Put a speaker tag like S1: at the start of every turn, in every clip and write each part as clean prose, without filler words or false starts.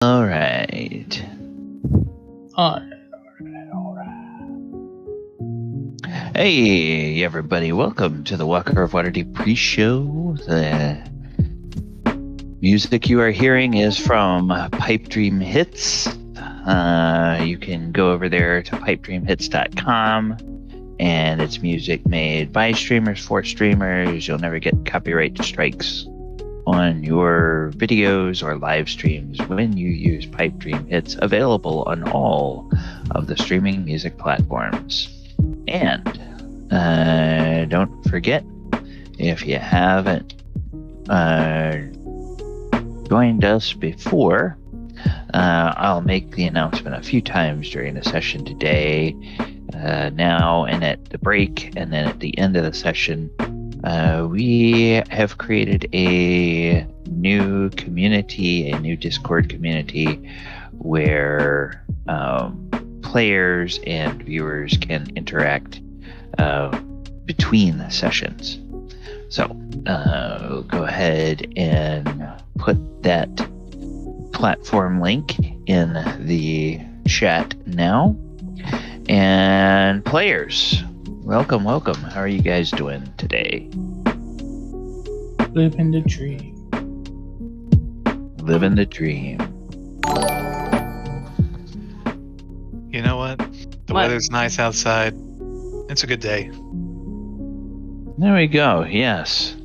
S1: All right.
S2: All right.
S1: Hey, everybody. Welcome to the Walker of Waterdeep pre-show. The music you are hearing is from Pipe Dream Hits. You can go over there to pipedreamhits.com, and it's music made by streamers for streamers. You'll never get copyright strikes on your videos or live streams when you use Pipe Dream Hits, available on all of the streaming music platforms. And don't forget, if you haven't joined us before, I'll make the announcement a few times during the session today, now and at the break, and then at the end of the session. We have created a new community, a new Discord community, where players and viewers can interact between the sessions. So go ahead and put that platform link in the chat now. And players, welcome. How are you guys doing today?
S2: Living the dream.
S1: Living the dream.
S3: You know what? The weather's nice outside. It's a good day.
S1: There we go. Yes.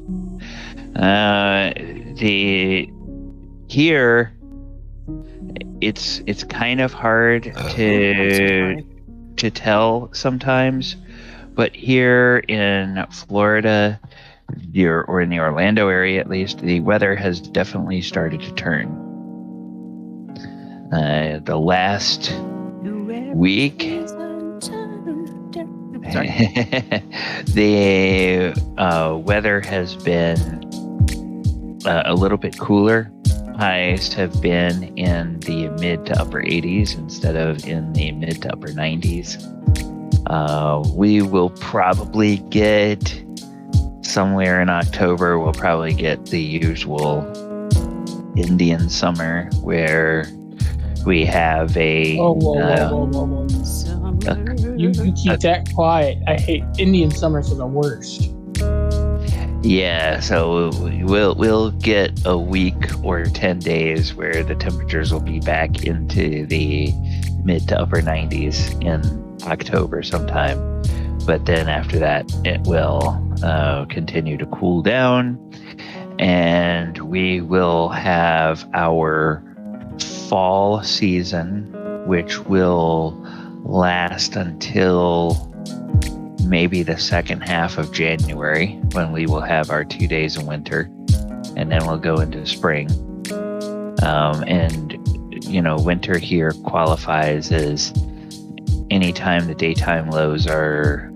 S1: Here, it's kind of hard to tell sometimes, but here in Florida, or in the Orlando area at least, the weather has definitely started to turn. The last week, the weather has been a little bit cooler. Highs have been in the mid to upper 80s instead of in the mid to upper 90s. We will probably get somewhere in October, we'll probably get the usual Indian summer where we have a...
S2: Whoa. You keep that quiet. I hate Indian summers are the worst.
S1: Yeah, so we'll get a week or 10 days where the temperatures will be back into the mid to upper 90s in October sometime. But then after that, it will continue to cool down, and we will have our fall season, which will last until maybe the second half of January, when we will have our 2 days of winter, and then we'll go into spring. And winter here qualifies as anytime the daytime lows are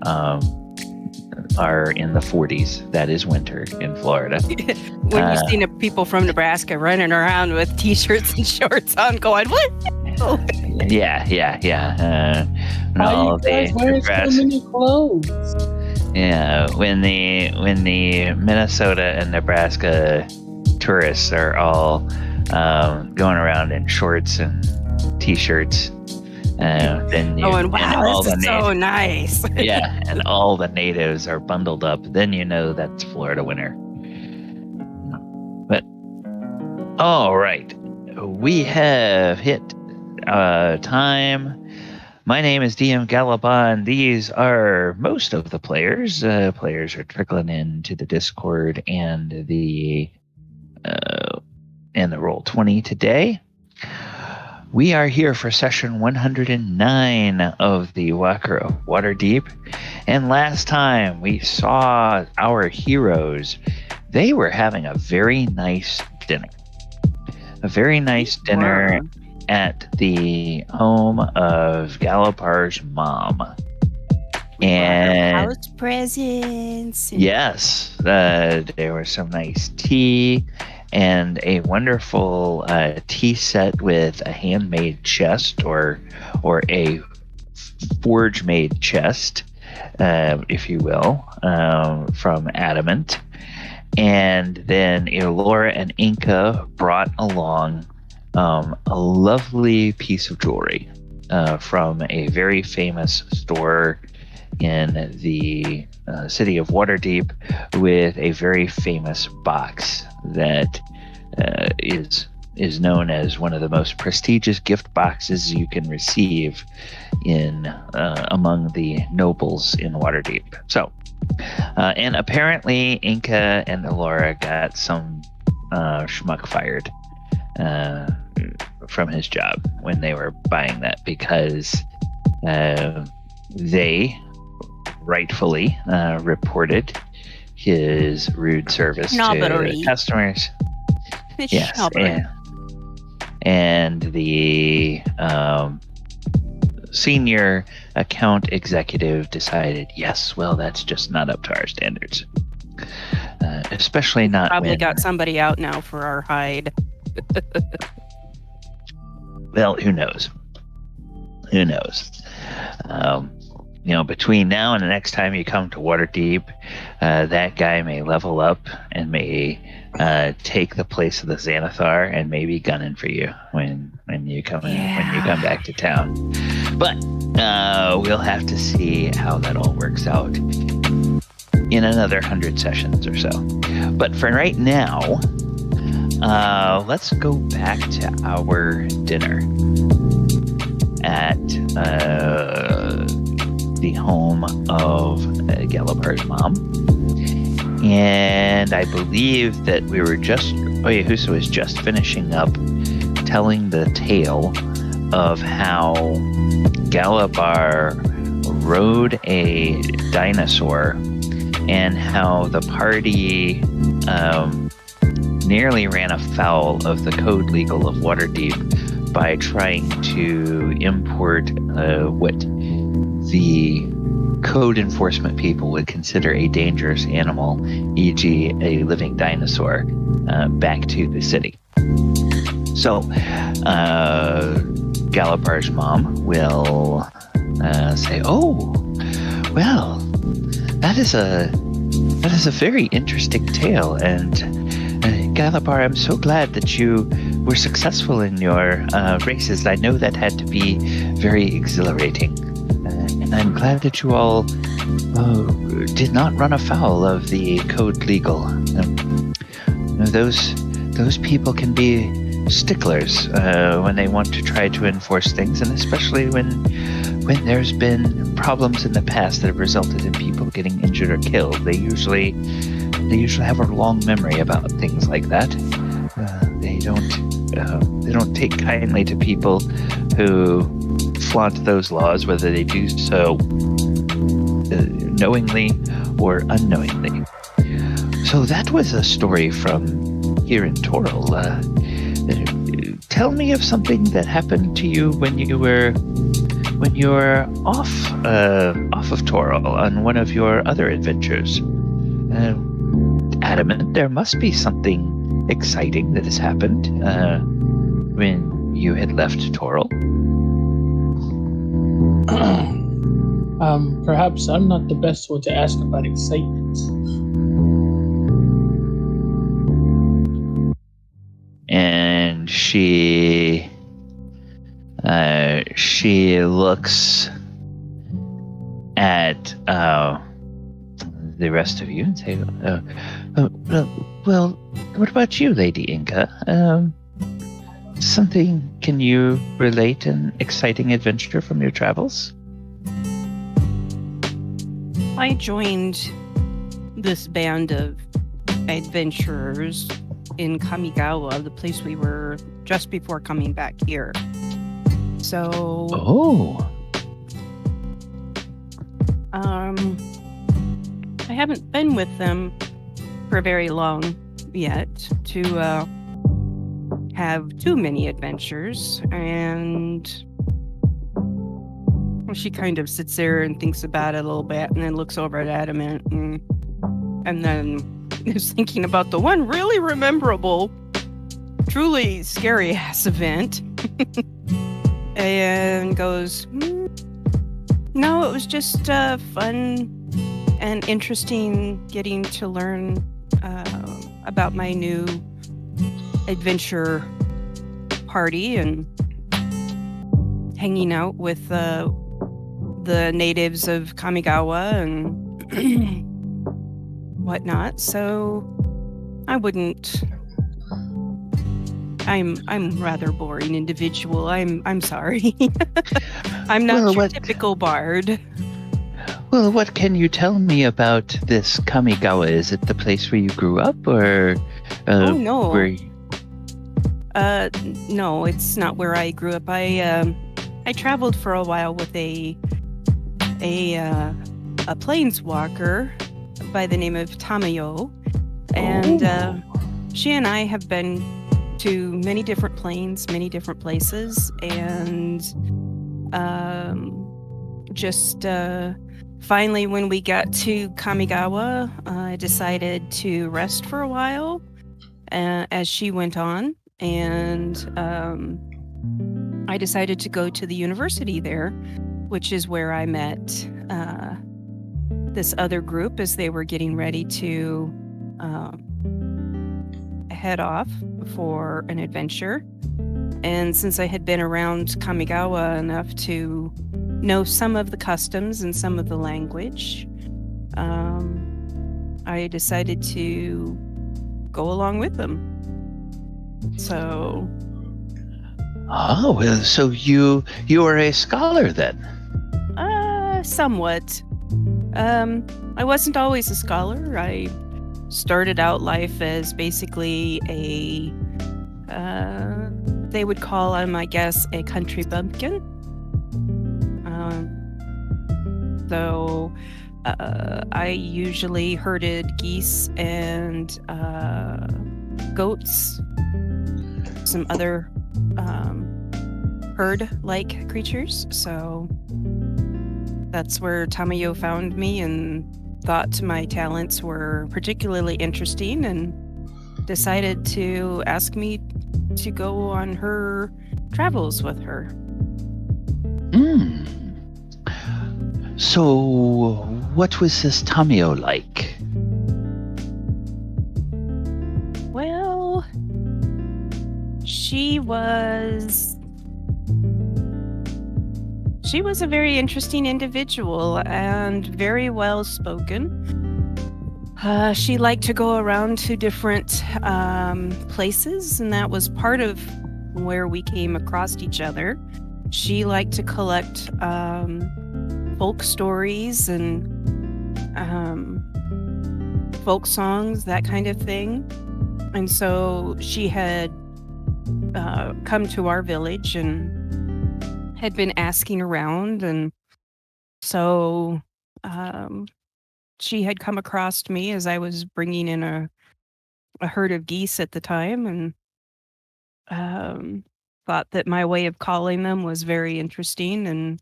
S1: in the 40s. That is winter in Florida.
S4: When you see the people from Nebraska running around with t-shirts and shorts on, going, what?
S1: Yeah.
S2: Why are you guys wearing so many clothes?
S1: Yeah, when the Minnesota and Nebraska tourists are all going around in shorts and t-shirts, then
S4: wow, this is so nice.
S1: Yeah, and all the natives are bundled up, then you know that's Florida winter. But all right, we have hit time. My name is DM Galaban. These are most of the players. Players are trickling into the Discord and the Roll20 today. We are here for session 109 of the Walker of Waterdeep. And last time we saw our heroes, they were having a very nice dinner. At the home of Galapar's mom. And
S4: house presents.
S1: Yes, there was some nice tea and a wonderful tea set with a handmade chest or a forge-made chest, if you will, from Adamant. And then Elora and Enka brought along a lovely piece of jewelry from a very famous store in the city of Waterdeep, with a very famous box that is known as one of the most prestigious gift boxes you can receive in among the nobles in Waterdeep. So, and apparently Enka and Elora got some schmuck fired from his job when they were buying that, because they rightfully reported his rude service to customers. Yes, and the senior account executive decided, yes, well, that's just not up to our standards. Especially not
S4: probably got somebody out now for our hide.
S1: Well, who knows? Who knows? Between now and the next time you come to Waterdeep, that guy may level up and may take the place of the Xanathar and maybe gunning for you when you come when you come back to town. But we'll have to see how that all works out in another 100 sessions or so. But for right now, let's go back to our dinner at the home of Galabar's mom. And I believe that we were Husa was just finishing up telling the tale of how Galabar rode a dinosaur and how the party nearly ran afoul of the code legal of Waterdeep by trying to import what the code enforcement people would consider a dangerous animal, e.g. a living dinosaur, back to the city. So Galabar's mom will say, "Oh, well, that is a very interesting tale, and Galabar, I'm so glad that you were successful in your races. I know that had to be very exhilarating, and I'm glad that you all did not run afoul of the code legal. Those people can be sticklers when they want to try to enforce things, and especially when there's been problems in the past that have resulted in people getting injured or killed. They usually have a long memory about things like that. They don't take kindly to people who flaunt those laws, whether they do so knowingly or unknowingly." So that was a story from here in Toril. Tell me of something that happened to you when you were off of Toril on one of your other adventures. Adamant, there must be something exciting that has happened when you had left Toril.
S2: Perhaps I'm not the best one to ask about excitement.
S1: And she looks at the rest of you and say, well, what about you, Lady Enka? Can you relate an exciting adventure from your travels?
S4: I joined this band of adventurers in Kamigawa, the place we were just before coming back here. So...
S1: Oh!
S4: I haven't been with them for very long yet to have too many adventures, and she kind of sits there and thinks about it a little bit and then looks over at Adamant and then is thinking about the one really memorable, truly scary ass event and goes, no, it was just fun and interesting getting to learn about my new adventure party and hanging out with the natives of Kamigawa and whatnot. So I'm rather boring individual. I'm sorry. I'm not your typical bard.
S1: Well, what can you tell me about this Kamigawa? Is it the place where you grew up, or
S4: oh no,
S1: where?
S4: No, it's not where I grew up. I traveled for a while with a planeswalker by the name of Tamayo, and she and I have been to many different planes, many different places, and just finally when we got to Kamigawa, I decided to rest for a while as she went on, and I decided to go to the university there, which is where I met this other group as they were getting ready to head off for an adventure. And since I had been around Kamigawa enough to know some of the customs and some of the language, I decided to go along with them. So...
S1: Oh, well, so you are a scholar then?
S4: Somewhat. I wasn't always a scholar. I started out life as basically they would call him, I guess, a country bumpkin. So I usually herded geese and goats, some other herd-like creatures. So that's where Tamayo found me and thought my talents were particularly interesting and decided to ask me to go on her travels with her.
S1: So what was this Tamayo like?
S4: Well, she was a very interesting individual and very well spoken. She liked to go around to different places, and that was part of where we came across each other. She liked to collect folk stories and folk songs, that kind of thing. And so she had come to our village and had been asking around, and so she had come across me as I was bringing in a herd of geese at the time, and thought that my way of calling them was very interesting and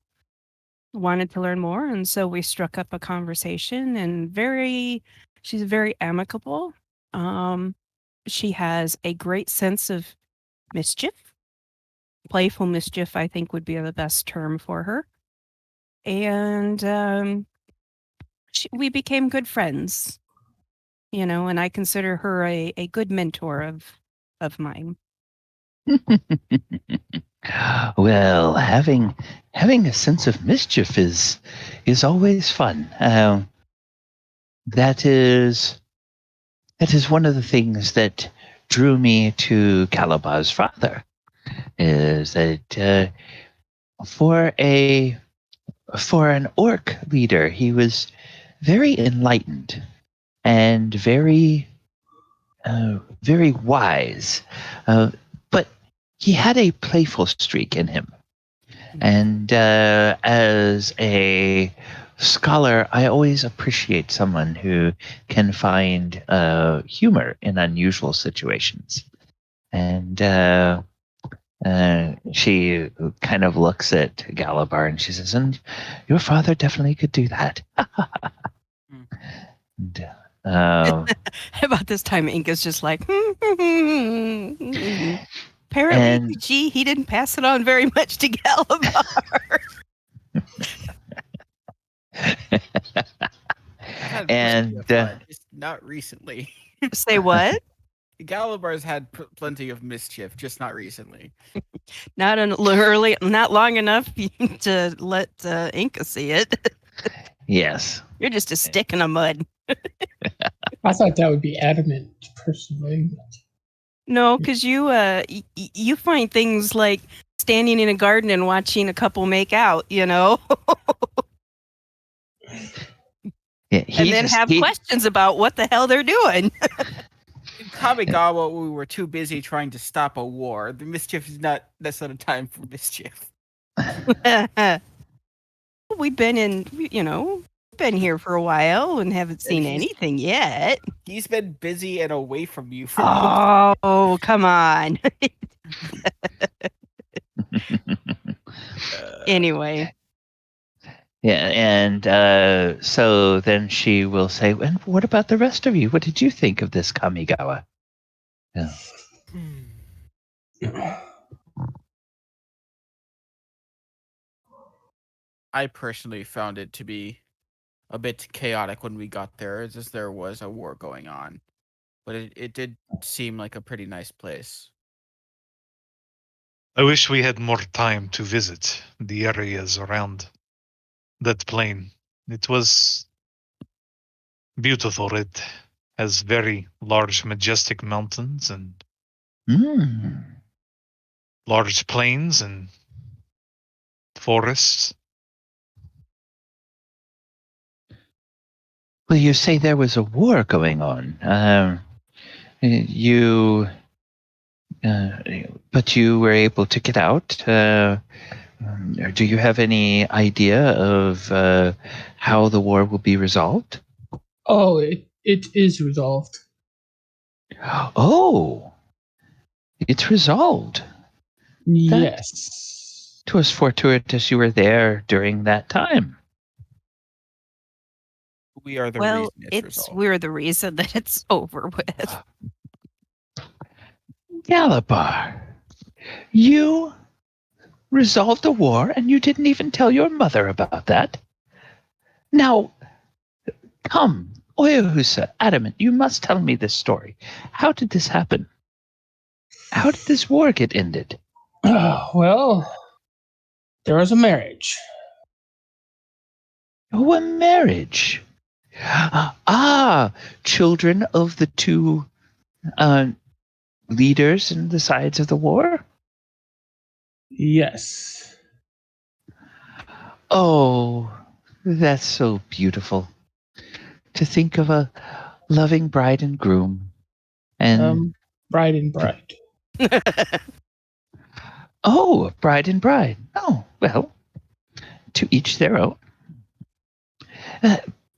S4: wanted to learn more. And so we struck up a conversation, and she's very amicable. She has a great sense of mischief. Playful mischief, I think, would be the best term for her. And we became good friends, and I consider her a good mentor of mine.
S1: Well, having a sense of mischief is always fun. That is one of the things that drew me to Calabar's father. Is that for an orc leader, he was very enlightened and very wise, but he had a playful streak in him. And as a scholar, I always appreciate someone who can find humor in unusual situations. And she kind of looks at Galabar and she says, "And your father definitely could do that." And,
S4: about this time, Enka's just like, apparently, he didn't pass it on very much to Galabar.
S5: And
S4: not recently. Say what?
S5: Galabar's had plenty of mischief, just not recently.
S4: Not long enough to let Enka see it.
S1: Yes.
S4: You're just a stick in the mud.
S2: I thought that would be Adamant, personally.
S4: No, because you find things like standing in a garden and watching a couple make out,
S1: Yeah,
S4: and then have questions about what the hell they're doing.
S5: In Kamigawa, we were too busy trying to stop a war. The mischief is not. That's not a time for mischief.
S4: We've been here for a while and haven't seen anything yet.
S5: He's been busy and away from you for.
S4: Oh, come on. Anyway.
S1: Yeah, and so then she will say, "And what about the rest of you? What did you think of this Kamigawa?" Yeah.
S5: I personally found it to be a bit chaotic when we got there, as there was a war going on. But it did seem like a pretty nice place.
S3: I wish we had more time to visit the areas around that plain. It was beautiful. It has very large, majestic mountains and large plains and forests.
S1: Well, you say there was a war going on. But you were able to get out. Do you have any idea of how the war will be resolved?
S2: Oh, it is resolved.
S1: Oh, it's resolved.
S2: Yes.
S1: 'Twas fortuitous you were there during that time.
S5: We are the reason it's resolved.
S4: We're the reason that it's over with.
S1: Galabar, you resolved the war and you didn't even tell your mother about that. Now, come, Oussir, Adamant, you must tell me this story. How did this happen? How did this war get ended?
S2: Well, there was a marriage.
S1: Oh, a marriage. Children of the two leaders in the sides of the war?
S2: Yes.
S1: Oh, that's so beautiful. To think of a loving bride and groom. And
S2: bride and bride.
S1: Oh, bride and bride. Oh, well, to each their own.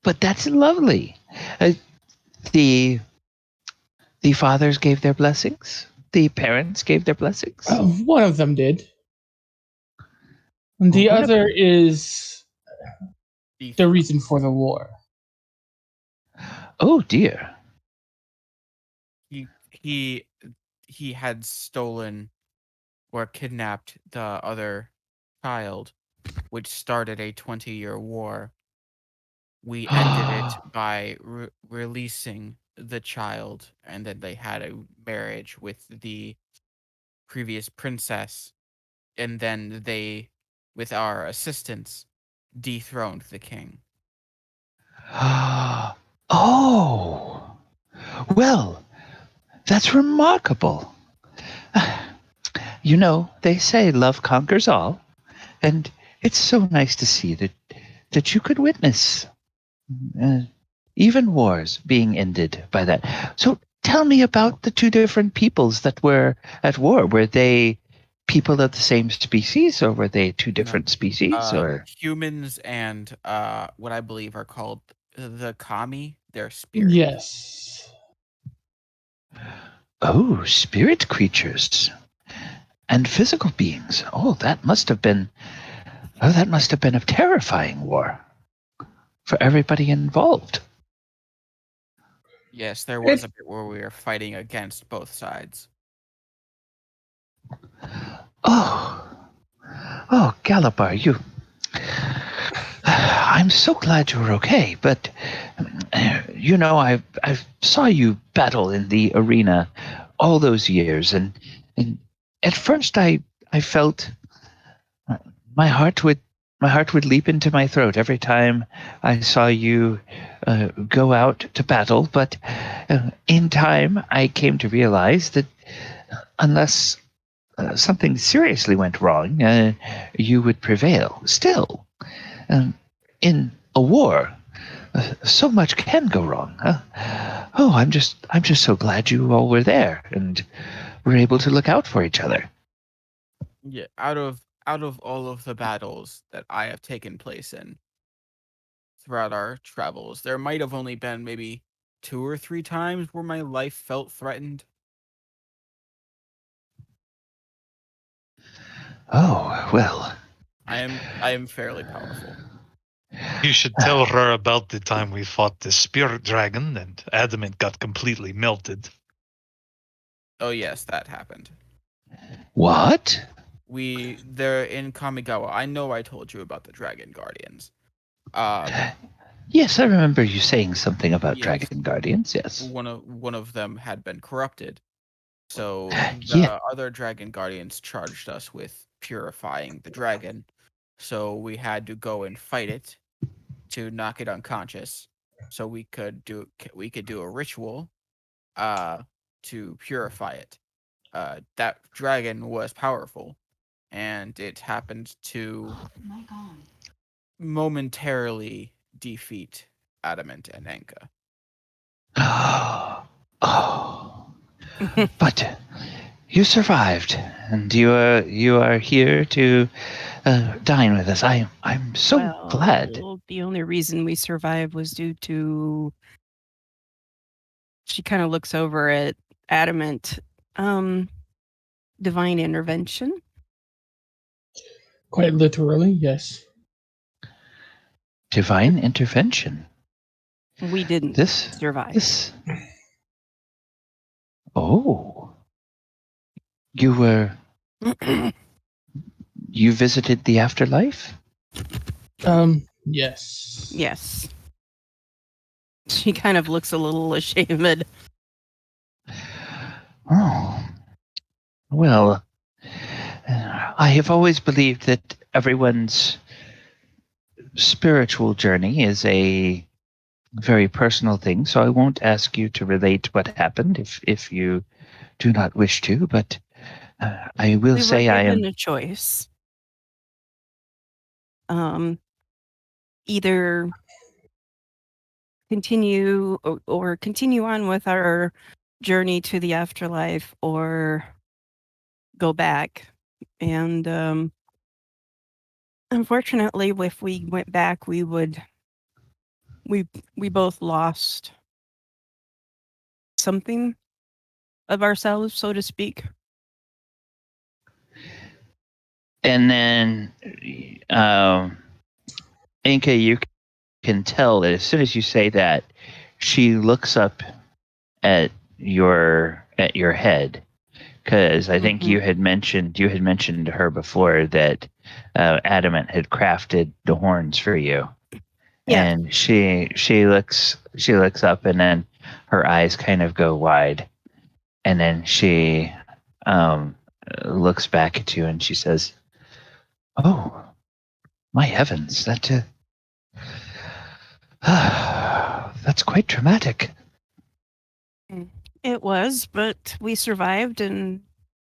S1: But that's lovely. The fathers gave their blessings. The parents gave their blessings.
S2: One of them did. And the other is the reason for the war.
S1: Oh dear.
S5: He had stolen or kidnapped the other child, which started a 20-year war. We ended it by releasing the child, and then they had a marriage with the previous princess, and then they, with our assistance, dethroned the king.
S1: Oh, well, that's remarkable. You know, they say love conquers all, and it's so nice to see that you could witness even wars being ended by that. So tell me about the two different peoples that were at war. Were they people of the same species, or were they two different species? Or
S5: humans and what I believe are called the kami, they're spirits.
S2: Yes.
S1: Oh, spirit creatures and physical beings. Oh, that must have been a terrifying war for everybody involved.
S5: Yes, there was a bit where we were fighting against both sides.
S1: Oh, Galabar, I'm so glad you were okay, but you know, I saw you battle in the arena all those years, and at first I felt my heart would leap into my throat every time I saw you go out to battle. But in time, I came to realize that unless something seriously went wrong, you would prevail. Still, in a war, so much can go wrong. Oh, I'm just so glad you all were there and were able to look out for each other.
S5: Yeah, out of all of the battles that I have taken place in throughout our travels, there might have only been maybe 2 or 3 times where my life felt threatened.
S1: Oh, well.
S5: I am fairly powerful.
S3: You should tell her about the time we fought the spirit dragon and Adamant got completely melted.
S5: Oh yes, that happened.
S1: What?
S5: They're in Kamigawa. I know I told you about the Dragon Guardians.
S1: Yes, I remember you saying something about
S5: Yes.
S1: Dragon Guardians, yes.
S5: One of them had been corrupted. So
S1: Yeah.
S5: the other Dragon Guardians charged us with purifying the dragon. So we had to go and fight it to knock it unconscious. So we could do a ritual to purify it. That dragon was powerful, and it happened to momentarily defeat Adamant and Enka.
S1: Oh. But you survived, and you are here to dine with us. I'm so glad.
S4: The only reason we survived was due to. She kind of looks over at Adamant. Divine intervention.
S2: Quite literally, yes.
S1: Divine intervention.
S4: We didn't survive.
S1: Oh. You visited the afterlife?
S2: Yes.
S4: Yes. She kind of looks a little ashamed.
S1: Oh. Well, I have always believed that everyone's spiritual journey is a very personal thing, so I won't ask you to relate what happened if you do not wish to, but I will say I am...
S4: given a choice. Either continue or continue on with our journey to the afterlife or go back. And unfortunately, if we went back, we both lost something of ourselves, so to speak.
S1: And then, Enka, you can tell that as soon as you say that, she looks up at your head, because I think you had mentioned to her before that Adamant had crafted the horns for you. Yeah. And she looks up, and then her eyes kind of go wide, and then she looks back at you and she says, "Oh, my heavens, that's quite traumatic."
S4: It was, but we survived and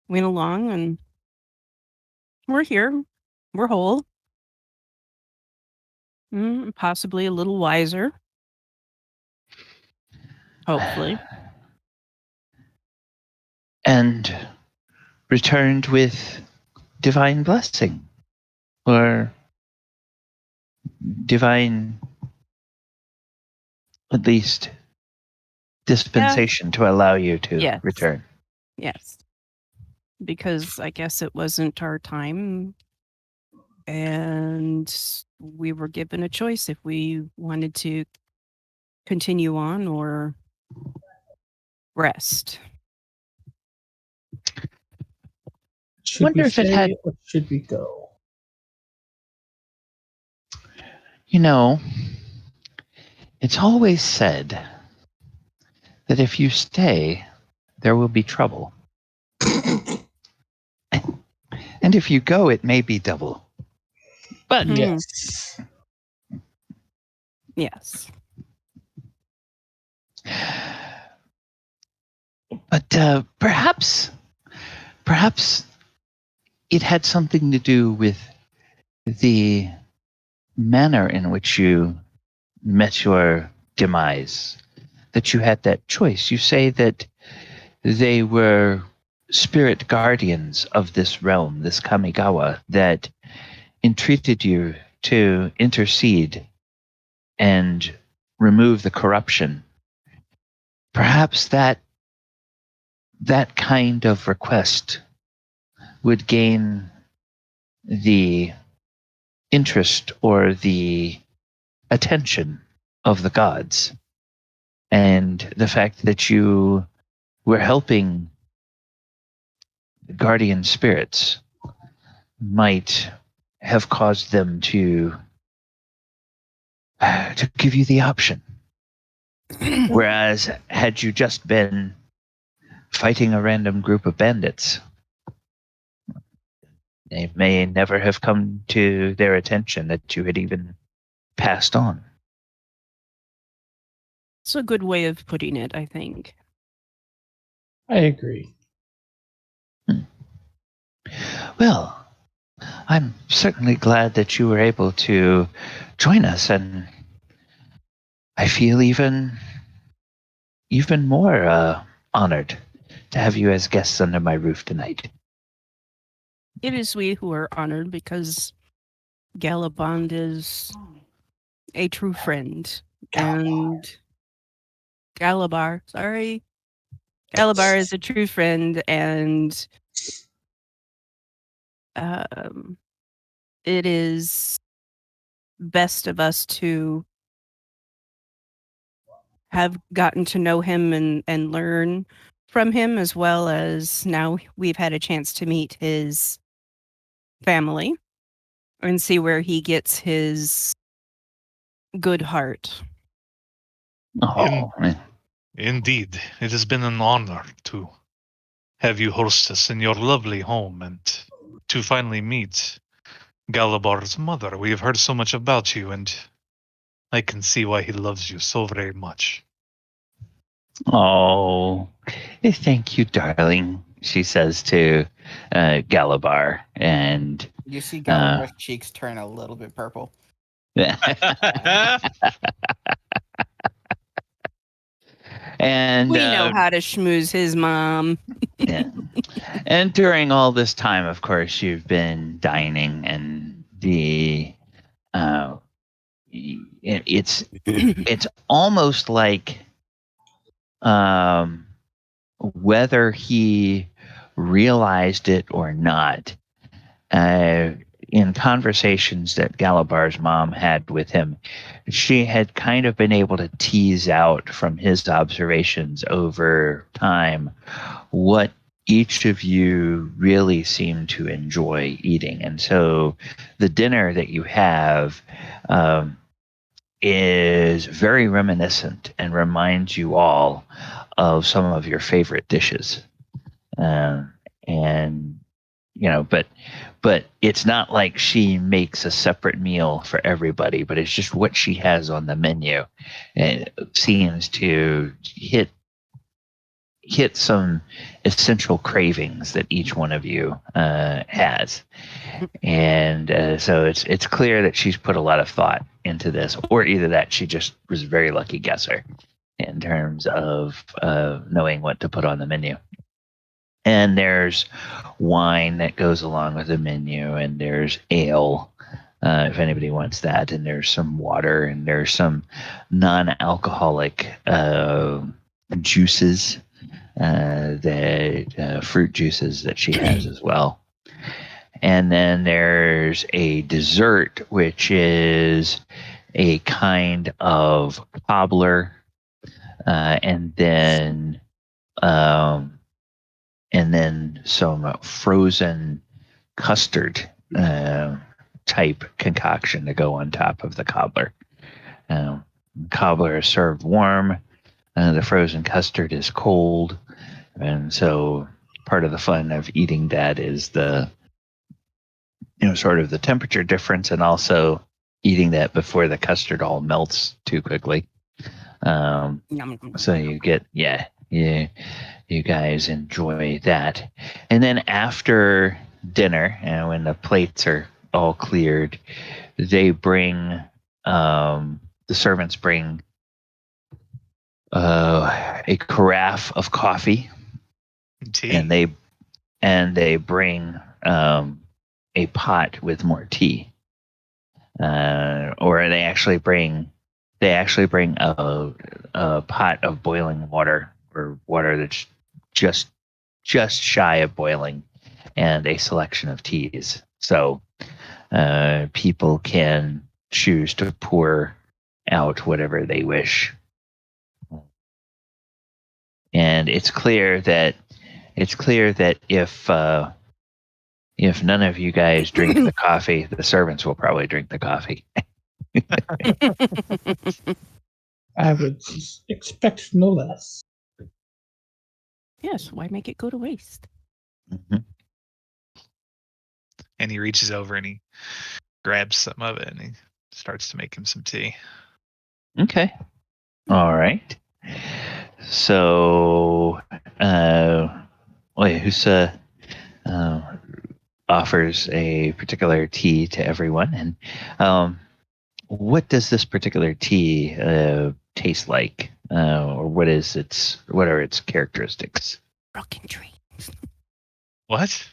S4: went along, and we're here. We're whole. Possibly a little wiser. Hopefully.
S1: And returned with divine blessing. Or divine, at least, dispensation to allow you to return.
S4: Yes. Because I guess it wasn't our time, and we were given a choice if we wanted to continue on or rest.
S2: Should we stay or should we go?
S1: You know, it's always said that if you stay, there will be trouble. And if you go, it may be double. But
S2: Yes.
S4: Yes.
S1: But perhaps it had something to do with the manner in which you met your demise, that you had that choice. You say that they were spirit guardians of this realm, this Kamigawa, that entreated you to intercede and remove the corruption. Perhaps that kind of request would gain the interest or the attention of the gods. And the fact that you were helping guardian spirits might have caused them to give you the option. Whereas had you just been fighting a random group of bandits, they may never have come to their attention that you had even passed on.
S4: It's a good way of putting it, I think.
S2: I agree.
S1: Well, I'm certainly glad that you were able to join us, and I feel even more honored to have you as guests under my roof tonight.
S4: It is we who are honored because Galabond is a true friend. And Galabar is a true friend, and it is best of us to have gotten to know him and learn from him, as well as now we've had a chance to meet his family and see where he gets his good heart.
S1: Oh,
S3: Indeed, it has been an honor to have you host us in your lovely home and to finally meet Galabar's mother. We have heard so much about you, and I can see why he loves you so very much.
S1: oh, thank you, darling, she says to Galabar. And
S5: You see Galabar's cheeks turn a little bit purple.
S1: And
S4: We know how to schmooze his mom.
S1: yeah. And during all this time, of course, you've been dining, and it's almost like whether he realized it or not, in conversations that Galabar's mom had with him, she had kind of been able to tease out from his observations over time what each of you really seem to enjoy eating. And so the dinner that you have is very reminiscent and reminds you all of some of your favorite dishes. And you know, but it's not like she makes a separate meal for everybody, but it's just what she has on the menu. And it seems to hit some essential cravings that each one of you has. And so it's clear that she's put a lot of thought into this, or either that she just was a very lucky guesser in terms of knowing what to put on the menu. And there's wine that goes along with the menu, and there's ale, if anybody wants that, and there's some water, and there's some non-alcoholic juices, fruit juices that she has as well. And then there's a dessert, which is a kind of cobbler, and then some frozen custard type concoction to go on top of the cobbler. Cobbler is served warm. The frozen custard is cold. And so part of the fun of eating that is the, sort of the temperature difference, and also eating that before the custard all melts too quickly. So you get, you guys enjoy that. And then after dinner, and when the plates are all cleared, they bring, the servants bring a carafe of coffee,
S3: Tea.
S1: and they bring a pot with more tea, or they actually bring a pot of boiling water, or water that's just shy of boiling, and a selection of teas. So people can choose to pour out whatever they wish. And it's clear that if none of you guys drink the coffee, the servants will probably drink the coffee.
S2: I would expect no less.
S4: Yes, why make it go to waste?
S1: Mm-hmm.
S3: And he reaches over and he grabs some of it and he starts to make him some tea.
S1: Okay. All right. So, who's offers a particular tea to everyone, and what does this particular tea taste like, or what are its characteristics?
S4: Broken dreams.
S3: What?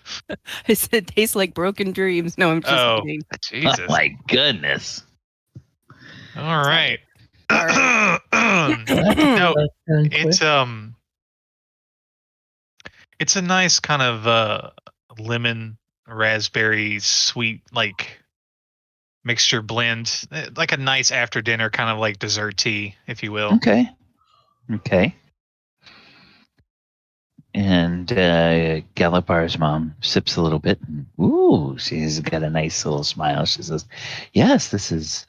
S4: I said it tastes like broken dreams. No, I'm just kidding.
S3: Jesus.
S1: Oh my goodness.
S3: All right.
S2: No,
S3: it's a nice kind of lemon raspberry sweet like mixture blend, like a nice after dinner kind of like dessert tea, if you will.
S1: Okay. And Galapar's mom sips a little bit, and she's got a nice little smile. She says, "Yes, this is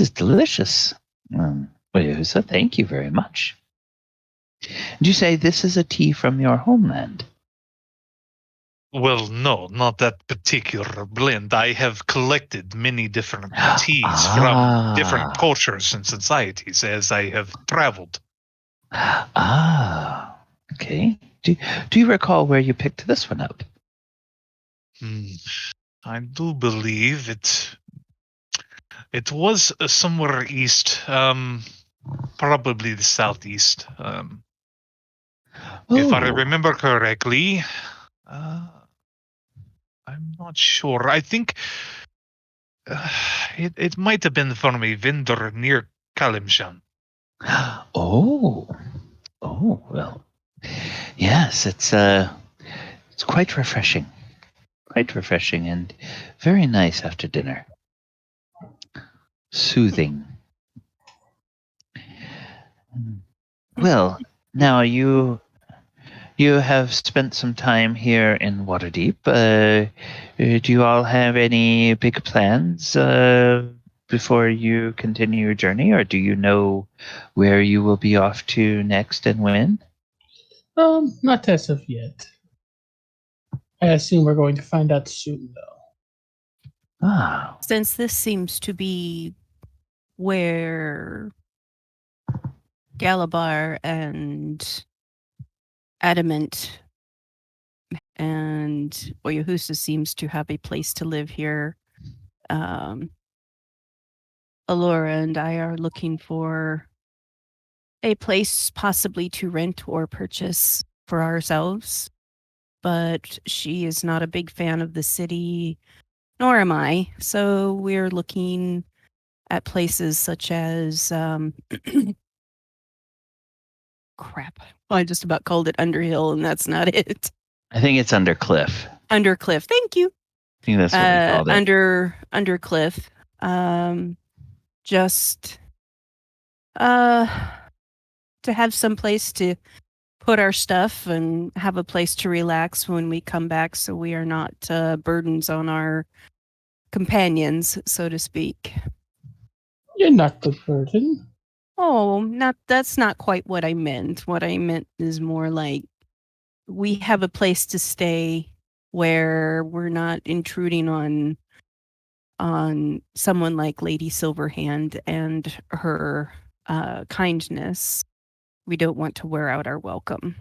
S1: delicious. So thank you very much." Did you say this is a tea from your homeland?
S3: Well, no, not that particular blend. I have collected many different teas from different cultures and societies as I have traveled.
S1: Okay. Do you recall where you picked this one up?
S3: I do believe it was somewhere east, probably the southeast. If I remember correctly, I'm not sure. I think it might have been from a vendor near Kalimshan.
S1: Oh, well, yes, it's quite refreshing, and very nice after dinner. Soothing. Well, now you have spent some time here in Waterdeep. Do you all have any big plans before you continue your journey, or do you know where you will be off to next and when?
S2: Not as of yet. I assume we're going to find out soon, though.
S4: Since this seems to be where Galabar and Adamant and Oyahusa seems to have a place to live here, Elora and I are looking for a place possibly to rent or purchase for ourselves, but she is not a big fan of the city, nor am I, so we're looking at places such as crap. I just about called it Underhill, and that's not it.
S1: I think it's Undercliff.
S4: Undercliff. Thank you.
S1: I think that's what we called it.
S4: Undercliff. Just to have some place to put our stuff and have a place to relax when we come back, so we are not burdens on our companions, so to speak.
S2: You're not the burden.
S4: Oh, that's not quite what I meant. What I meant is more like we have a place to stay where we're not intruding on someone like Lady Silverhand and her kindness. We don't want to wear out our welcome.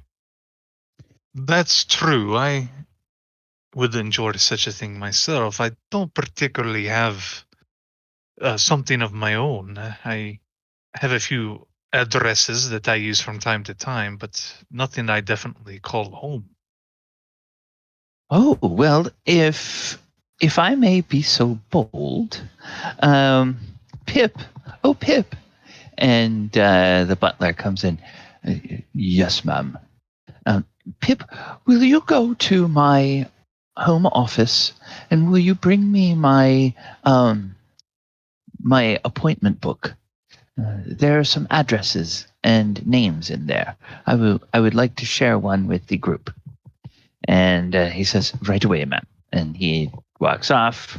S3: That's true. I would enjoy such a thing myself. I don't particularly have something of my own. I have a few addresses that I use from time to time, but nothing I definitely call home.
S1: Oh, well, if I may be so bold, Pip, oh Pip, and the butler comes in. Yes, ma'am. Pip, will you go to my home office and will you bring me my my appointment book? There are some addresses and names in there. I would like to share one with the group. And he says, right away, ma'am. And he walks off.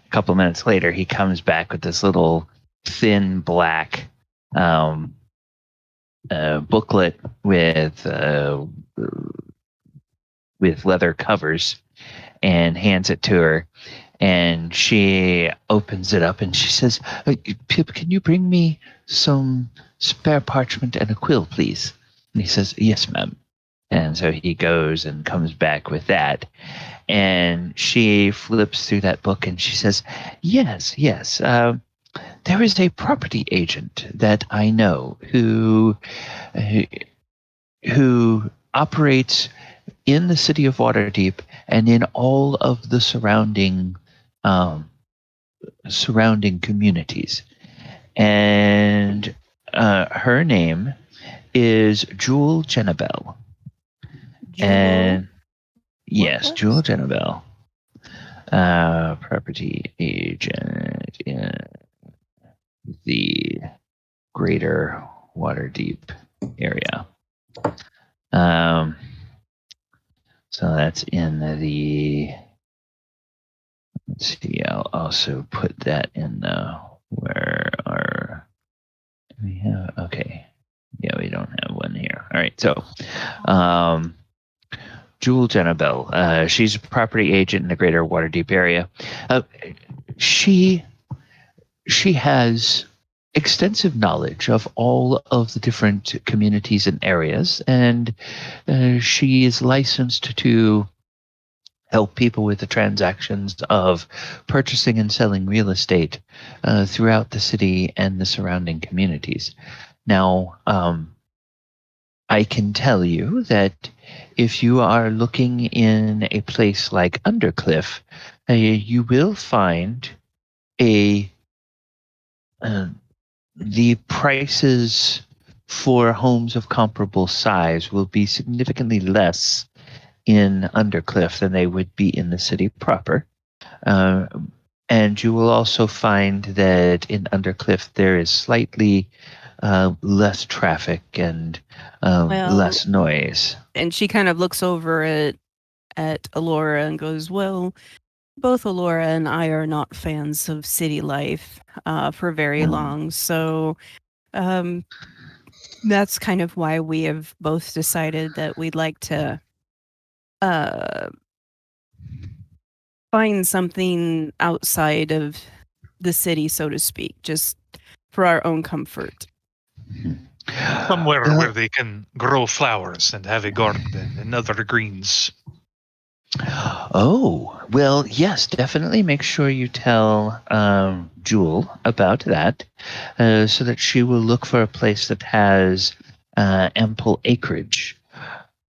S1: A couple minutes later, he comes back with this little thin black booklet with leather covers and hands it to her. And she opens it up and she says, Pip, can you bring me some spare parchment and a quill, please? And he says, yes, ma'am. And so he goes and comes back with that. And she flips through that book and she says, yes. There is a property agent that I know who operates in the city of Waterdeep and in all of the surrounding communities. And her name is Jewel Jenabel. And yes, Jewel Jenabel, property agent in the greater Waterdeep area. So that's in the. Let's see. I'll also put that in where our. We have okay. Yeah, we don't have one here. All right, so. Jewel Jenabel. She's a property agent in the greater Waterdeep area. She has extensive knowledge of all of the different communities and areas, and she is licensed to help people with the transactions of purchasing and selling real estate throughout the city and the surrounding communities. Now, I can tell you that if you are looking in a place like Undercliff, you will find the prices for homes of comparable size will be significantly less in Undercliff than they would be in the city proper. And you will also find that in Undercliff there is slightly less traffic and less noise.
S4: And she kind of looks over at Elora and goes, well, both Elora and I are not fans of city life for very long. So that's kind of why we have both decided that we'd like to find something outside of the city, so to speak, just for our own comfort.
S3: Somewhere where they can grow flowers and have a garden and other greens.
S1: Oh, well, yes, definitely make sure you tell Jewel about that so that she will look for a place that has ample acreage.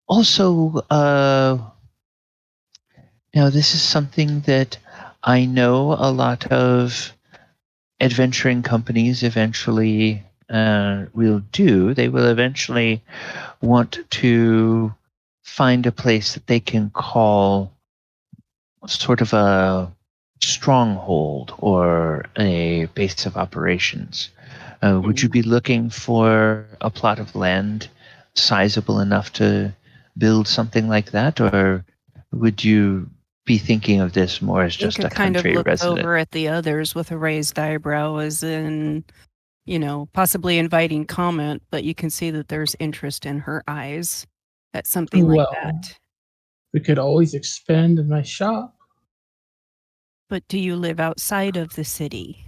S1: Also, now this is something that I know a lot of adventuring companies eventually will do. They will eventually want to find a place that they can call sort of a stronghold or a base of operations. Would you be looking for a plot of land sizable enough to build something like that, or would you be thinking of this more as just a
S4: kind
S1: country
S4: of look
S1: resident?
S4: Over at the others with a raised eyebrow, as in, possibly inviting comment, but you can see that there's interest in her eyes. at something like
S2: Well,
S4: that.
S2: we could always expand in my shop.
S4: But do you live outside of the city?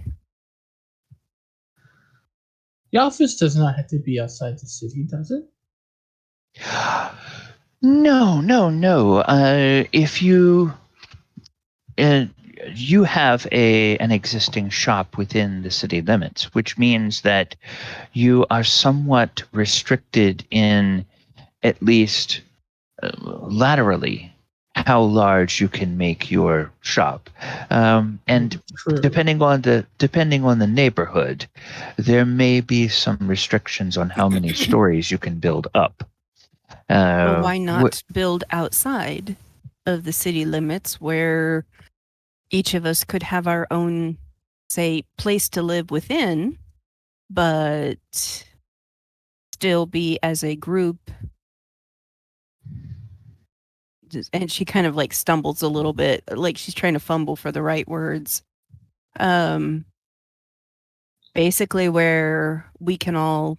S2: The office does not have to be outside the city, does it?
S1: No. If you you have an existing shop within the city limits, which means that you are somewhat restricted in at least laterally how large you can make your shop, and
S2: True.
S1: depending on the neighborhood, there may be some restrictions on how many stories you can build up.
S4: Well, why not build outside of the city limits where each of us could have our own, say, place to live within, but still be as a group? And she kind of like stumbles a little bit, like she's trying to fumble for the right words. Basically where we can all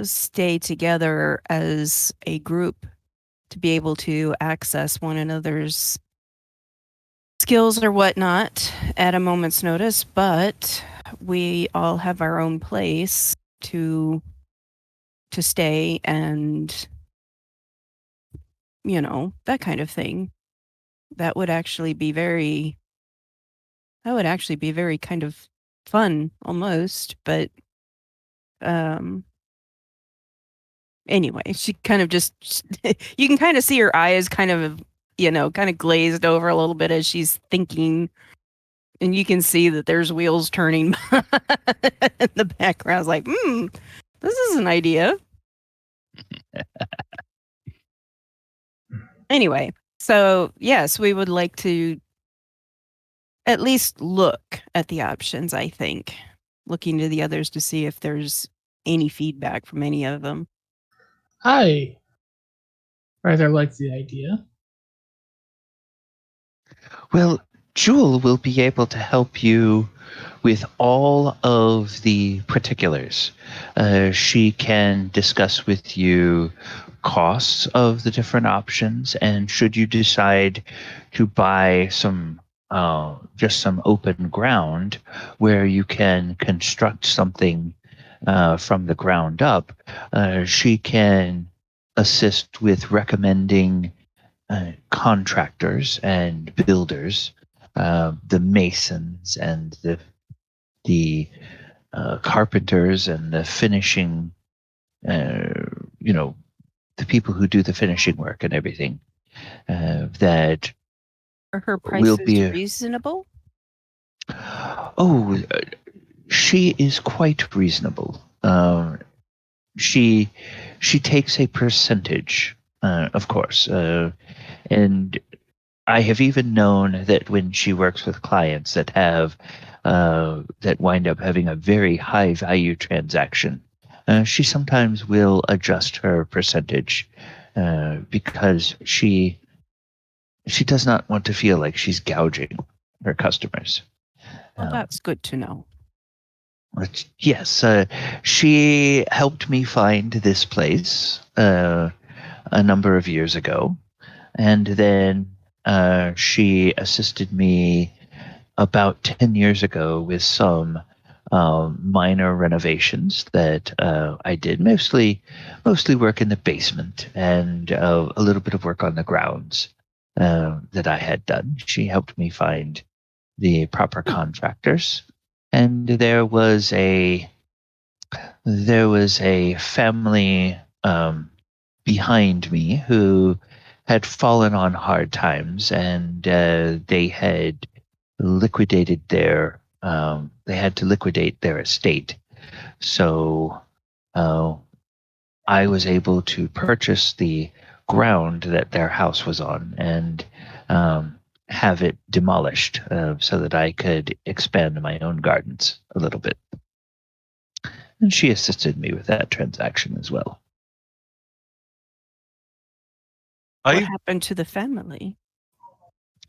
S4: stay together as a group to be able to access one another's skills or whatnot at a moment's notice, but we all have our own place to stay and, you know, that kind of thing. That would actually be very kind of fun almost, but anyway, she kind of just you can kind of see her eyes kind of, you know, kind of glazed over a little bit as she's thinking, and you can see that there's wheels turning in the background. It's like, this is an idea. Anyway, so yes, we would like to at least look at the options, I think. Looking to the others to see if there's any feedback from any of them.
S2: I rather like the idea.
S1: Well, Jewel will be able to help you with all of the particulars. She can discuss with you costs of the different options, and should you decide to buy some just some open ground where you can construct something from the ground up, she can assist with recommending contractors and builders, the masons and the carpenters and the finishing, the people who do the finishing work and everything. That
S4: Are her
S1: will
S4: prices
S1: be
S4: reasonable?
S1: Oh, she is quite reasonable. She takes a percentage, of course, and I have even known that when she works with clients that have that wind up having a very high value transaction, she sometimes will adjust her percentage because she does not want to feel like she's gouging her customers.
S4: Well, that's good to know.
S1: Yes, she helped me find this place a number of years ago, and then she assisted me about 10 years ago with some minor renovations that I did, mostly work in the basement and a little bit of work on the grounds that I had done. She helped me find the proper contractors, and there was a family behind me who had fallen on hard times, and they had liquidated their estate. So I was able to purchase the ground that their house was on and have it demolished so that I could expand my own gardens a little bit. And she assisted me with that transaction as well.
S4: What happened to the family?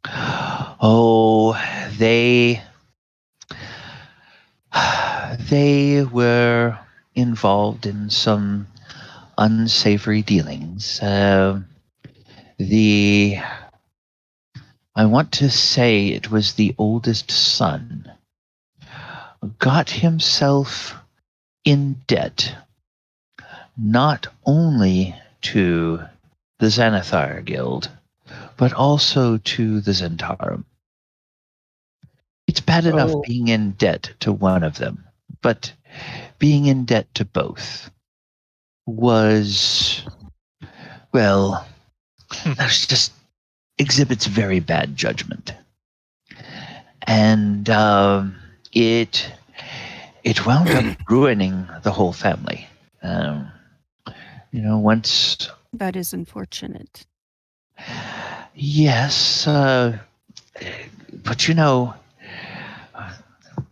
S1: Oh, they were involved in some unsavory dealings. I want to say it was the oldest son, got himself in debt, not only to the Xanathar Guild, but also to the Zentarum. It's bad enough
S2: Oh.
S1: being in debt to one of them, but being in debt to both was, well, that's just exhibits very bad judgment. And it wound up ruining the whole family. Once.
S4: That is unfortunate.
S1: Yes, but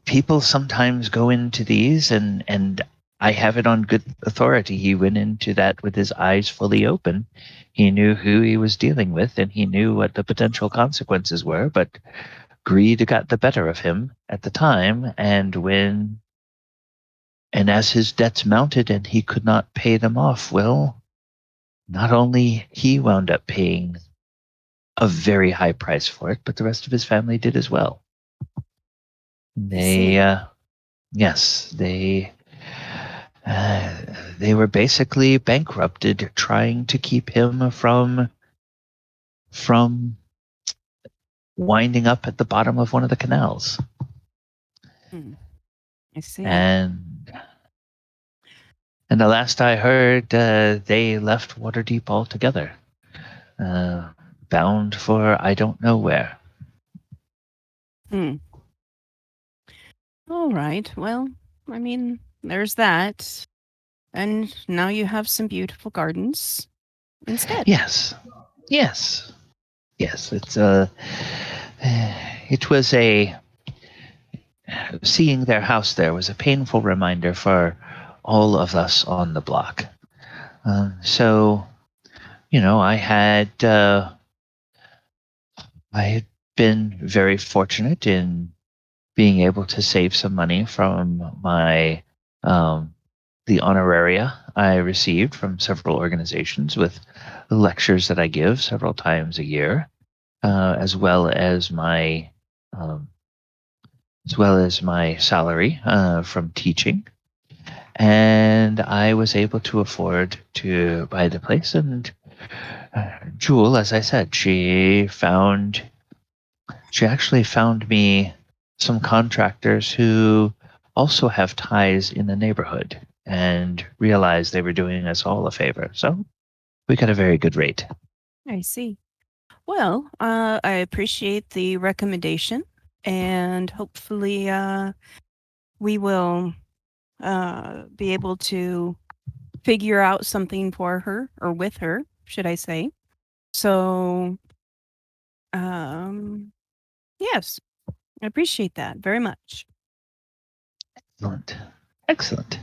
S1: people sometimes go into these, and I have it on good authority. He went into that with his eyes fully open. He knew who he was dealing with, and he knew what the potential consequences were, but greed got the better of him at the time, and as his debts mounted and he could not pay them off, well, not only he wound up paying a very high price for it, but the rest of his family did as well. They were basically bankrupted trying to keep him from winding up at the bottom of one of the canals.
S4: I see.
S1: And the last I heard, they left Waterdeep altogether, bound for I don't know where.
S4: All right. Well, I mean, there's that. And now you have some beautiful gardens instead.
S1: Yes. It was seeing their house there was a painful reminder for all of us on the block. So, I had been very fortunate in being able to save some money from my the honoraria I received from several organizations with lectures that I give several times a year, as well as my salary from teaching. And I was able to afford to buy the place. And Jewel, as I said, she actually found me some contractors who also have ties in the neighborhood and realized they were doing us all a favor. So we got a very good rate.
S4: I see. Well, I appreciate the recommendation, and hopefully we will be able to figure out something for her, or with her, should I say. So, yes, I appreciate that very much.
S1: Excellent.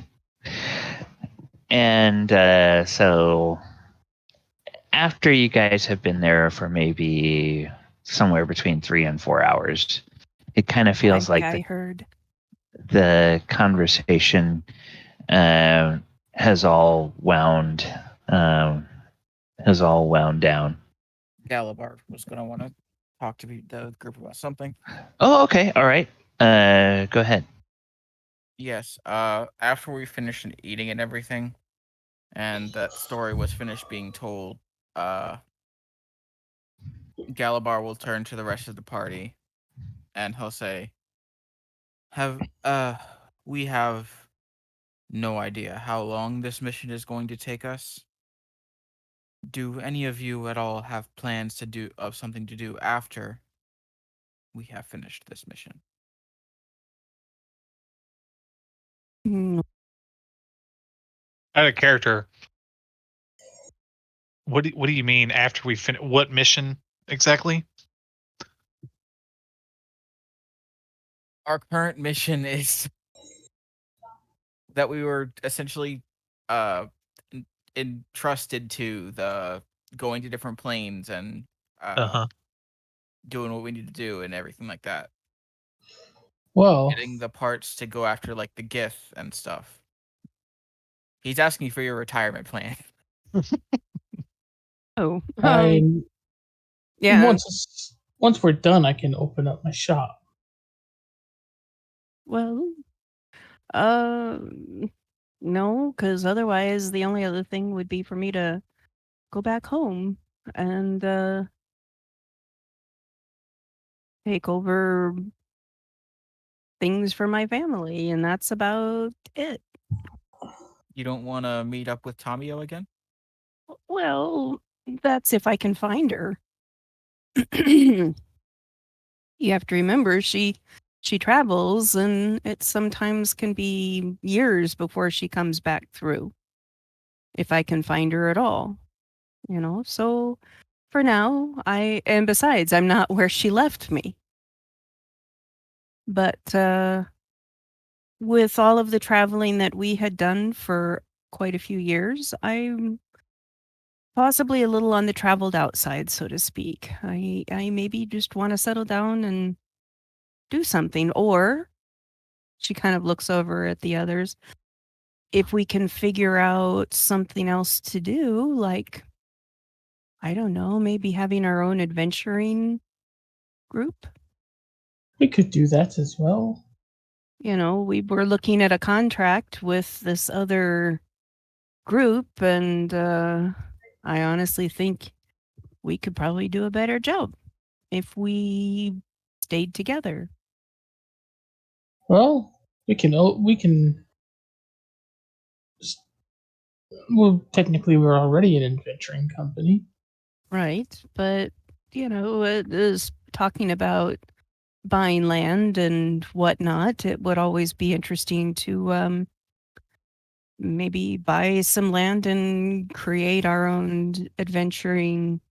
S1: And so after you guys have been there for maybe somewhere between 3 and 4 hours, it kind of feels like the conversation has all wound down.
S5: Galabar was going to want to talk to the group about something.
S1: Oh, okay. All right. Go ahead.
S5: Yes. After we finished eating and everything, and that story was finished being told, Galabar will turn to the rest of the party, and he'll say, we have no idea how long this mission is going to take us. Do any of you at all have plans of something to do after we have finished this mission?
S3: Out of character. What do you mean after we finish? What mission exactly?
S5: Our current mission is that we were essentially entrusted to the going to different planes and doing what we need to do and everything like that.
S2: Well,
S5: getting the parts to go after like the Gith and stuff. He's asking for your retirement plan.
S4: Oh,
S2: I
S4: yeah.
S2: once we're done, I can open up my shop.
S4: Well, no, because otherwise the only other thing would be for me to go back home and take over things for my family, and that's about it.
S5: You don't want to meet up with Tamio again?
S4: Well, that's if I can find her. You have to remember she travels, and it sometimes can be years before she comes back through. If I can find her at all, So for now, and besides, I'm not where she left me. But with all of the traveling that we had done for quite a few years, I'm possibly a little on the traveled outside, so to speak. I maybe just want to settle down and do something. Or she kind of looks over at the others. If we can figure out something else to do, like, I don't know, maybe having our own adventuring group.
S2: We could do that as well.
S4: We were looking at a contract with this other group, and I honestly think we could probably do a better job if we stayed together.
S2: Well, we can. Well, technically, we're already an adventuring company.
S4: Right, but it is talking about buying land and whatnot. It would always be interesting to maybe buy some land and create our own adventuring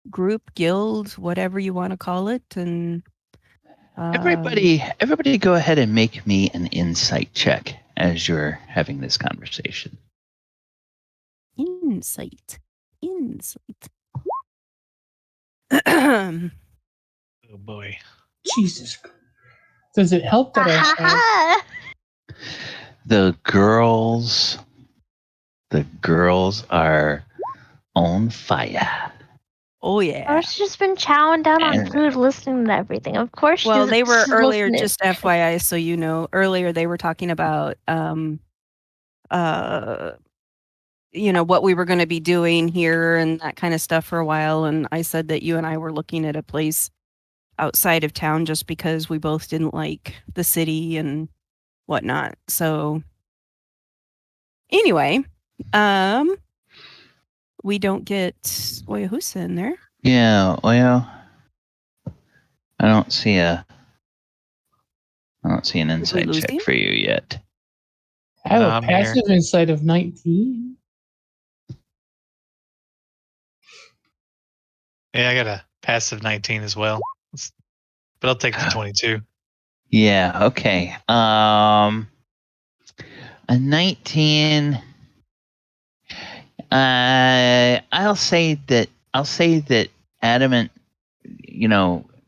S4: group, guild, whatever you want to call it. And
S1: Everybody go ahead and make me an insight check as you're having this conversation.
S4: Insight.
S3: Oh boy.
S2: Jesus. Does it help that I have...
S1: The girls are on fire.
S4: Oh yeah.
S6: Laura's just been chowing down on food, listening to everything. Of course,
S4: well, they were earlier.
S6: listening.
S4: Just FYI, so you know, earlier they were talking about what we were going to be doing here and that kind of stuff for a while. And I said that you and I were looking at a place outside of town just because we both didn't like the city and whatnot. So anyway, we don't get Oyahusa in there.
S1: Yeah, well, I don't see an insight
S4: lose
S1: check
S4: him?
S1: for you yet.
S2: I have a
S3: I'm here.
S2: passive insight of 19.
S3: Yeah, I got a passive 19 as well. But I'll take the 22.
S1: Yeah, okay. A 19. I'll say that Adamant,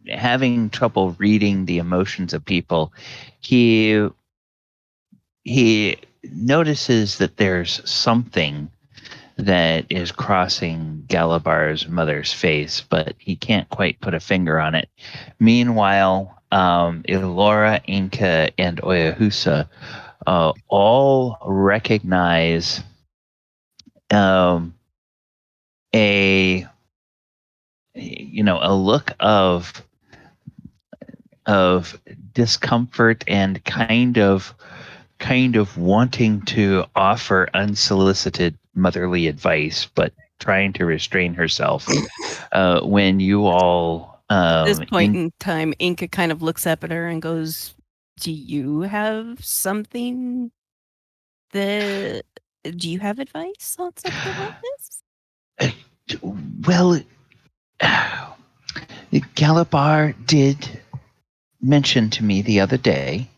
S1: having trouble reading the emotions of people, he notices that there's something that is crossing Galabar's mother's face, but he can't quite put a finger on it. Meanwhile, Elora, Enka, and Oyahusa all recognize a look of discomfort and kind of wanting to offer unsolicited motherly advice, but trying to restrain herself. When you all
S4: At this point in time, Enka kind of looks up at her and goes, "Do you have something do you have advice on something like this?"
S1: Well, Galabar did mention to me the other day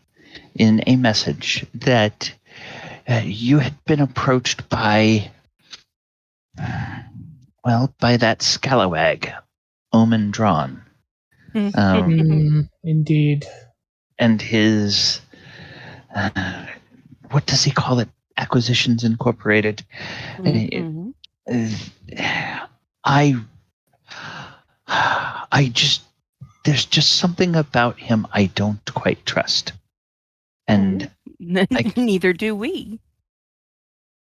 S1: in a message that you had been approached by that scalawag, Omen Drawn.
S2: Indeed.
S1: And his, what does he call it? Acquisitions Incorporated.
S4: Mhm.
S1: I just there's just something about him I don't quite trust, and
S4: Neither do we.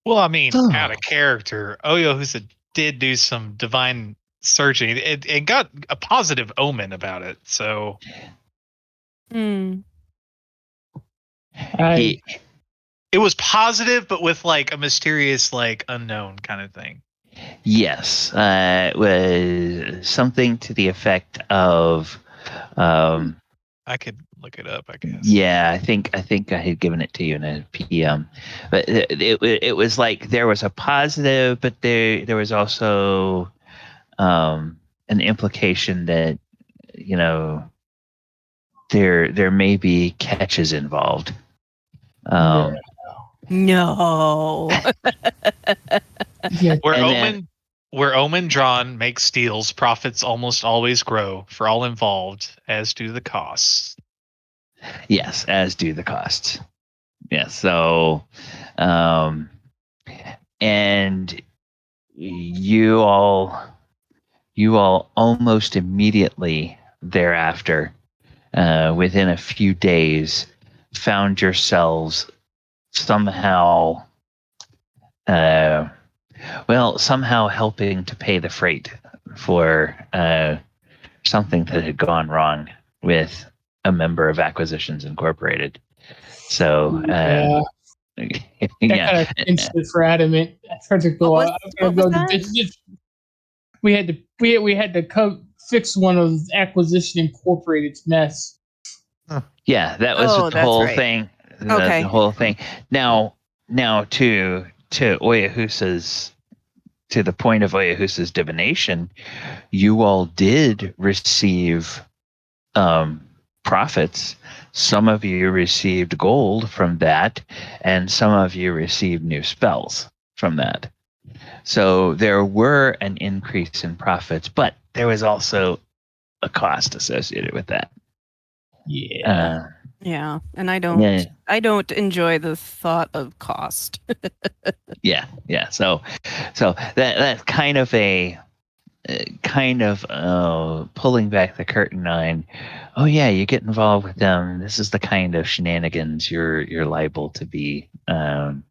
S3: Well, I mean,
S1: Oh.
S3: out of character, Ouahusa did do some divine searching. It got a positive omen about it. So
S4: Hmm.
S1: he
S3: it was positive, but with like a mysterious, like unknown kind of thing.
S1: yes, it was something to the effect of.
S3: I could look it up, I guess.
S1: Yeah, I think I had given it to you in a PM, but it was like there was a positive, but there was also an implication that there may be catches involved.
S4: No.
S2: Yeah.
S3: Where omen drawn makes steals, profits almost always grow for all involved, as do the costs.
S1: Yes, as do the costs. Yes, so and you all almost immediately thereafter, within a few days, found yourselves somehow helping to pay the freight for something that had gone wrong with a member of Acquisitions Incorporated. So
S2: That kind of pinched it for Adamant. I tried to go out.
S4: What was that?
S2: Business. We had to fix one of Acquisition Incorporated's mess.
S1: Yeah, that was the whole
S4: right.
S1: thing.
S4: Okay.
S1: The whole thing. Now to Ouahusa's, to the point of Ouahusa's divination, you all did receive profits. Some of you received gold from that, and some of you received new spells from that. So there were an increase in profits, but there was also a cost associated with that.
S2: Yeah.
S4: Yeah, and I don't enjoy the thought of cost.
S1: Yeah. So that's kind of pulling back the curtain on, oh yeah, you get involved with them. This is the kind of shenanigans you're liable to be. You're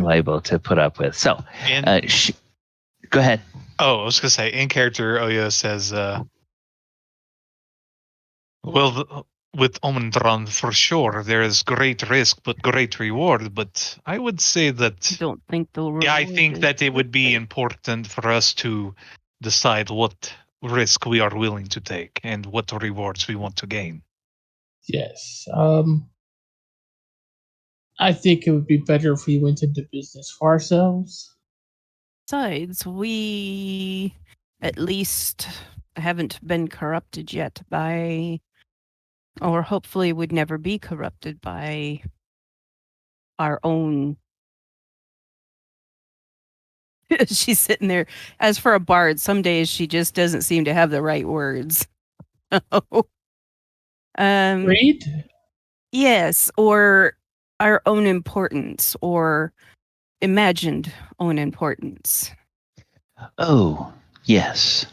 S1: liable to put up with. So, go ahead.
S3: Oh, I was gonna say, in character, Oya says, well, with Omen drawn, for sure, there is great risk but great reward. But I would say that
S4: Don't think the reward.
S3: Yeah, I think that it would be important for us to decide what risk we are willing to take and what rewards we want to gain.
S2: Yes. I think it would be better if we went into business for ourselves.
S4: Besides, we at least haven't been corrupted yet by, or hopefully would never be corrupted by, our own. She's sitting there. As for a bard, some days she just doesn't seem to have the right words.
S2: Read?
S4: Yes, or our own importance, or imagined own importance.
S1: Oh, yes.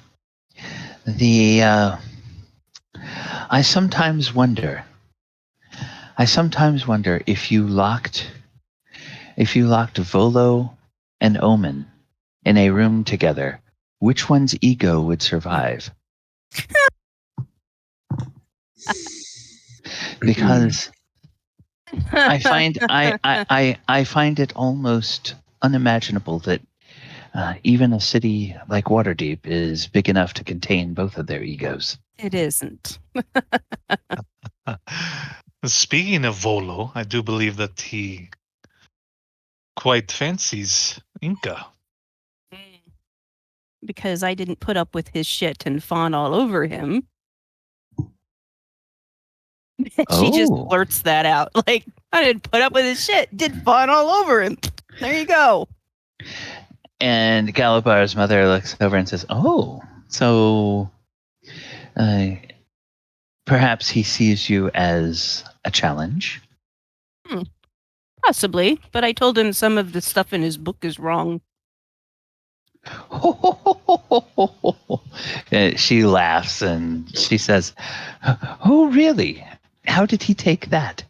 S1: I sometimes wonder if you locked Volo and Omen in a room together, which one's ego would survive? Because I find it almost unimaginable that even a city like Waterdeep is big enough to contain both of their egos.
S4: It isn't.
S3: Speaking of Volo, I do believe that he quite fancies Enka.
S4: Because I didn't put up with his shit and fawn all over him. She just blurts that out. Like, I didn't put up with his shit. Did fawn all over him. There you go.
S1: And Galabar's mother looks over and says, oh, so perhaps he sees you as a challenge?
S4: Possibly, but I told him some of the stuff in his book is wrong.
S1: She laughs and she says, "Oh, really? How did he take that?"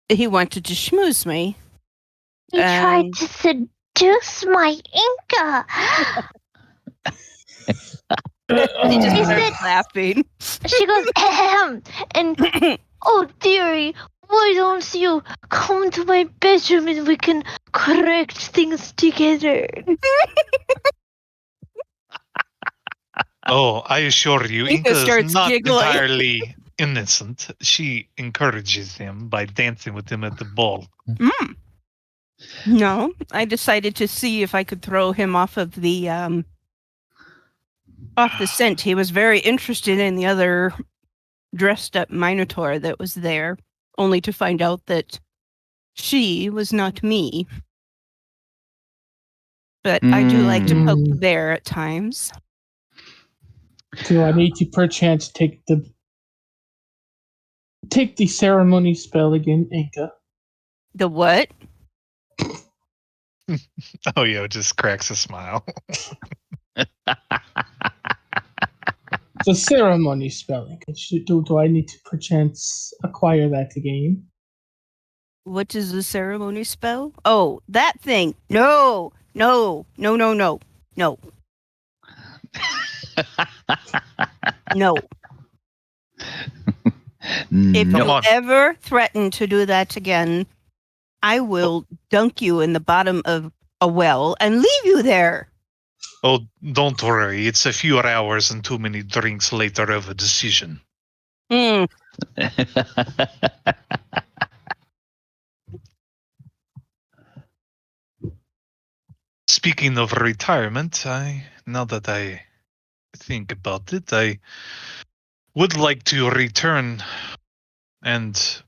S4: He wanted to schmooze me.
S6: He tried to seduce my Enka.
S4: He just
S6: He
S4: started
S6: said-
S4: laughing.
S6: She goes, ahem, and oh, dearie, why don't you come to my bedroom and we can correct things together?
S3: Oh, I assure you,
S4: Inka
S3: Inka
S4: starts
S3: is not
S4: giggling.
S3: entirely innocent. She encourages him by dancing with him at the ball.
S4: No, I decided to see if I could throw him off the scent. He was very interested in the other dressed up Minotaur that was there, only to find out that she was not me. But I do like to poke the bear at times.
S2: Do I need to perchance take the ceremony spell again, Enka?
S4: The what?
S3: Oh, yeah, it just cracks a smile.
S2: The ceremony spelling. Do I need to perchance acquire that again?
S4: What is the ceremony spell? Oh, that thing. No. No. No. If
S1: No.
S4: you ever threaten to do that again, I will dunk you in the bottom of a well and leave you there.
S3: Oh, don't worry. It's a few hours and too many drinks later of a decision. Speaking of retirement, now that I think about it, I would like to return and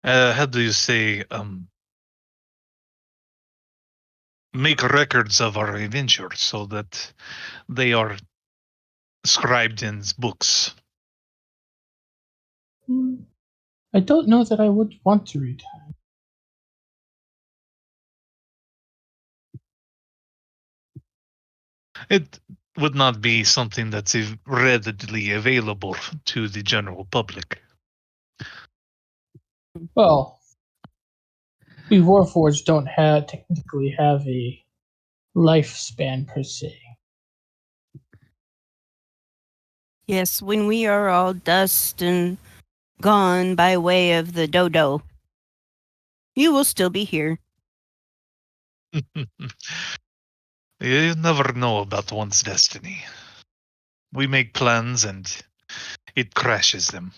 S3: how do you say, make records of our adventures so that they are scribed in books.
S2: I don't know that I would want to retire.
S3: It would not be something that's readily available to the general public.
S2: Well, we Warforged don't technically have a lifespan per se.
S4: Yes, when we are all dust and gone by way of the dodo, you will still be here.
S3: You never know about one's destiny. We make plans and it crashes them.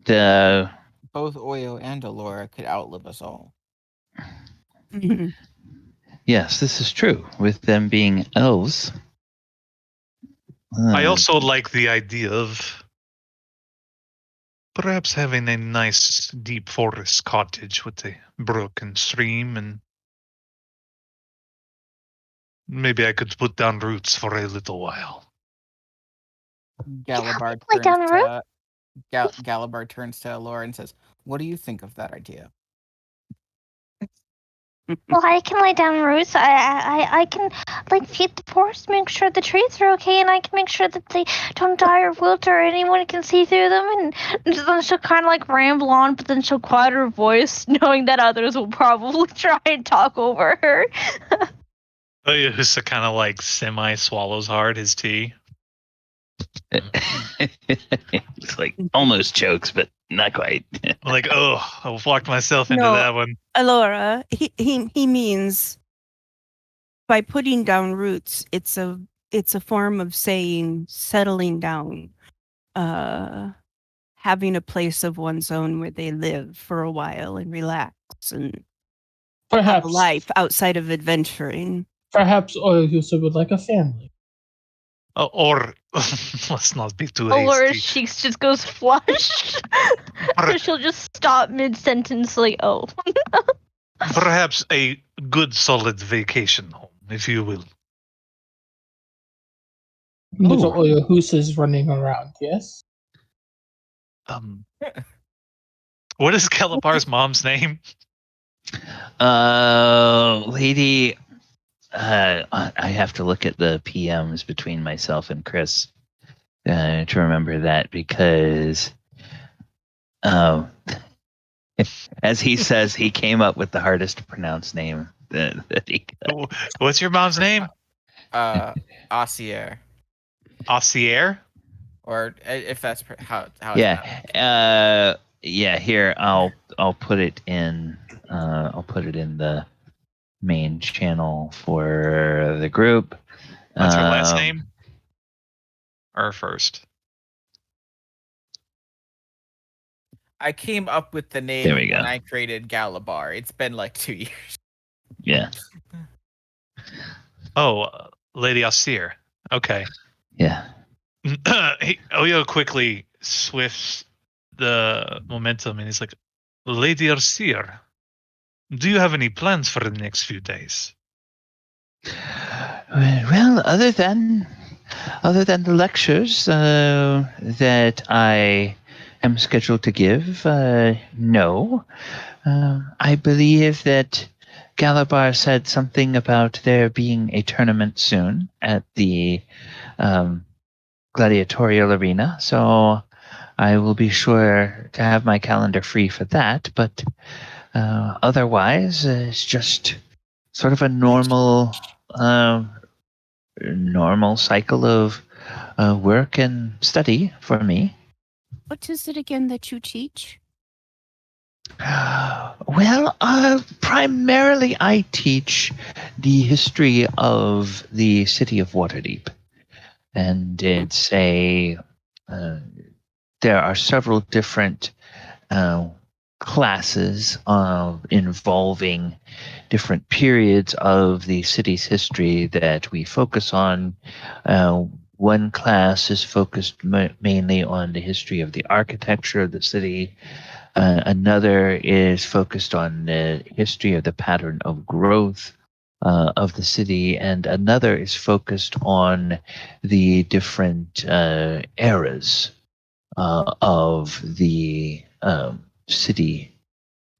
S5: Both Oyo and Elora could outlive us all.
S1: Yes, this is true. With them being elves.
S3: I also like the idea of perhaps having a nice deep forest cottage with a brook and stream, and maybe I could put down roots for a little while.
S5: Galabar
S6: Like down the road?
S5: Galabar turns to Elora and says, "What do you think of that idea?"
S6: Well, I can lay down roots. I can feed the forest, make sure the trees are okay, and I can make sure that they don't die or wilt or anyone can see through them. And then she'll kind of ramble on, but then she'll quiet her voice, knowing that others will probably try and talk over her.
S3: Husa kind of semi-swallows hard his tea.
S1: It's almost chokes, but not quite.
S3: I walked myself into that one.
S4: Elora, he means by putting down roots, it's a form of saying settling down, having a place of one's own where they live for a while and relax and have a life outside of adventuring.
S2: Perhaps Oyusa would like a family.
S3: Or let's not be too
S6: Elora's
S3: hasty.
S6: cheeks just goes flushed. So she'll just stop mid-sentence
S3: Perhaps a good solid vacation home, if you will.
S2: Little Oyusa's running around, yes?
S3: What is Calabar's mom's name?
S1: Lady, I have to look at the PMs between myself and Chris to remember that because, as he says, he came up with the hardest to pronounce name that he could.
S3: What's your mom's name?
S5: Aussir.
S3: Aussir?
S5: Or if that's how it's
S1: Yeah. Yeah, here I'll put it in the main channel for the group.
S3: That's her last name? Or first?
S5: I came up with the name
S1: There we go.
S5: when I created Galabar. It's been like 2 years.
S1: Yeah.
S3: Oh, Lady Aussir. Okay.
S1: Yeah.
S3: Oyo quickly swifts the momentum and he's like, Lady Aussir, do you have any plans for the next few days?
S1: Well, other than the lectures that I am scheduled to give, no. I believe that Galabar said something about there being a tournament soon at the gladiatorial arena, so I will be sure to have my calendar free for that. But otherwise, it's just sort of a normal cycle of work and study for me.
S4: What is it again that you teach?
S1: Well, primarily I teach the history of the city of Waterdeep. And it's there are several different classes involving different periods of the city's history that we focus on. One class is focused mainly on the history of the architecture of the city. Another is focused on the history of the pattern of growth of the city, and another is focused on the different eras of the city.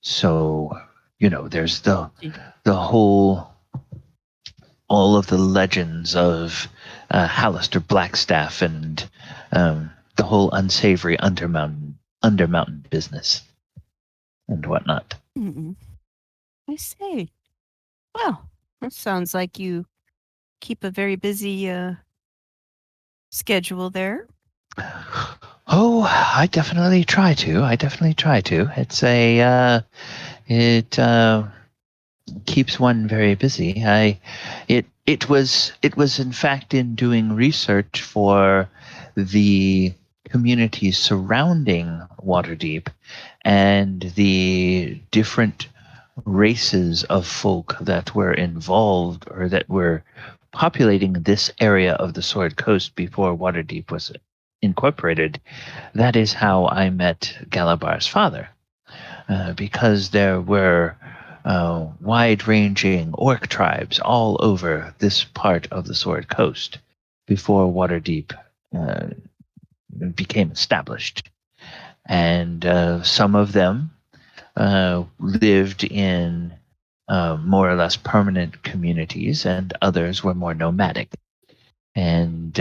S1: So, there's the whole, all of the legends of Hallister Blackstaff and the whole unsavory Undermountain business and whatnot.
S4: I see. Well, that sounds like you keep a very busy schedule there.
S1: Oh, I definitely try to. It's it keeps one very busy. It was in fact in doing research for the communities surrounding Waterdeep and the different races of folk that were involved or that were populating this area of the Sword Coast before Waterdeep was incorporated. That is how I met Galabar's father, because there were wide-ranging orc tribes all over this part of the Sword Coast before Waterdeep became established. And some of them lived in more or less permanent communities, and others were more nomadic. And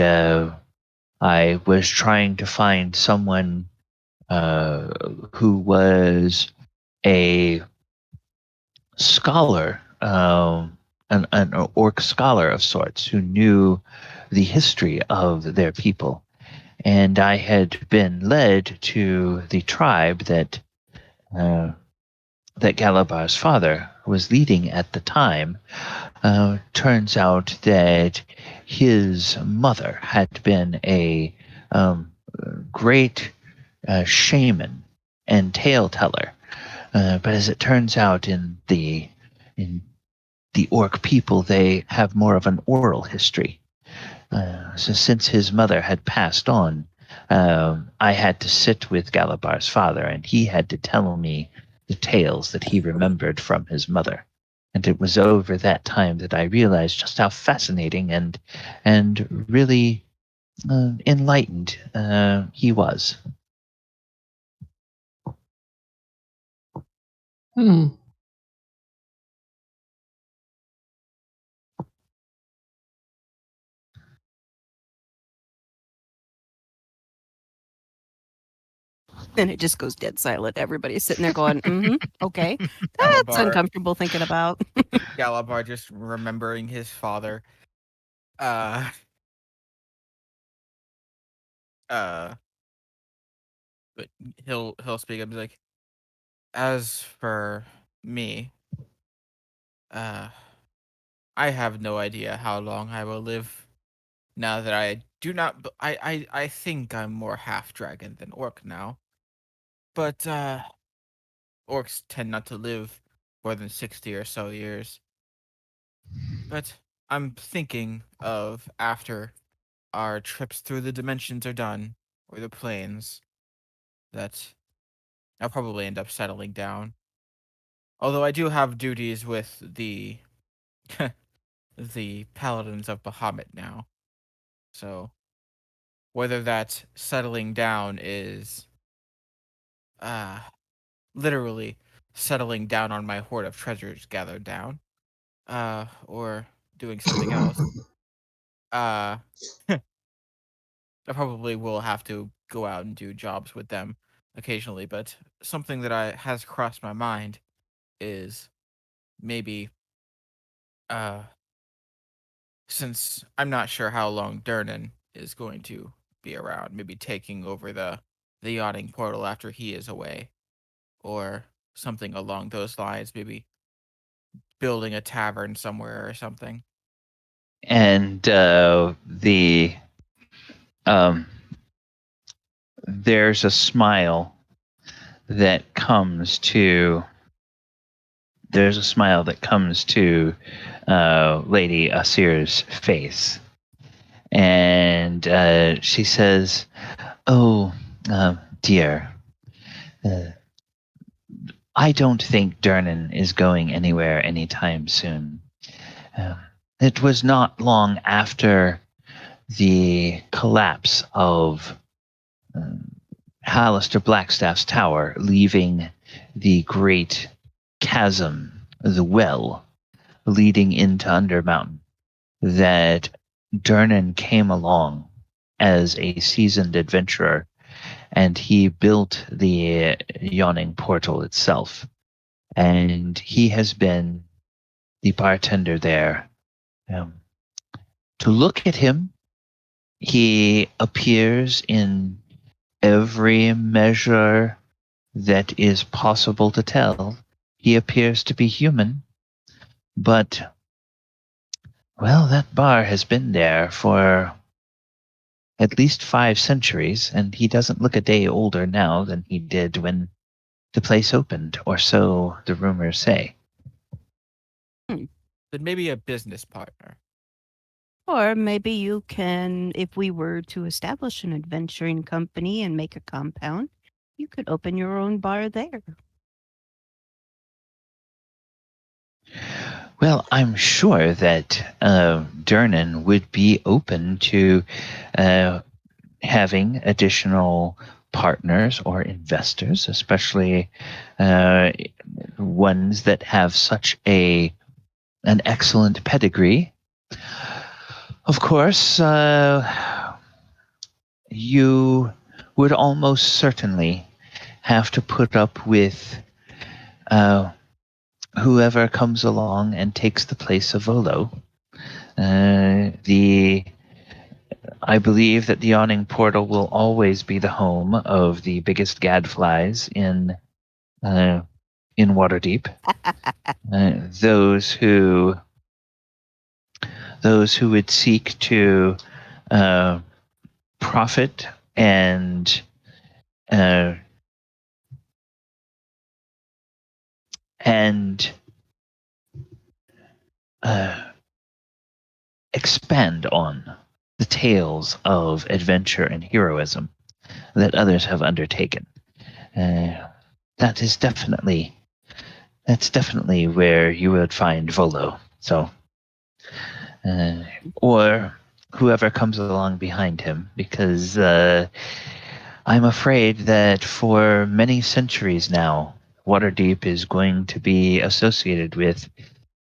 S1: I was trying to find someone who was a scholar, an orc scholar of sorts, who knew the history of their people. And I had been led to the tribe that Galabar's father was leading at the time. Turns out that his mother had been a great shaman and tale teller. But as it turns out, in the orc people, they have more of an oral history. So since his mother had passed on, I had to sit with Galabar's father, and he had to tell me the tales that he remembered from his mother. And it was over that time that I realized just how fascinating and really enlightened he was.
S2: Hmm.
S4: And it just goes dead silent. Everybody's sitting there going, okay. That's
S5: Galabar.
S4: uncomfortable thinking about.
S5: Galabar just remembering his father. But he'll speak up, be like, as for me, I have no idea how long I will live. Now that I do not, I think I'm more half dragon than orc now. But orcs tend not to live more than 60 or so years. But I'm thinking of after our trips through the dimensions are done, or the planes, that I'll probably end up settling down. Although I do have duties with the the Paladins of Bahamut now. So whether that settling down is literally settling down on my hoard of treasures gathered down, or doing something else. I probably will have to go out and do jobs with them occasionally, but something that has crossed my mind is maybe since I'm not sure how long Durnan is going to be around, maybe taking over the yawning portal after he is away, or something along those lines, maybe building a tavern somewhere or something.
S1: And there's a smile that comes to Lady Aussir's face, and she says, "Oh, dear, I don't think Durnan is going anywhere anytime soon. It was not long after the collapse of Hallister Blackstaff's tower, leaving the great chasm, the well, leading into Undermountain, that Durnan came along as a seasoned adventurer, and he built the yawning portal itself. And he has been the bartender there. To look at him, he appears in every measure that is possible to tell. He appears to be human, but, well, that bar has been there for at least 5 centuries, and he doesn't look a day older now than he did when the place opened, or so the rumors say."
S5: Then maybe a business partner.
S4: Or maybe you can, if we were to establish an adventuring company and make a compound, you could open your own bar there.
S1: Well, I'm sure that Durnan would be open to having additional partners or investors, especially ones that have such an excellent pedigree. Of course, you would almost certainly have to put up with whoever comes along and takes the place of Volo. I believe that the Yawning Portal will always be the home of the biggest gadflies in Waterdeep. Those who would seek to profit and expand on the tales of adventure and heroism that others have undertaken. That's definitely where you would find Volo. So, or whoever comes along behind him, because I'm afraid that for many centuries now, Waterdeep is going to be associated with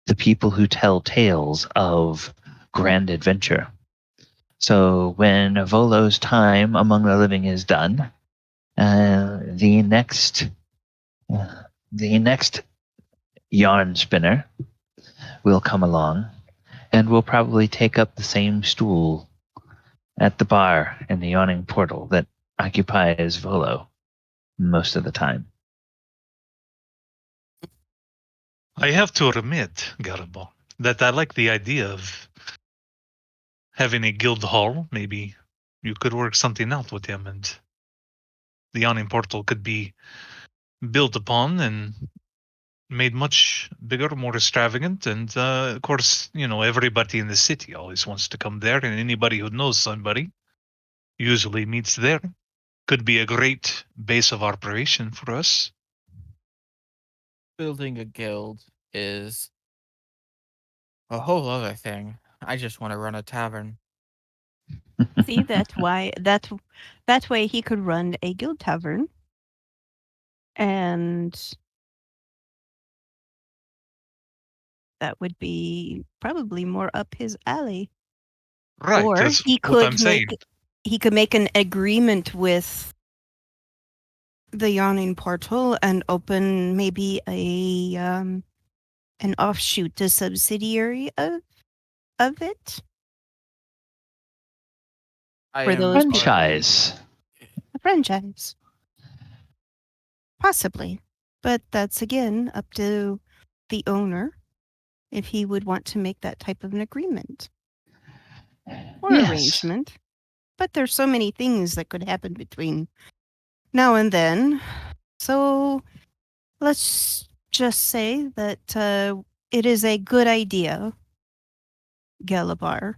S1: the people who tell tales of grand adventure. So when Volo's time among the living is done, the next yarn spinner will come along and will probably take up the same stool at the bar in the yawning portal that occupies Volo most of the time.
S3: I have to admit, Garbo, that I like the idea of having a guild hall. Maybe you could work something out with him, and the yawning portal could be built upon and made much bigger, more extravagant. And of course, everybody in the city always wants to come there, and anybody who knows somebody usually meets there. Could be a great base of operation for us.
S5: Building a guild is a whole other thing. I just want to run a tavern.
S4: See, that way he could run a guild tavern, and that would be probably more up his alley.
S3: Right,
S4: Or
S3: that's
S4: he
S3: what I'm
S4: could
S3: saying.
S4: make an agreement with the yawning portal and open maybe an offshoot, a subsidiary of it. For those people.
S1: Franchise.
S4: A franchise. Possibly. But that's again up to the owner if he would want to make that type of an agreement or
S1: Yes.
S4: arrangement. But there's so many things that could happen between now and then. So let's just say that it is a good idea, Galabar,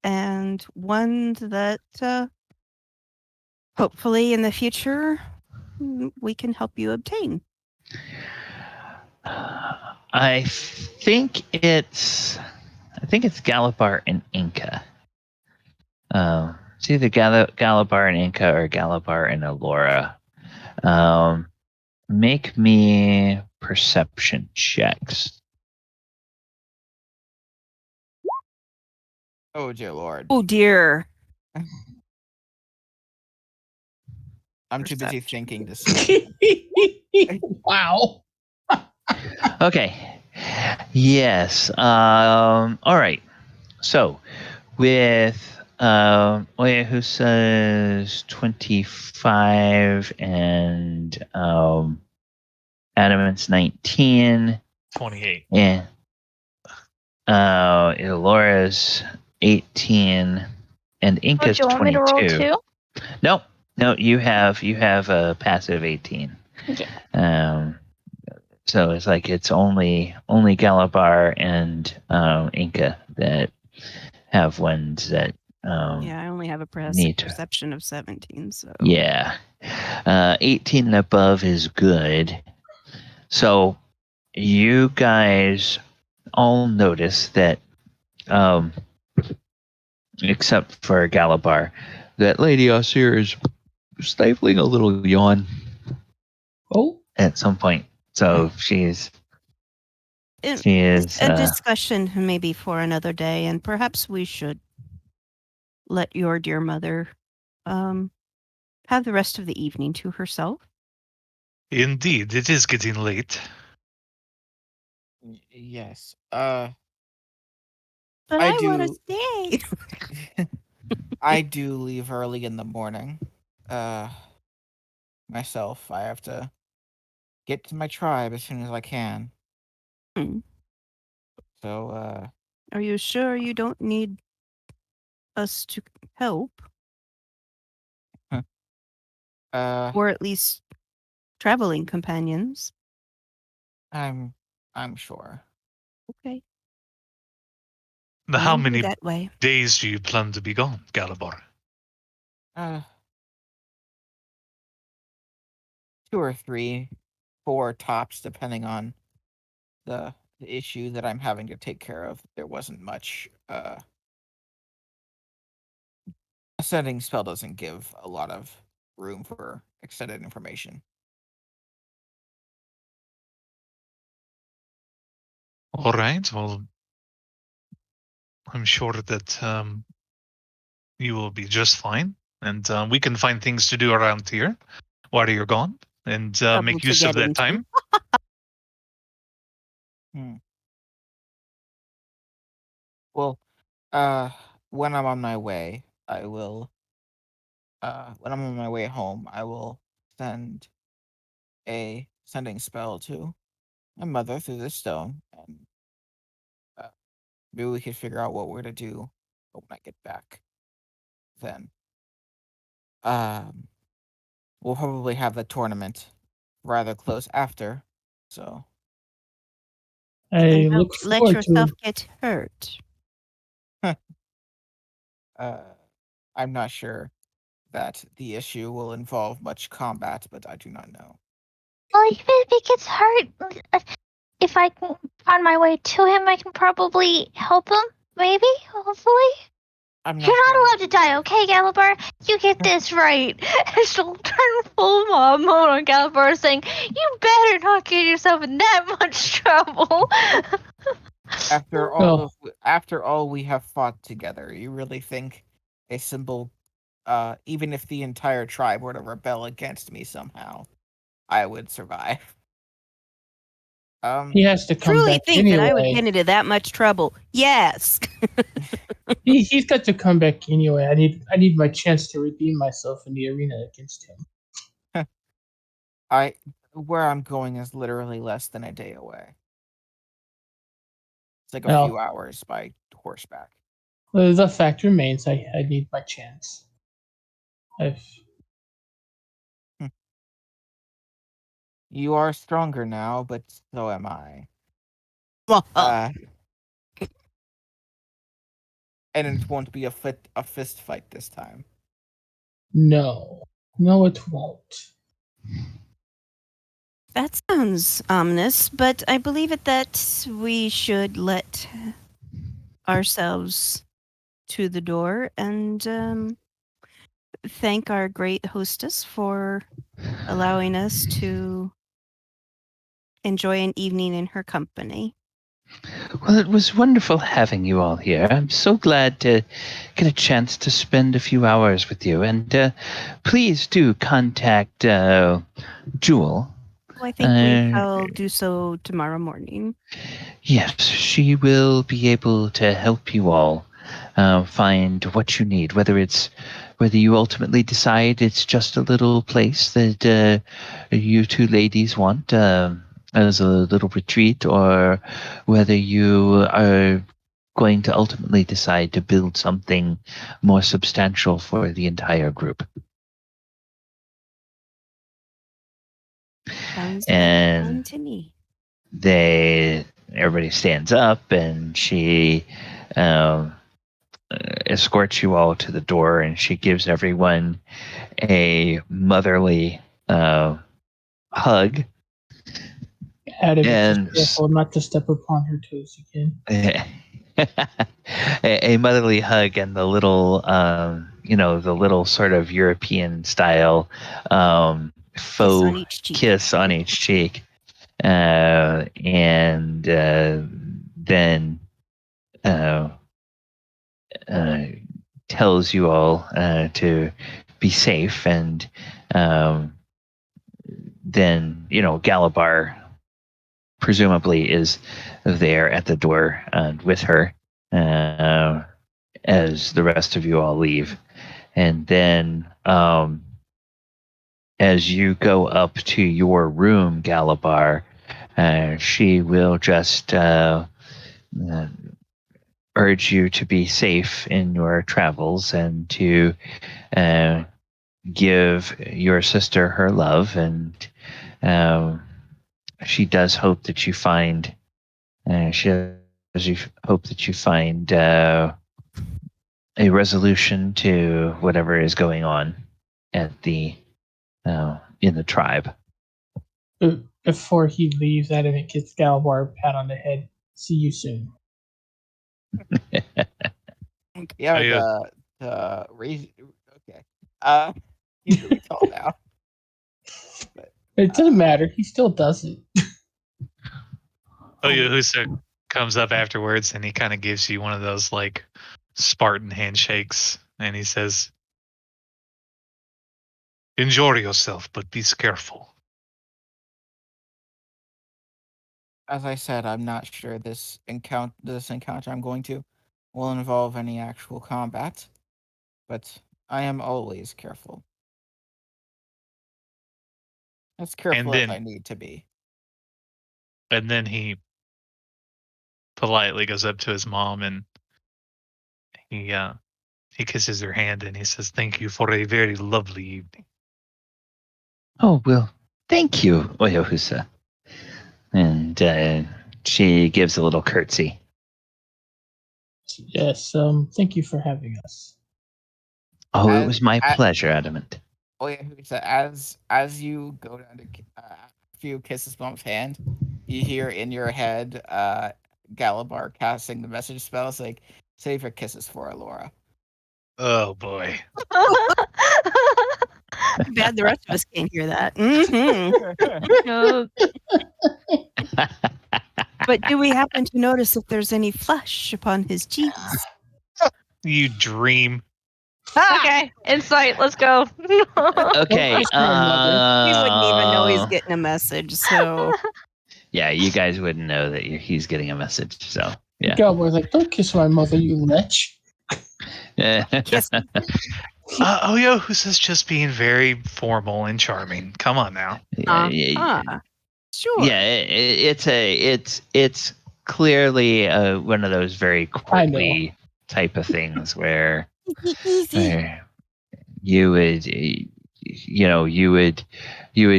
S4: and one that hopefully in the future we can help you obtain.
S1: I think it's Galabar and Enka. It's either Galabar and Enka or Galabar and Elora. Make me perception checks.
S5: Oh dear lord.
S4: Oh dear.
S5: I'm too busy thinking to see.
S2: Wow.
S1: Okay. Yes. All right. So with who says 25 and Adamant's 19
S3: 28.
S1: and Elora's 18 and Inka's
S6: Do you want me to roll
S1: 22.
S6: too?
S1: No, you have a passive 18.
S6: Okay.
S1: So it's like it's only Galabar and Enka that have ones that
S4: Yeah, I only have a
S1: need to.
S4: perception of 17, so
S1: Yeah. 18 and above is good. So you guys all notice that except for Galabar, that Lady Aussir is stifling a little yawn
S2: Oh,
S1: at some point. So she is
S4: a discussion maybe for another day, and perhaps we should let your dear mother have the rest of the evening to herself.
S3: Indeed, it is getting late.
S5: Yes.
S4: But
S5: I
S4: I want to
S5: do-
S4: stay.
S5: I do leave early in the morning. Myself, I have to get to my tribe as soon as I can.
S4: Hmm.
S5: So,
S4: Are you sure you don't need us to help, or at least traveling companions?
S5: I'm sure.
S4: Okay.
S3: Now, how
S4: I'll be
S3: many
S4: that way?
S3: days do you plan to be gone, Galabar?
S5: 2 or 3, 4 tops, depending on the issue that I'm having to take care of. There wasn't much. Ascending spell doesn't give a lot of room for extended information.
S3: All right. Well, I'm sure that you will be just fine, and we can find things to do around here while you're gone, and
S4: Trouble
S3: make
S4: to
S3: use of
S4: get
S3: that
S4: into.
S3: time.
S5: Well, when I'm on my way, I will. When I'm on my way home, I will send a sending spell to my mother through the stone, and maybe we could figure out what we're to do when I get back. Then, we'll probably have the tournament rather close after. So,
S2: I
S4: And
S2: look
S4: don't let
S2: forward
S4: yourself
S2: to
S4: get hurt.
S5: I'm not sure that the issue will involve much combat, but I do not know.
S6: Well, even if he gets hurt, if I can find my way to him, I can probably help him. Maybe, hopefully.
S5: I'm not.
S6: You're not
S5: going
S6: allowed to die, okay, Galabar? You get this right. And she'll turn full mode on Galabar, saying, "You better not get yourself in that much trouble."
S5: After
S2: Oh.
S5: all we have fought together, you really think a simple, even if the entire tribe were to rebel against me somehow, I would survive?
S2: he has to come
S4: Truly
S2: back
S4: think that I would
S2: anyway.
S4: get into that much trouble. Yes.
S2: He's got to come back anyway. I need my chance to redeem myself in the arena against him.
S5: Where I'm going is literally less than a day away. It's like a
S2: Well,
S5: few hours by horseback.
S2: the fact remains, I need my chance.
S5: You are stronger now, but so am I.
S4: Well,
S5: And it won't be a fist fight this time.
S2: No, it won't.
S4: that sounds ominous, but I believe that we should let ourselves to the door and thank our great hostess for allowing us to enjoy an evening in her company.
S1: Well, it was wonderful having you all here. I'm so glad to get a chance to spend a few hours with you. And please do contact Jewel.
S4: I think we shall do so tomorrow morning.
S1: Yes, she will be able to help you all find what you need, whether you ultimately decide it's just a little place that you two ladies want as a little retreat, or whether you are going to ultimately decide to build something more substantial for the entire group.
S4: Sounds
S1: And
S4: like fun to me.
S1: Everybody stands up, and she escorts you all to the door, and she gives everyone a motherly hug.
S2: Adam
S1: And
S2: is careful not to step upon her toes again.
S1: a motherly hug, and the little the little sort of European style faux kiss on each cheek, and then tells you all to be safe, and then Galabar presumably is there at the door with her as the rest of you all leave. And then as you go up to your room, Galabar, she will just urge you to be safe in your travels, and to give your sister her love, and she does hope that you find a resolution to whatever is going on at the in the tribe.
S2: Before he leaves, Adamant gives Galabar a pat on the head. See you soon.
S5: Yeah, the raise. Okay. He's really tall now. But,
S2: it doesn't matter. He still does it.
S3: Who's comes up afterwards and he kind of gives you one of those like Spartan handshakes, and he says, "Enjoy yourself, but be careful."
S5: As I said, I'm not sure this encounter I'm going to will involve any actual combat, but I am always careful. As careful as I need to be.
S3: And then he politely goes up to his mom and he kisses her hand and he says, "Thank you for a very lovely evening."
S1: Oh, well, thank you, Oyohusa. And she gives a little curtsy.
S2: Yes, thank you for having us.
S1: Oh, it was my pleasure, Adamant.
S5: Oyohusa, as you go down to after you kiss his mom's hand, you hear in your head Galabar casting the message spells like, "Save your kisses for Elora."
S3: Oh boy.
S4: Bad the rest of us can't hear that. Mm-hmm. But do we happen to notice if there's any flush upon his cheeks?
S3: You dream.
S6: Okay, insight. Let's go.
S1: Okay.
S4: He wouldn't even know he's getting a message. So
S1: Yeah, you guys wouldn't know that he's getting a message. So yeah.
S2: Gilbert's like, "Don't kiss my mother, you lech."
S4: kiss.
S3: Oyohusa's just being very formal and charming. Come on now.
S4: Sure.
S1: Yeah, it's clearly one of those very courtly type of things where you would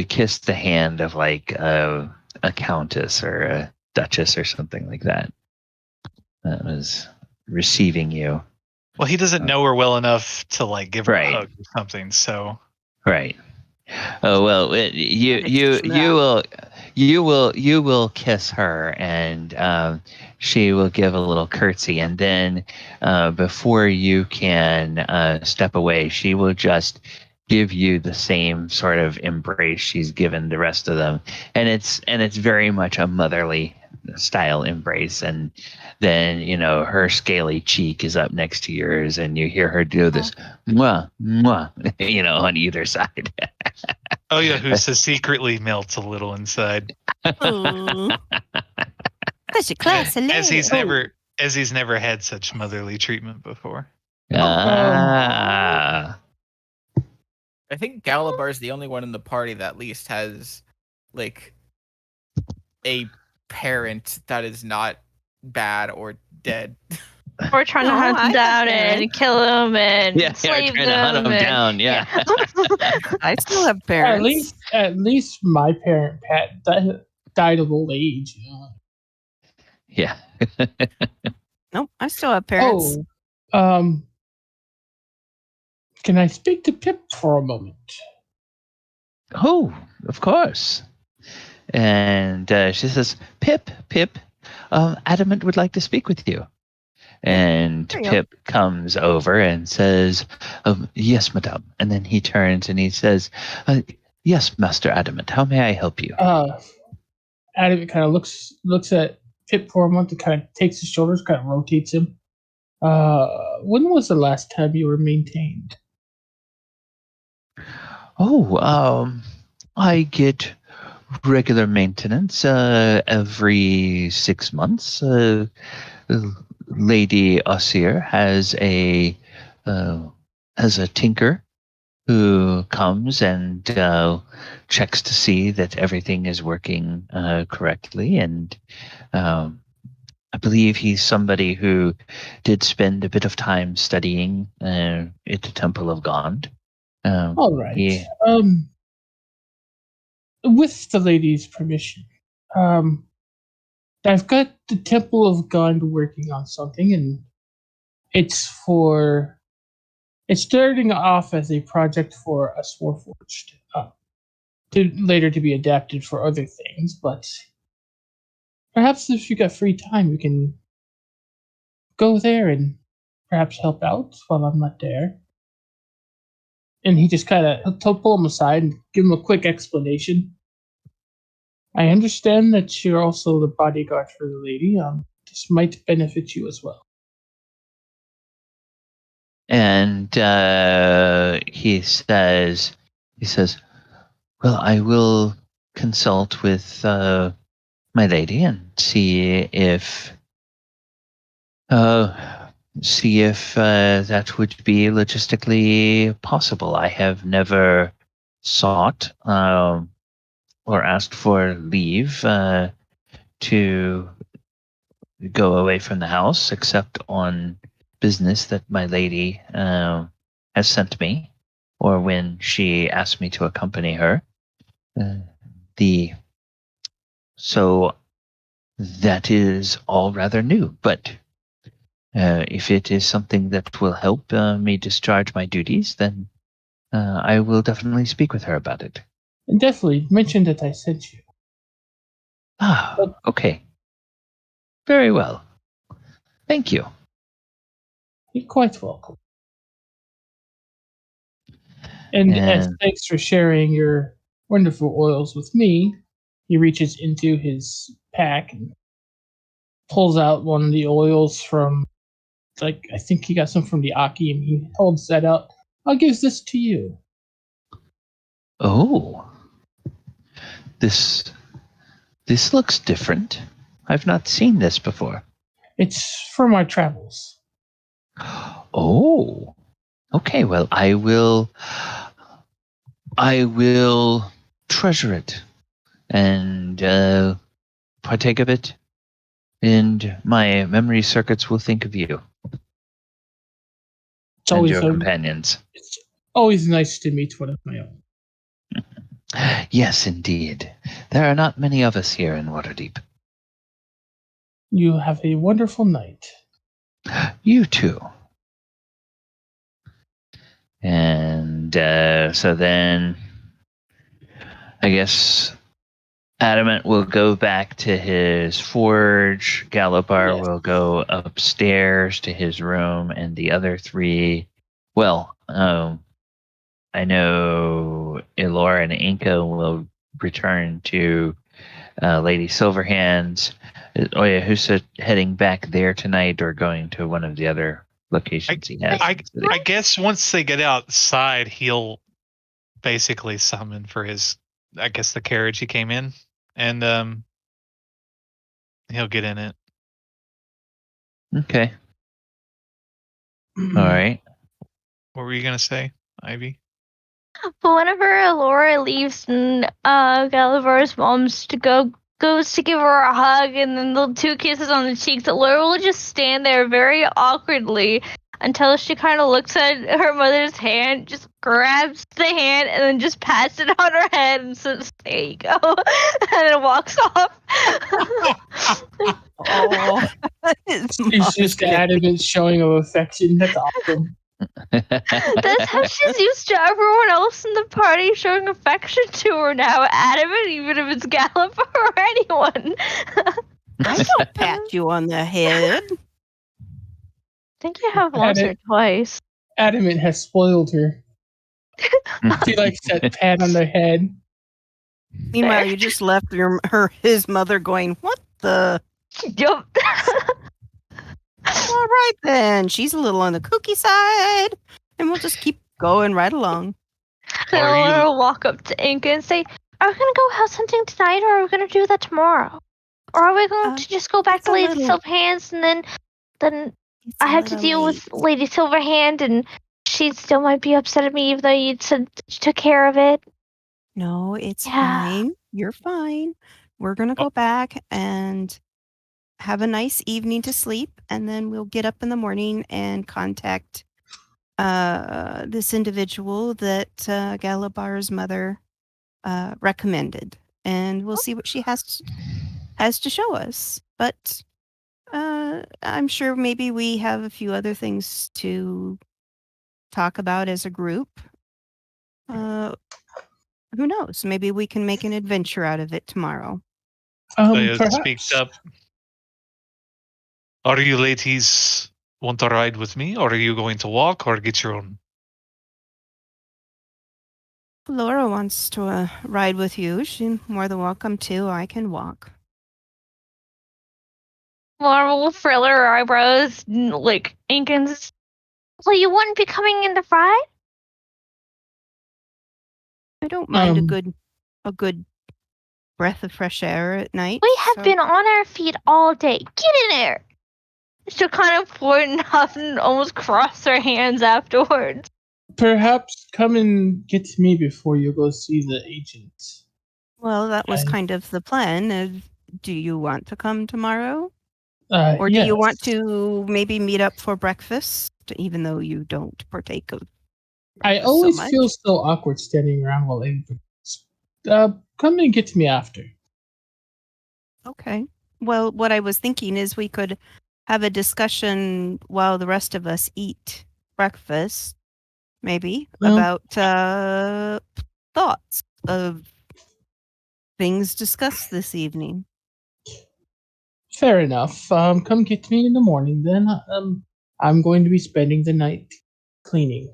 S1: kiss the hand of like a countess or a duchess or something like that. That was receiving you.
S3: Well, he doesn't know her well enough to like give her
S1: Right.
S3: a hug or something. So
S1: Right. Oh well, you will kiss her, and she will give a little curtsy, and then before you can step away, she will just give you the same sort of embrace she's given the rest of them, and it's very much a motherly style embrace, and then her scaly cheek is up next to yours, and you hear her do this mwah mwah, on either side.
S3: Oyohusa secretly melts a little inside.
S4: Such a class.
S3: As he's never had such motherly treatment before.
S5: I think Galabar's the only one in the party that at least has like a parent that is not bad or dead.
S6: We're trying to hunt him down and kill him and slave
S1: trying to hunt him down. Yeah.
S4: I still have parents.
S2: At least my parent Pat died of old age.
S1: Yeah.
S4: Nope, I still have parents.
S2: Oh, can I speak to Pip for a moment?
S1: Oh, of course. And she says, Pip, Adamant would like to speak with you. And Pip comes over and says, "Yes, madame." And then he turns and he says, "Yes, Master Adamant, how may I help you?"
S2: Adamant kind of looks at Pip for a moment, and kind of takes his shoulders, kind of rotates him. When was the last time you were maintained?
S1: I get regular maintenance every 6 months. Lady Aussir has a tinker who comes and checks to see that everything is working correctly, and I believe he's somebody who did spend a bit of time studying at the Temple of Gond.
S2: All right. With the lady's permission, I've got the Temple of Gond working on something, and it's starting off as a project for a Warforged, later to be adapted for other things. But perhaps if you got free time, we can go there and perhaps help out while I'm not there. And he just kind of pull him aside and give him a quick explanation. I understand that you're also the bodyguard for the lady. which might benefit you as well.
S1: And he says, well, I will consult with my lady and see if that would be logistically possible. I have never sought or asked for leave to go away from the house, except on business that my lady has sent me, or when she asked me to accompany her. So that is all rather new, but if it is something that will help me discharge my duties, then I will definitely speak with her about it.
S2: And definitely mention that I sent you.
S1: Okay. Very well. Thank you.
S2: You're quite welcome. And as thanks for sharing your wonderful oils with me, he reaches into his pack and pulls out one of the oils from, I think he got some from the Aki, and he holds that out. I'll give this to you.
S1: Oh. This looks different. I've not seen this before.
S2: It's from our travels.
S1: Oh. Okay, well, I will treasure it and partake of it, and my memory circuits will think of you and your companions.
S2: It's always nice to meet one of my own.
S1: Yes, indeed. There are not many of us here in Waterdeep.
S2: You have a wonderful night.
S1: You too. And so then I guess Adamant will go back to his forge. Galopar will go upstairs to his room, and the other three, well, I know Elora and Enka will return to Lady Silverhands. Oh yeah, who's heading back there tonight, or going to one of the other locations he has?
S3: I guess once they get outside, he'll basically summon for his, I guess, the carriage he came in, and he'll get in it.
S1: Okay. All right.
S3: What were you gonna say, Ivy?
S6: But whenever Elora leaves and Galavar's mom's goes to give her a hug and then the two kisses on the cheeks, Elora will just stand there very awkwardly until she kind of looks at her mother's hand, just grabs the hand and then just pats it on her head and says, "There you go," and then walks off.
S4: Oh,
S2: She's just adamant showing of affection. That's awesome.
S6: That's how she's used to everyone else in the party showing affection to her now, Adamant, even if it's Galliper or anyone.
S4: I don't pat you on the head.
S6: I think you have once or twice.
S2: Adamant has spoiled her. She likes that pat on the head.
S4: Meanwhile, you just left his mother going, "What the?"
S6: Yup.
S4: All right then, she's a little on the kooky side, and we'll just keep going right along.
S6: Then Elora will walk up to Enka and say, "Are we gonna go house hunting tonight, or are we gonna do that tomorrow? Or are we going to just go back to Lady Silverhands, and then I have to deal with Lady Silverhand, and she still might be upset at me, even though you said you took care of it."
S4: No, it's fine. You're fine. We're gonna go back and have a nice evening to sleep, and then we'll get up in the morning and contact this individual that Galabar's mother recommended, and we'll see what she has to show us. But I'm sure maybe we have a few other things to talk about as a group. Who knows? Maybe we can make an adventure out of it tomorrow.
S2: Perhaps.
S3: Speaks up. Are you ladies want to ride with me, or are you going to walk, or get your own?
S4: Laura wants to ride with you. She's more than welcome to. I can walk.
S6: Marvel friller eyebrows, like Inken's. So you wouldn't be coming in to fry?
S4: I don't mind
S2: Um,
S4: a good breath of fresh air at night.
S6: We have
S4: so-
S6: been on our feet all day. Get in there. She'll kind of point out and almost cross her hands afterwards.
S2: Perhaps come and get me before you go see the agent.
S4: Well, that was
S2: Okay.
S4: kind of the plan. Do you want to come tomorrow? Or do
S2: Yes.
S4: you want to maybe meet up for breakfast, even though you don't partake of
S2: I
S4: breakfast
S2: always
S4: so much?
S2: feel so awkward standing around while eating. Come and get me after.
S4: Okay. Well, what I was thinking is we could have a discussion while the rest of us eat breakfast, maybe,
S2: Well-
S4: about thoughts of things discussed this evening.
S2: Fair enough. Come get me in the morning then. I'm going to be spending the night cleaning.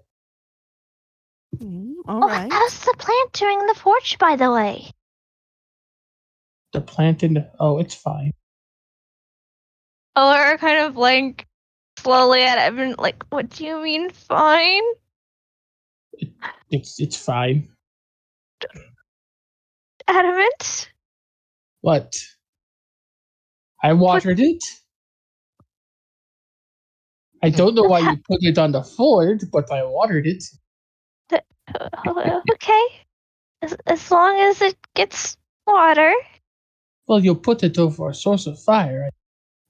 S4: All
S6: Oh,
S4: right.
S6: how's the plant doing in the forge, by the way?
S2: The plant in the... Oh, it's fine.
S6: Elora kind of like slowly at Evan, like, what do you mean fine?
S2: It's fine.
S6: Adamant?
S2: What? I watered it. I don't know why you put it on the floor, but I watered it.
S6: Okay. As long as it gets water.
S2: Well, you'll put it over a source of fire.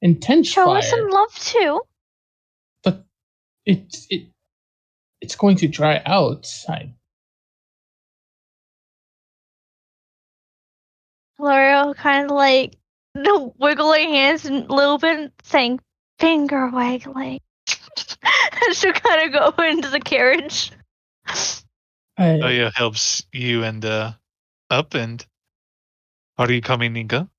S2: Intense
S6: Show
S2: fire.
S6: us some love too.
S2: But it's going to dry out.
S6: L'Oreal kind of like wiggling hands a little bit, saying finger waggling. And she'll kind of go into the carriage.
S3: Oyo helps you and up, and are you coming, Inka?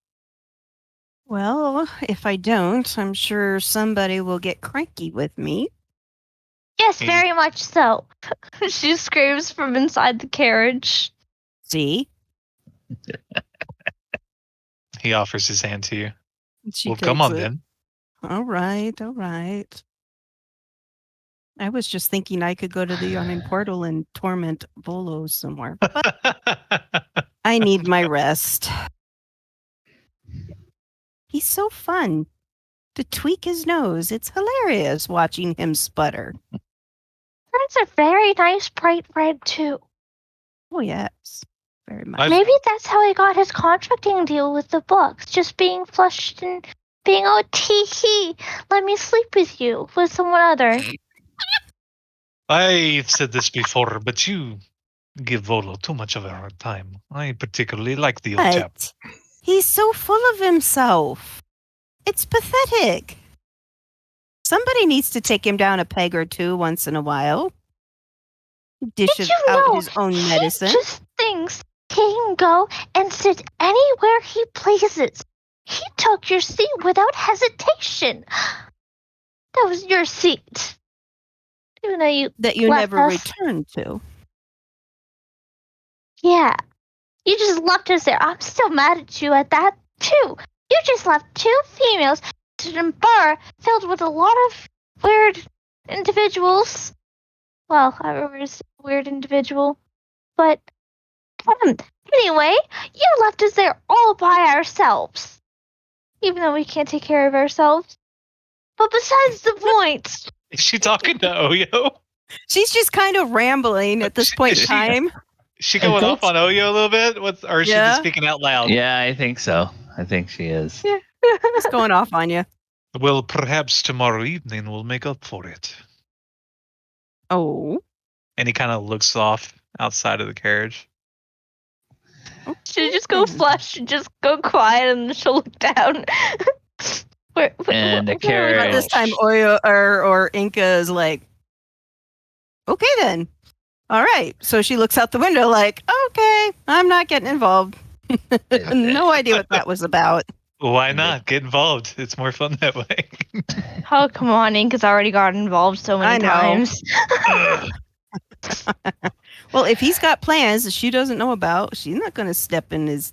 S4: Well, if I don't, I'm sure somebody will get cranky with me.
S6: Yes,
S3: Hey.
S6: very much so. She screams from inside the carriage.
S4: See?
S3: He offers his hand to you.
S4: She
S3: Well, come
S4: takes
S3: on
S4: it.
S3: then.
S4: All right, all right. I was just thinking I could go to the yawning portal and torment Volo somewhere. But I need my rest. He's so fun. To tweak his nose, it's hilarious watching him sputter.
S6: That's a very nice bright red too.
S4: Oh, yes. Very much.
S3: I've-
S6: Maybe that's how he got his contracting deal with the books. Just being flushed and being, oh, tee-hee, let me sleep with you, with someone other.
S3: I've said this before, but you give Volo too much of a hard time. I particularly like the old chap.
S4: But he's so full of himself. It's pathetic. Somebody needs to take him down a peg or two once in a while. Dish
S6: Did you
S4: out
S6: know
S4: his own
S6: he
S4: medicine.
S6: just thinks he can go and sit anywhere he pleases. He took your seat without hesitation. That was your seat. Even though you
S4: That you
S6: left
S4: never
S6: us.
S4: returned to.
S6: Yeah. You just left us there. I'm still mad at you at that, too. You just left two females to a bar filled with a lot of weird individuals. Well, I was a weird individual. But, anyway, you left us there all by ourselves. Even though we can't take care of ourselves. But besides the point,
S3: Is she talking to Oyo?
S4: She's just kind of rambling at this point in
S3: She-
S4: time.
S3: Is she going off on Oyo a little bit? Or is she
S4: Yeah.
S3: just speaking out loud?
S1: Yeah, I think so. I think she is.
S4: It's going off on you.
S3: Well, perhaps tomorrow evening we'll make up for it.
S4: Oh.
S3: And he kind of looks off outside of the carriage.
S6: she'll just go flush and just go quiet and then she'll look down.
S1: And the
S4: But
S1: carriage.
S4: this time Oyo or Enka is like, okay then. All right. So she looks out the window like, okay, I'm not getting involved. No idea what that was about.
S3: Why not? Get involved. It's more fun that way.
S6: Oh, come on, Inka's already got involved so many
S4: I know.
S6: times.
S4: Well, if he's got plans that she doesn't know about, she's not going to step in his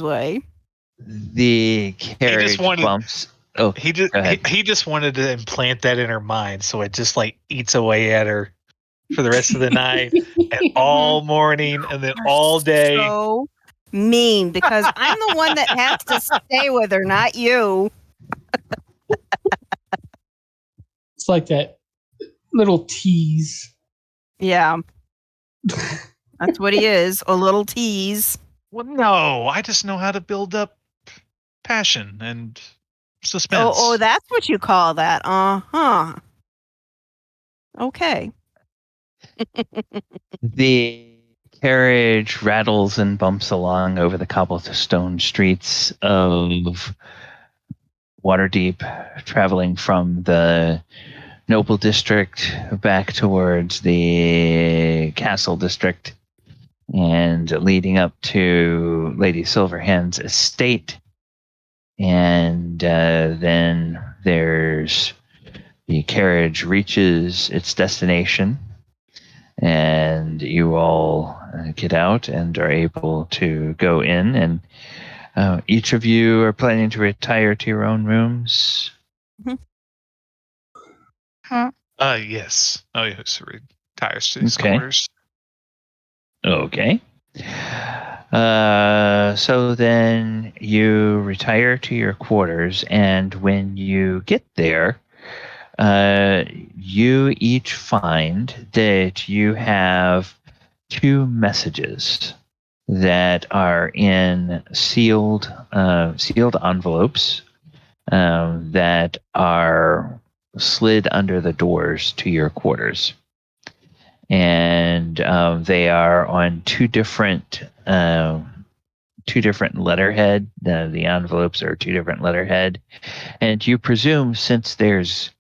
S4: way.
S1: The carriage
S3: wanted-
S1: bumps. Oh,
S3: He just
S1: go ahead.
S3: he just wanted to implant that in her mind, so it just like eats away at her for the rest of the night and all morning and then
S4: You're
S3: all day.
S4: So mean, because I'm the one that has to stay with her, not you.
S2: It's like that little tease.
S4: Yeah. That's what he is, a little tease.
S3: Well, no, I just know how to build up passion and suspense.
S4: Oh, that's what you call that. Uh-huh. Okay.
S1: The carriage rattles and bumps along over the cobblestone streets of Waterdeep, traveling from the noble district back towards the castle district and leading up to Lady Silverhand's estate. And then the carriage reaches its destination, and you all get out and are able to go in, and each of you are planning to retire to your own rooms.
S3: Yes. Oh, yes. Retires to his
S1: Okay.
S3: quarters.
S1: Okay. So then you retire to your quarters, and when you get there, you each find that you have 2 messages that are in sealed envelopes that are slid under the doors to your quarters, and they are on 2 different letterhead. The envelopes are 2 different letterhead, and you presume, since there's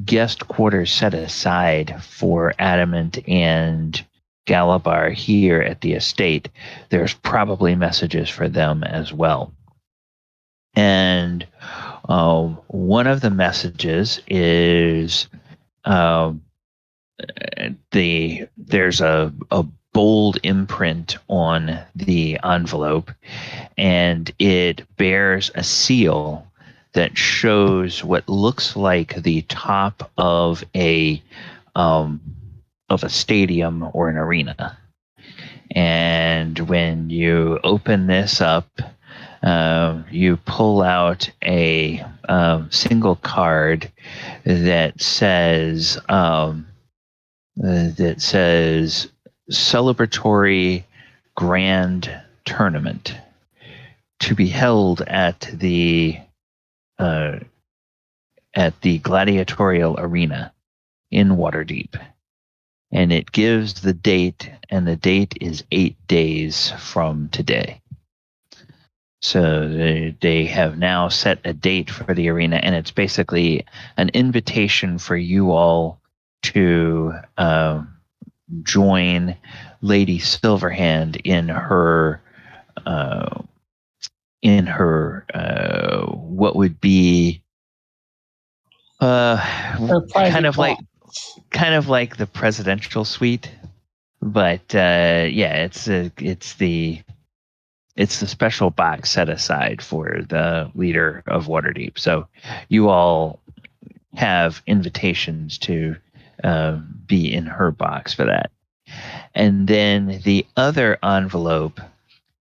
S1: guest quarters set aside for Adamant and Galabar here at the estate, there's probably messages for them as well. And one of the messages is there's a bold imprint on the envelope, and it bears a seal that shows what looks like the top of a stadium or an arena. And when you open this up, you pull out a single card that says celebratory grand tournament to be held at the gladiatorial arena in Waterdeep. And it gives the date, and the date is 8 days from today. So they have now set a date for the arena, and it's basically an invitation for you all to join Lady Silverhand in her what would be kind of like the presidential suite, but it's the special box set aside for the leader of Waterdeep. So you all have invitations to be in her box for that. And then the other envelope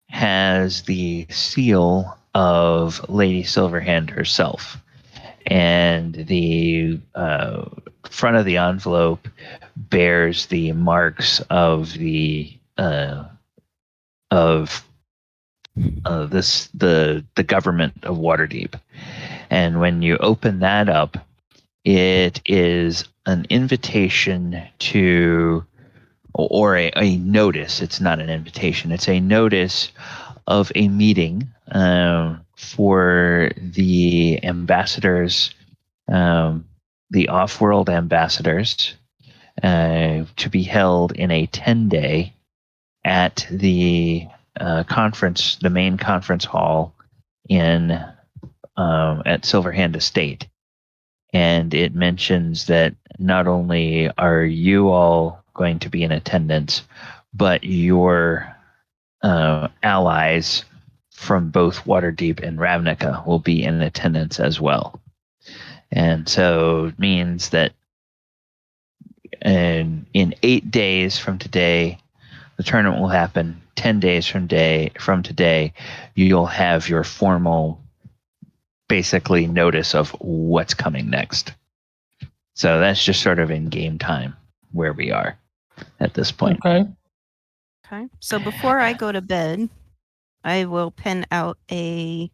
S1: has the seal of Lady Silverhand herself. And the front of the envelope bears the marks of the government of Waterdeep. And when you open that up, it is an invitation to, or a notice. It's not an invitation. It's a notice of a meeting for the ambassadors, the off-world ambassadors, to be held in a 10-day at the conference, the main conference hall at Silverhand Estate. And it mentions that not only are you all going to be in attendance, but your allies from both Waterdeep and Ravnica will be in attendance as well. And so it means that in 8 days from today, the tournament will happen. 10 days from today, you'll have your formal, basically, notice of what's coming next. So that's just sort of in game time where we are at this point.
S2: Okay.
S4: Okay. So before I go to bed, I will pen out a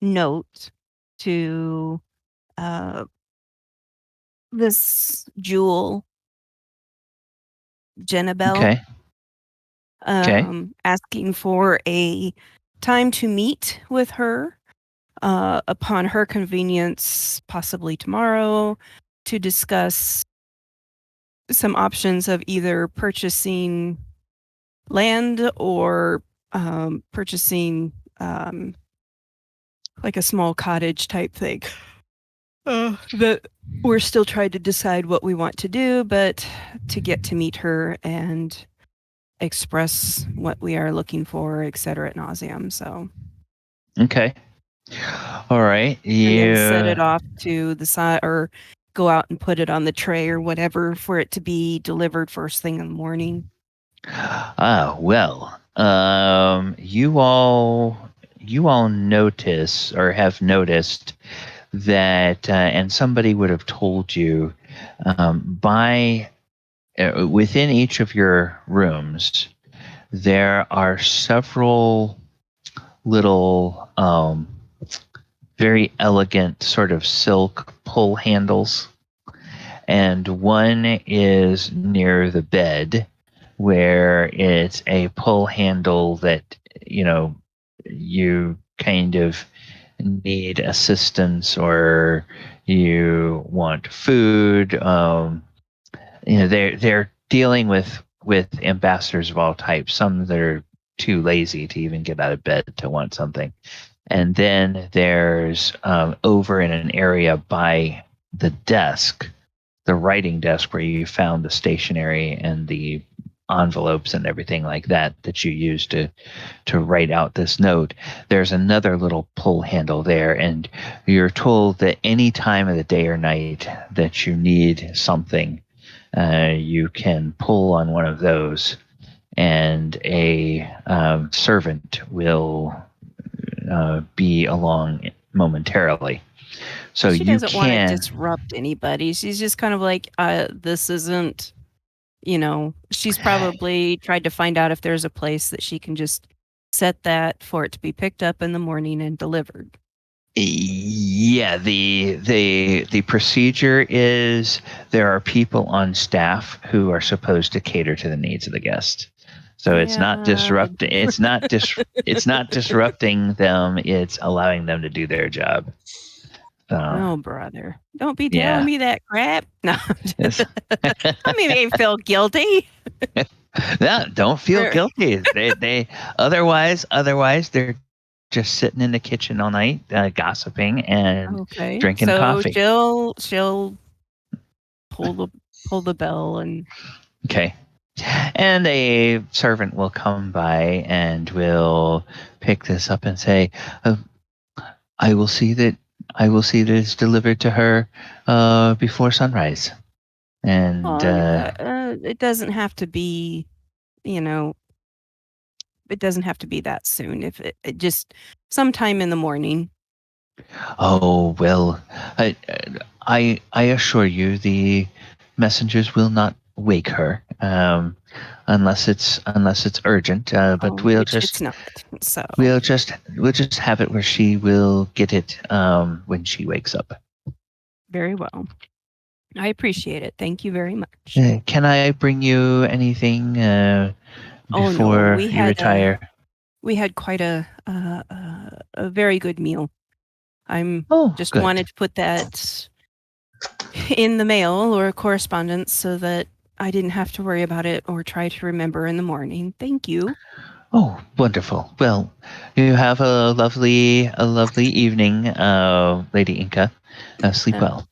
S4: note to this Jewel Jennabelle.
S1: Okay.
S4: Asking for a time to meet with her upon her convenience, possibly tomorrow, to discuss some options of either purchasing land or purchasing like a small cottage type thing. That we're still trying to decide what we want to do, but to get to meet her and express what we are looking for, etc. ad nauseum. So
S1: Okay. All right.
S4: and then set it off to the side or go out and put it on the tray or whatever for it to be delivered first thing in the morning.
S1: Well, you all notice or have noticed that, and somebody would have told you, within each of your rooms, there are several little, very elegant sort of silk pull handles, and one is near the bed, where it's a pull handle that you kind of need assistance or you want food. They're dealing with ambassadors of all types. Some that are too lazy to even get out of bed to want something, and then there's over in an area by the desk, the writing desk where you found the stationery and the envelopes and everything like that you use to write out this note. There's another little pull handle there, and you're told that any time of the day or night that you need something, you can pull on one of those, and a servant will be along momentarily. So
S4: she
S1: you
S4: doesn't want to
S1: can
S4: disrupt anybody. She's just kind of like, this isn't, she's probably tried to find out if there's a place that she can just set that for it to be picked up in the morning and delivered.
S1: Yeah, the procedure is there are people on staff who are supposed to cater to the needs of the guest. So it's not disrupting. It's not disrupting them. It's allowing them to do their job.
S4: Oh, brother, don't be telling me that crap. No, I mean, they feel guilty.
S1: No, don't feel guilty. They otherwise they're just sitting in the kitchen all night, gossiping and drinking coffee.
S4: So she'll pull the bell and.
S1: Okay. And a servant will come by and will pick this up and say, I will see that it's delivered to her before sunrise. And
S4: it doesn't have to be, it doesn't have to be that soon. If it just sometime in the morning.
S1: Oh, well, I assure you the messengers will not wake her unless it's urgent, but
S4: it's not, so
S1: we'll just have it where she will get it when she wakes up.
S4: Very well, I appreciate it. Thank you very much.
S1: Can I bring you anything before you retire?
S4: We had quite a very good meal. I'm just
S1: good.
S4: Wanted to put that in the mail or a correspondence so that I didn't have to worry about it or try to remember in the morning. Thank you.
S1: Oh, wonderful. Well, you have a lovely evening, Lady Enka. Sleep well.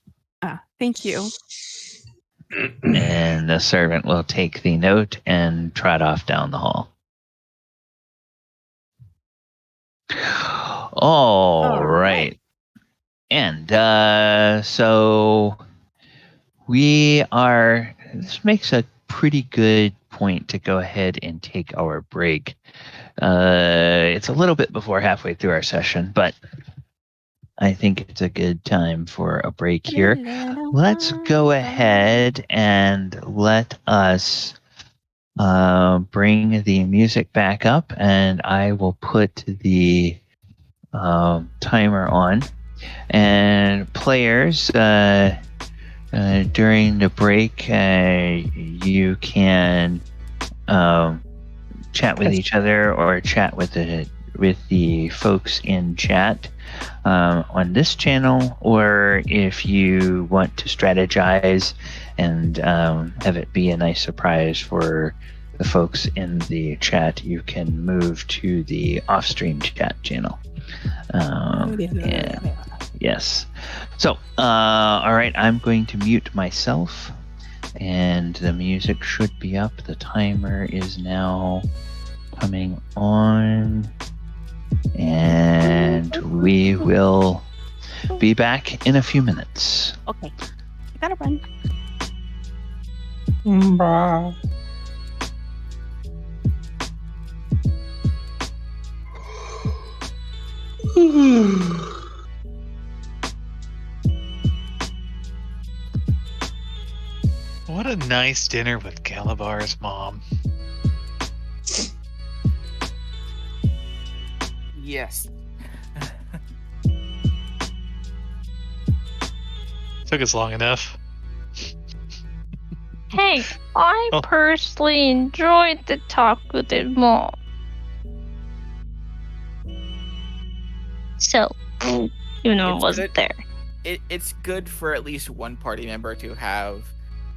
S4: Thank you.
S1: And the servant will take the note and trot off down the hall. All right. And so this makes a pretty good point to go ahead and take our break. It's a little bit before halfway through our session, but I think it's a good time for a break here. Let's go ahead and let us bring the music back up, and I will put the timer on. And players, during the break, you can chat with each other or chat with the folks in chat on this channel, or if you want to strategize and have it be a nice surprise for the folks in the chat, you can move to the off-stream chat channel. Yes. So, all right, I'm going to mute myself, and the music should be up. The timer is now coming on, and we will be back in a few minutes.
S4: Okay. I gotta run.
S2: Bye.
S3: What a nice dinner with Galabar's mom.
S5: Yes.
S3: Took us long enough.
S6: Hey, I
S3: Oh.
S6: personally enjoyed the talk with his mom. So, even though it
S5: It's
S6: wasn't
S5: good.
S6: there.
S5: It's good for at least one party member to have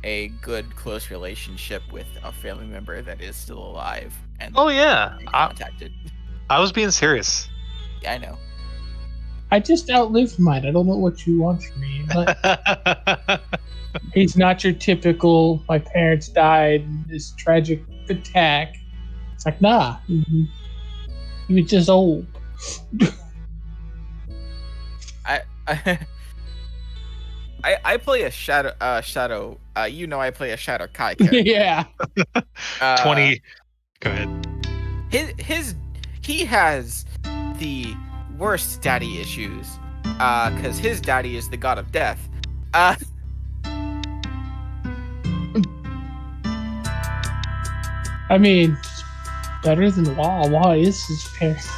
S5: a good, close relationship with a family member that is still alive and
S3: Oh yeah,
S5: being contacted.
S3: I was being serious.
S5: Yeah, I know.
S2: I just outlived mine. I don't know what you want from me, but he's not your typical, my parents died in this tragic attack. It's like, nah, he was just old.
S5: I play a shadow. You know, I play a shadow Kai character.
S2: Yeah.
S3: 20. Go ahead.
S5: He has the worst daddy issues. Because his daddy is the god of death.
S2: I mean, better than Law. Law is his parents.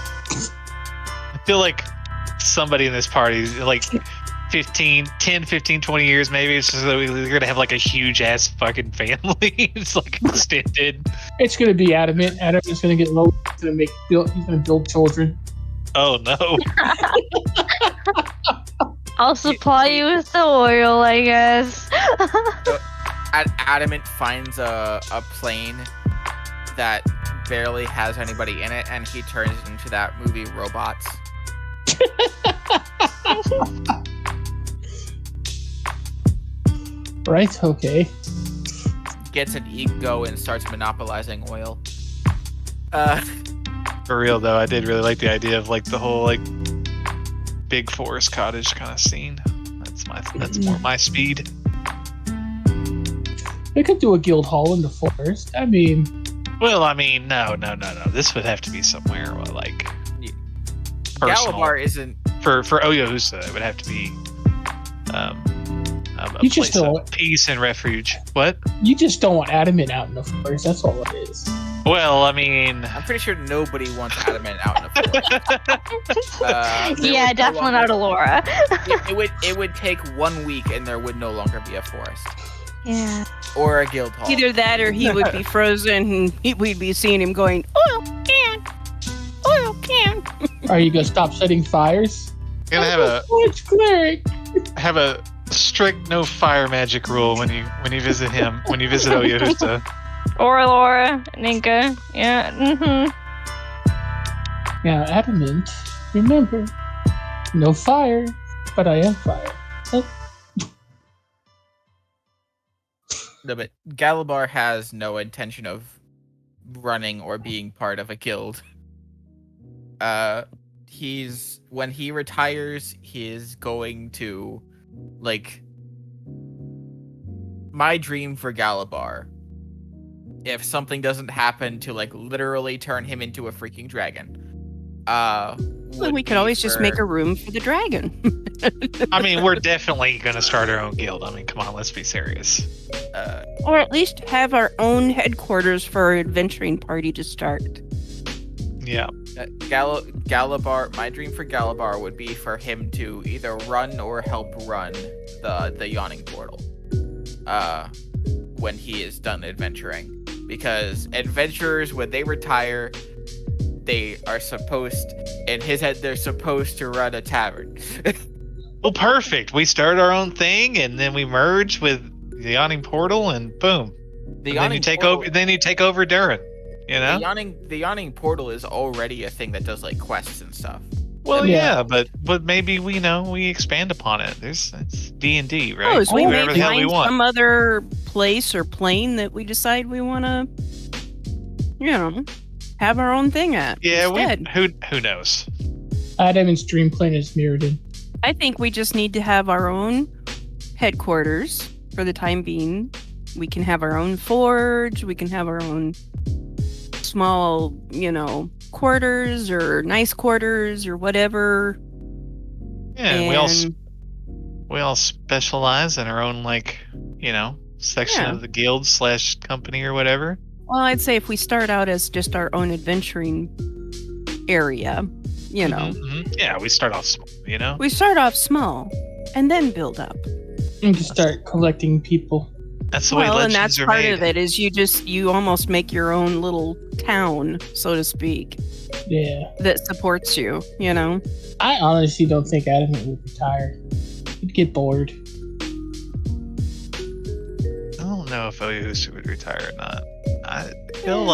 S3: I feel like somebody in this party, like 10, 15, 20 years maybe, it's just that we're going to have like a huge ass fucking family. It's like extended.
S2: It's gonna be Adamant. Adamant's gonna get low. He's gonna build children.
S3: Oh no.
S6: I'll supply you with the oil, I guess.
S5: Adamant finds a plane that barely has anybody in it, and he turns it into that movie Robots.
S2: Right? Okay.
S5: Gets an ego and starts monopolizing oil.
S3: For real though, I did really like the idea of like the whole like big forest cottage kind of scene. That's more my speed.
S2: They could do a guild hall in the forest. I mean,
S3: Well, I mean, no. This would have to be somewhere like personal.
S5: Galabar isn't.
S3: For Oyohusa, it would have to be a
S2: You
S3: place
S2: just
S3: of
S2: don't-
S3: peace and refuge. What?
S2: you just don't want Adamant out in the forest. That's all it is.
S3: Well, I mean,
S5: I'm pretty sure nobody wants Adamant out in the forest. There
S6: Yeah,
S5: would no
S6: definitely not
S5: longer-
S6: Elora.
S5: It would take 1 week, and there would no longer be a forest
S6: Yeah.
S5: or a guild hall.
S4: Either that or he would be frozen and we'd be seeing him going, oil can.
S2: Are you gonna stop setting fires?
S3: you're gonna have
S2: Forest cleric.
S3: a strict no fire magic rule when you visit him, when you visit Oyohusa.
S6: Or Elora and Enka. Yeah.
S2: Now, Adamant, remember, no fire, but I am fire. Oh,
S5: No, but Galabar has no intention of running or being part of a guild. when he retires, he is going to, like, my dream for Galabar, if something doesn't happen to, like, literally turn him into a freaking dragon,
S4: Well, we could always just make a room for the dragon.
S3: I mean, we're definitely going to start our own guild. I mean, come on, let's be serious.
S4: Or at least have our own headquarters for our adventuring party to start.
S3: Yeah.
S5: Galabar, my dream for Galabar would be for him to either run or help run the Yawning Portal when he is done adventuring. Because adventurers, when they retire, they are supposed, in his head, they're supposed to run a tavern.
S3: Well, perfect. We start our own thing, and then we merge with the Yawning Portal, and boom. Then you take over Durin. You know,
S5: the Yawning Portal is already a thing that does like quests and stuff.
S3: Well, yeah, but maybe we expand upon it. It's D&D, right?
S4: Oh, as we may
S3: Whatever the hell we
S4: find
S3: want.
S4: some other place or plane that we decide we want to, have our own thing at.
S3: Yeah,
S4: instead.
S3: who knows?
S2: Adamant's dream plane is Mirrodin.
S4: I think we just need to have our own headquarters for the time being. We can have our own forge. We can have our own small, quarters or nice quarters or whatever.
S3: Yeah, and we all specialize in our own section of the guild / company or whatever.
S4: Well, I'd say if we start out as just our own adventuring area,
S3: Yeah, we start off small,
S4: We start off small and then build up.
S2: And just start collecting people.
S3: That's the way legends
S4: and that's
S3: are
S4: part
S3: made.
S4: of it is you almost make your own little town, so to speak.
S2: Yeah.
S4: That supports you,
S2: I honestly don't think Adamant would retire. He'd get bored.
S3: I don't know if Oussir would retire or not. I feel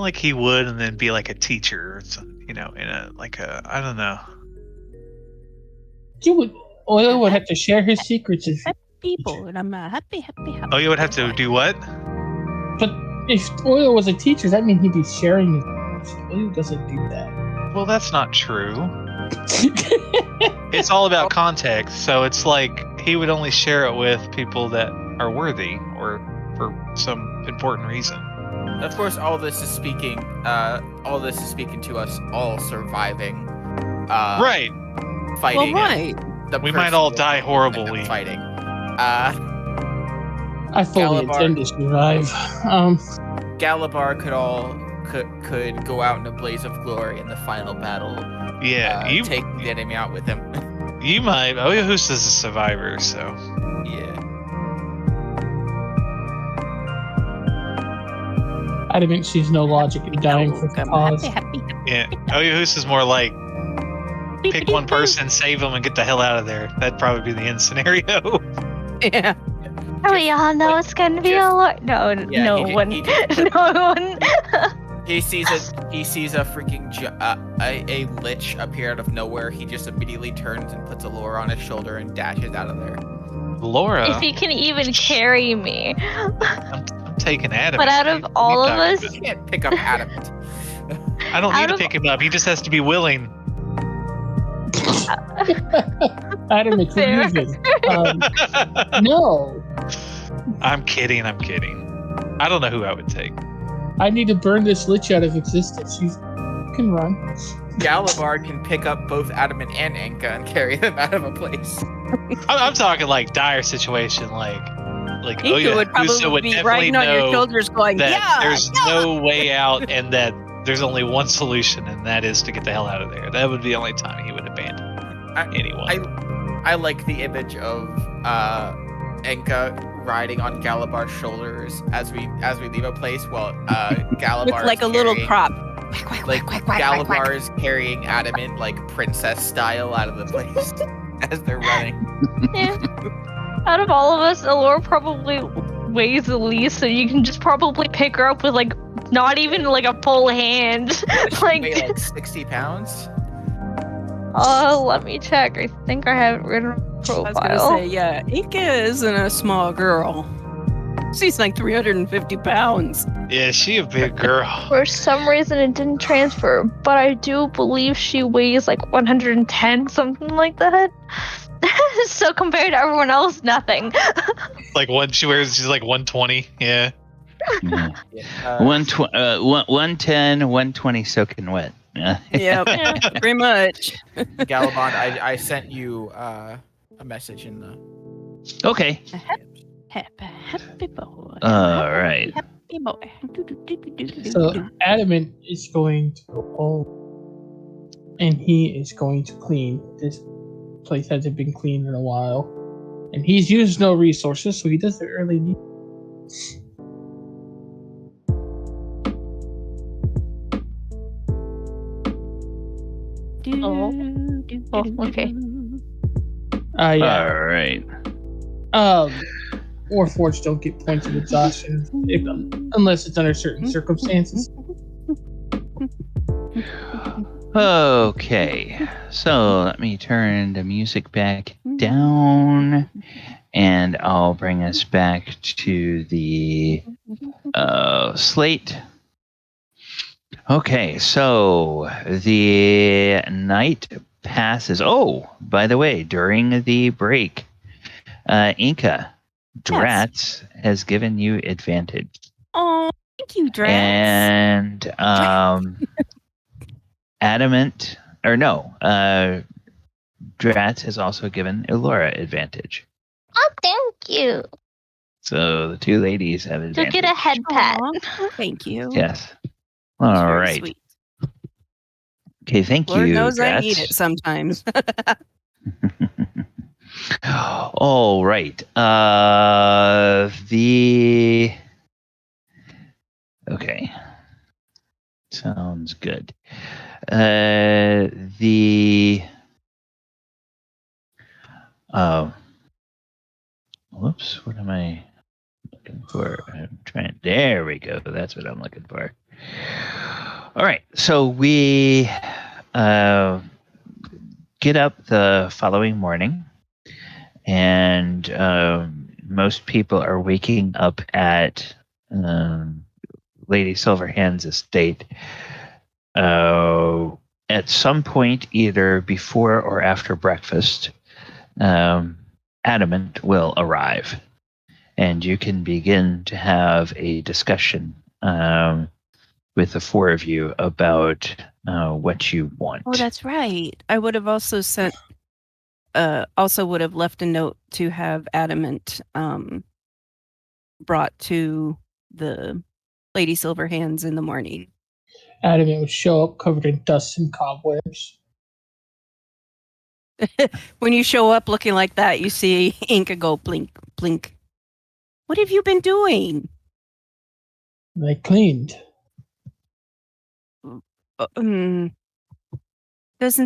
S3: like he would, and then be like a teacher, or something, in a I don't know.
S2: Oil would have to share his secrets if
S4: people, and I'm happy.
S3: Oh, you would have to do what?
S2: But if Oil was a teacher, that means he'd be sharing his secrets. Oil doesn't do that.
S3: Well, that's not true. It's all about context, so it's like he would only share it with people that are worthy or for some important reason.
S5: Of course, all this is speaking to us all surviving.
S3: Right.
S5: Fighting.
S4: Well, right.
S3: We might all die horribly.
S5: Fighting.
S2: I fully intend to survive.
S5: Galabar could go out in a blaze of glory in the final battle.
S3: Yeah,
S5: take the enemy out with him.
S3: You might. Oussir is a survivor, so.
S5: Yeah.
S2: Adamant sees no logic in dying for the cause.
S4: Happy.
S3: Yeah, Oussir is more like pick one person, save them, and get the hell out of there. That'd probably be the end scenario.
S4: Yeah.
S6: We all know it's gonna be a lot. No one.
S5: He sees a freaking a lich appear out of nowhere. He just immediately turns and puts Elora on his shoulder and dashes out of there.
S3: Laura.
S6: If he can even carry me.
S3: I'm taking Adamant.
S6: But out of all of us,
S5: You can't pick up Adamant.
S3: I don't need to pick him up. He just has to be willing.
S2: Adamant's moving. No.
S3: I'm kidding. I don't know who I would take.
S2: I need to burn this lich out of existence. You can run.
S5: Galabar can pick up both Adamant and Enka and carry them out of a place.
S3: I'm talking like dire situation, like
S4: Enka would probably be riding on your shoulders going,
S3: that there's no way out and that there's only one solution, and that is to get the hell out of there. That would be the only time he would abandon anyone.
S5: I like the image of Enka riding on Galabar's shoulders as we leave a place while Galabar
S4: with like a little prop.
S5: Galabar is carrying Adamant like princess style out of the place as they're running.
S6: yeah. Out of all of us, Elora probably weighs the least, so you can just probably pick her up with like not even like a full hand.
S5: like 60 pounds.
S6: Let me check. I think I have it written on profile.
S4: I was gonna say, yeah, Inka isn't a small girl. She's like 350 pounds.
S3: Yeah, she a big girl.
S6: For some reason, it didn't transfer, but I do believe she weighs like 110, something like that. So compared to everyone else, nothing.
S3: Like she's like 120. Yeah.
S1: Yeah. 110, 120 soaking wet. Yeah.
S4: Yep, pretty much.
S5: Galabond, I sent you a message in the.
S1: Okay.
S4: Happy boy.
S1: All right.
S4: Happy boy.
S2: So Adamant is going to go home, and he is going to clean. This place hasn't been cleaned in a while, and he's used no resources, so he doesn't really need.
S6: Oh, okay.
S2: Yeah.
S1: All right.
S2: Warforged don't get points of exhaustion unless it's under certain circumstances.
S1: Okay. So let me turn the music back down, and I'll bring us back to the slate. Okay, so the night passes. Oh, by the way, during the break, Enka, Drats has given you advantage.
S4: Oh, thank you, Drax.
S1: And Adamant, or no, Drats has also given Elora advantage.
S6: Oh, thank you.
S1: So the two ladies have
S6: You'll
S1: advantage.
S6: get a head pat.
S4: Aw, thank you.
S1: Yes.
S4: That's
S1: All
S4: very
S1: right.
S4: sweet.
S1: Okay, thank
S4: Lord
S1: you.
S4: knows I
S1: Drats.
S4: need it sometimes.
S1: All right. Okay. Sounds good. Whoops, what am I looking for? There we go. That's what I'm looking for. All right. So we get up the following morning, and most people are waking up at Lady Silverhand's estate at some point, either before or after breakfast. Adamant will arrive, and you can begin to have a discussion with the four of you about what you want.
S4: Oh, that's right. I would have also sent, would have left a note to have Adamant brought to the Lady Silverhands in the morning.
S2: Adamant would show up covered in dust and cobwebs.
S4: When you show up looking like that, you see Enka go blink, blink. What have you been doing?
S2: They cleaned.
S4: Doesn't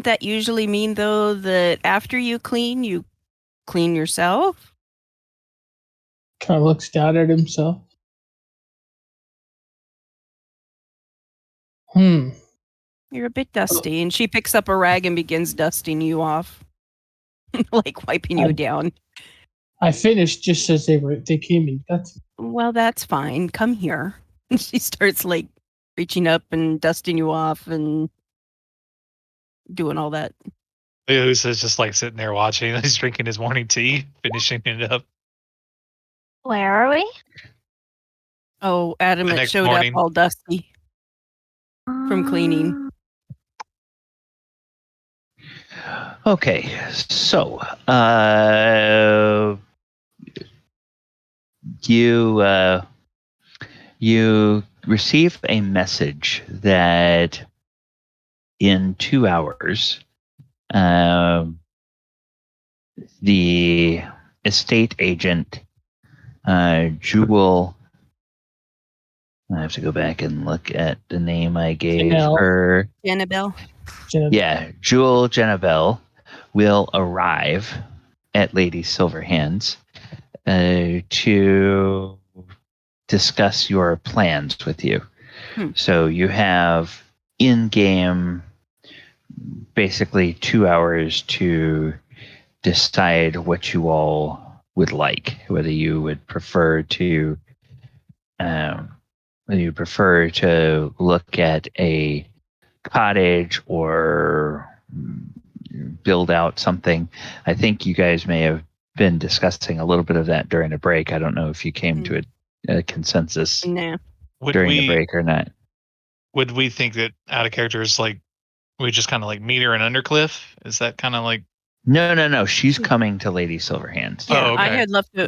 S4: that usually mean, though, that after you clean yourself?
S2: Kind of looks down at himself.
S4: You're a bit dusty. And she picks up a rag and begins dusting you off. Like wiping you down.
S2: I finished just as they came in.
S4: Well, that's fine. Come here. And she starts like reaching up and dusting you off and doing all that.
S3: Usa's just like sitting there watching. He's drinking his morning tea, finishing it up.
S6: Where are we?
S4: Oh, Adamant showed
S3: morning.
S4: up all dusty from cleaning.
S1: Okay, so you receive a message that in 2 hours, the estate agent, Jewel. I have to go back and look at the name I gave her.
S4: Annabelle.
S1: Yeah, Jewel Jenabelle will arrive at Lady Silverhands to discuss your plans with you. So you have in-game basically 2 hours to decide what you all would like, whether you would prefer to you prefer to look at a cottage or build out something. I think you guys may have been discussing a little bit of that during the break. I don't know if you came to a consensus
S4: Nah.
S1: during the break or not.
S3: Would we think that out of character is like we just kind of like meet her in Undercliff? Is that kind of like
S1: No. She's coming to Lady Silverhands.
S4: Yeah,
S3: Oh, okay.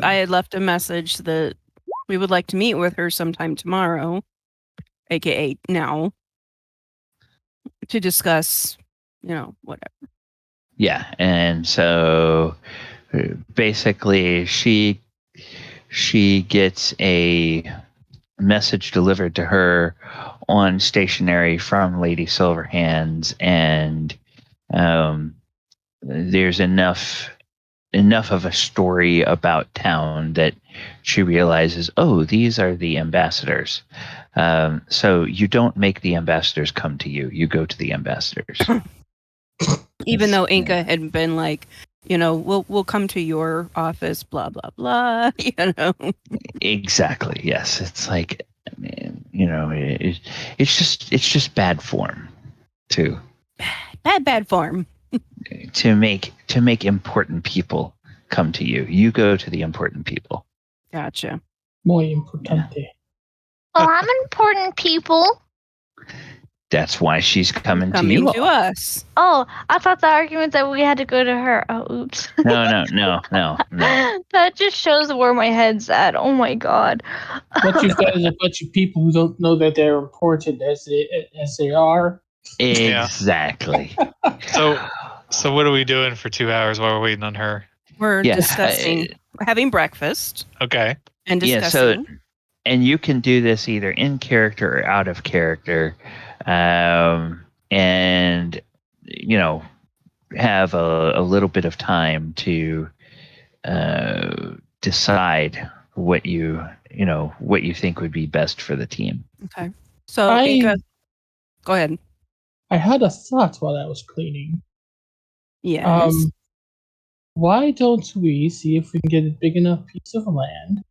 S4: I had left a message that we would like to meet with her sometime tomorrow, aka now, to discuss, whatever.
S1: Yeah, and so basically she gets a message delivered to her on stationery from Lady Silverhands, and there's enough of a story about town that she realizes, oh, these are the ambassadors. So you don't make the ambassadors come to you. You go to the ambassadors.
S4: Even though Enka had been like, we'll come to your office, blah, blah, blah,
S1: Exactly. Yes. It's like, it's just bad form too.
S4: Bad form.
S1: To make important people come to you. You go to the important people.
S4: Gotcha.
S2: Muy importante.
S6: Well, I'm important people.
S1: That's why she's coming to
S4: Coming
S1: you.
S4: to us.
S6: Oh, I thought the argument that we had to go to her. Oh, oops.
S1: No.
S6: That just shows where my head's at. Oh my god.
S2: What you've got is a bunch of people who don't know that they're important as they are.
S1: Exactly.
S3: So what are we doing for 2 hours while we're waiting on her?
S4: We're discussing, having breakfast.
S3: Okay.
S4: And discussing.
S1: Yeah, so, and you can do this either in character or out of character. And, have a little bit of time to decide what you think would be best for the team.
S4: Okay. So, Enka, go ahead.
S2: I had a thought while I was cleaning.
S4: Yes.
S2: Why don't we see if we can get a big enough piece of land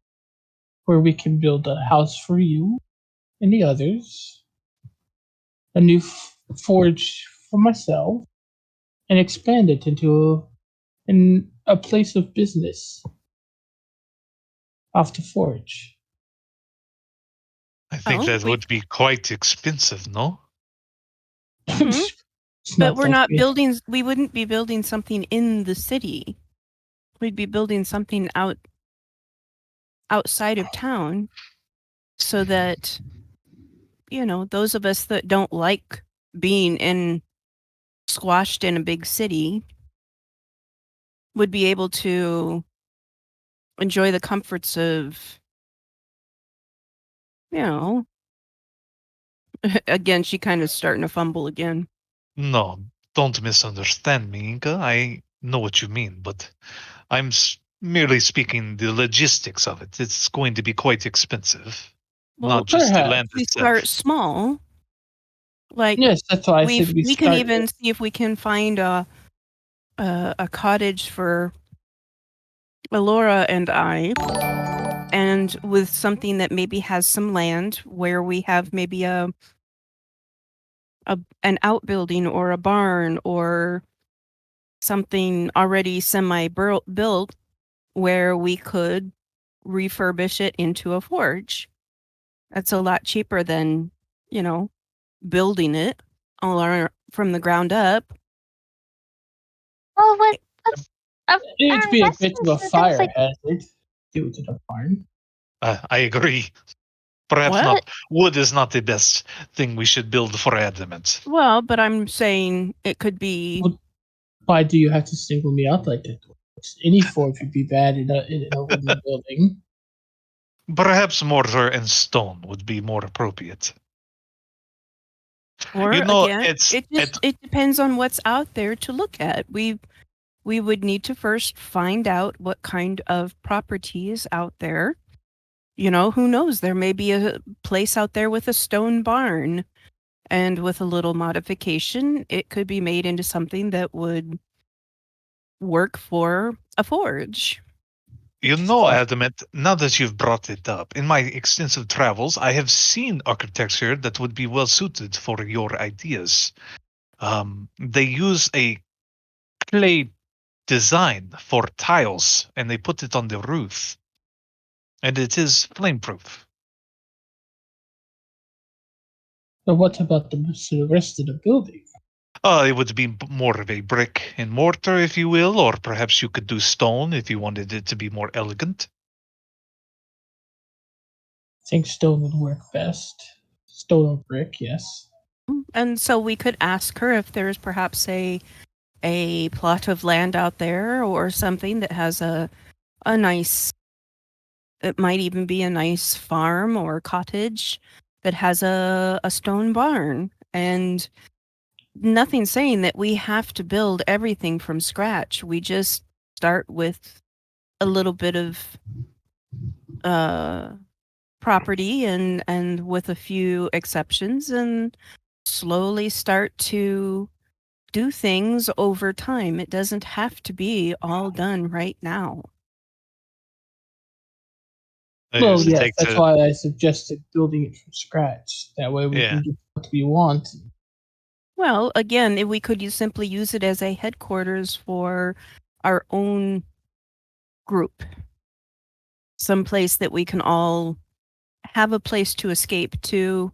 S2: where we can build a house for you and the others, a new forge for myself, and expand it into a place of business off the forge.
S3: I think that would be quite expensive, no?
S4: But we're not building. We wouldn't be building something in the city. We'd be building something outside of town, so that those of us that don't like being squashed in a big city would be able to enjoy the comforts of, again, she kind of starting to fumble again.
S3: No, don't misunderstand me, Inka. I know what you mean, but I'm merely speaking the logistics of it. It's going to be quite expensive.
S4: Well,
S3: not just the land
S4: we
S3: itself.
S4: start small. Like,
S2: yes, that's why I said
S4: we can even see if we can find a cottage for Elora and I, and with something that maybe has some land where we have maybe an outbuilding or a barn or something already semi-built where we could refurbish it into a forge. That's a lot cheaper than, building it from the ground up.
S6: Well,
S2: it'd be a bit of a fire hazard due to the barn.
S3: I agree. Perhaps not. Wood is not the best thing we should build for Adamant.
S4: Well, but I'm saying it could be.
S2: Why do you have to single me out like that? Any forge would be bad in a wooden building.
S3: Perhaps mortar and stone would be more appropriate.
S4: Or again, it depends on what's out there to look at. We would need to first find out what kind of property is out there. Who knows? There may be a place out there with a stone barn, and with a little modification, it could be made into something that would work for a forge.
S3: You know, Adamant, now that you've brought it up, in my extensive travels, I have seen architecture that would be well suited for your ideas. They use a clay design for tiles, and they put it on the roof, and it is flameproof.
S2: But what about the rest of the building?
S3: It would be more of a brick and mortar, if you will, or perhaps you could do stone if you wanted it to be more elegant.
S2: I think stone would work best. Stone or brick, yes.
S4: And so we could ask her if there's perhaps a plot of land out there or something that has a nice, it might even be a nice farm or cottage that has a stone barn. And nothing saying that we have to build everything from scratch. We just start with a little bit of property and with a few exceptions, and slowly start to do things over time. It doesn't have to be all done right now.
S2: Well, yes, that's why I suggested building it from scratch. That way we can get what we want.
S4: Well, again, if we could simply use it as a headquarters for our own group. Someplace that we can all have a place to escape to.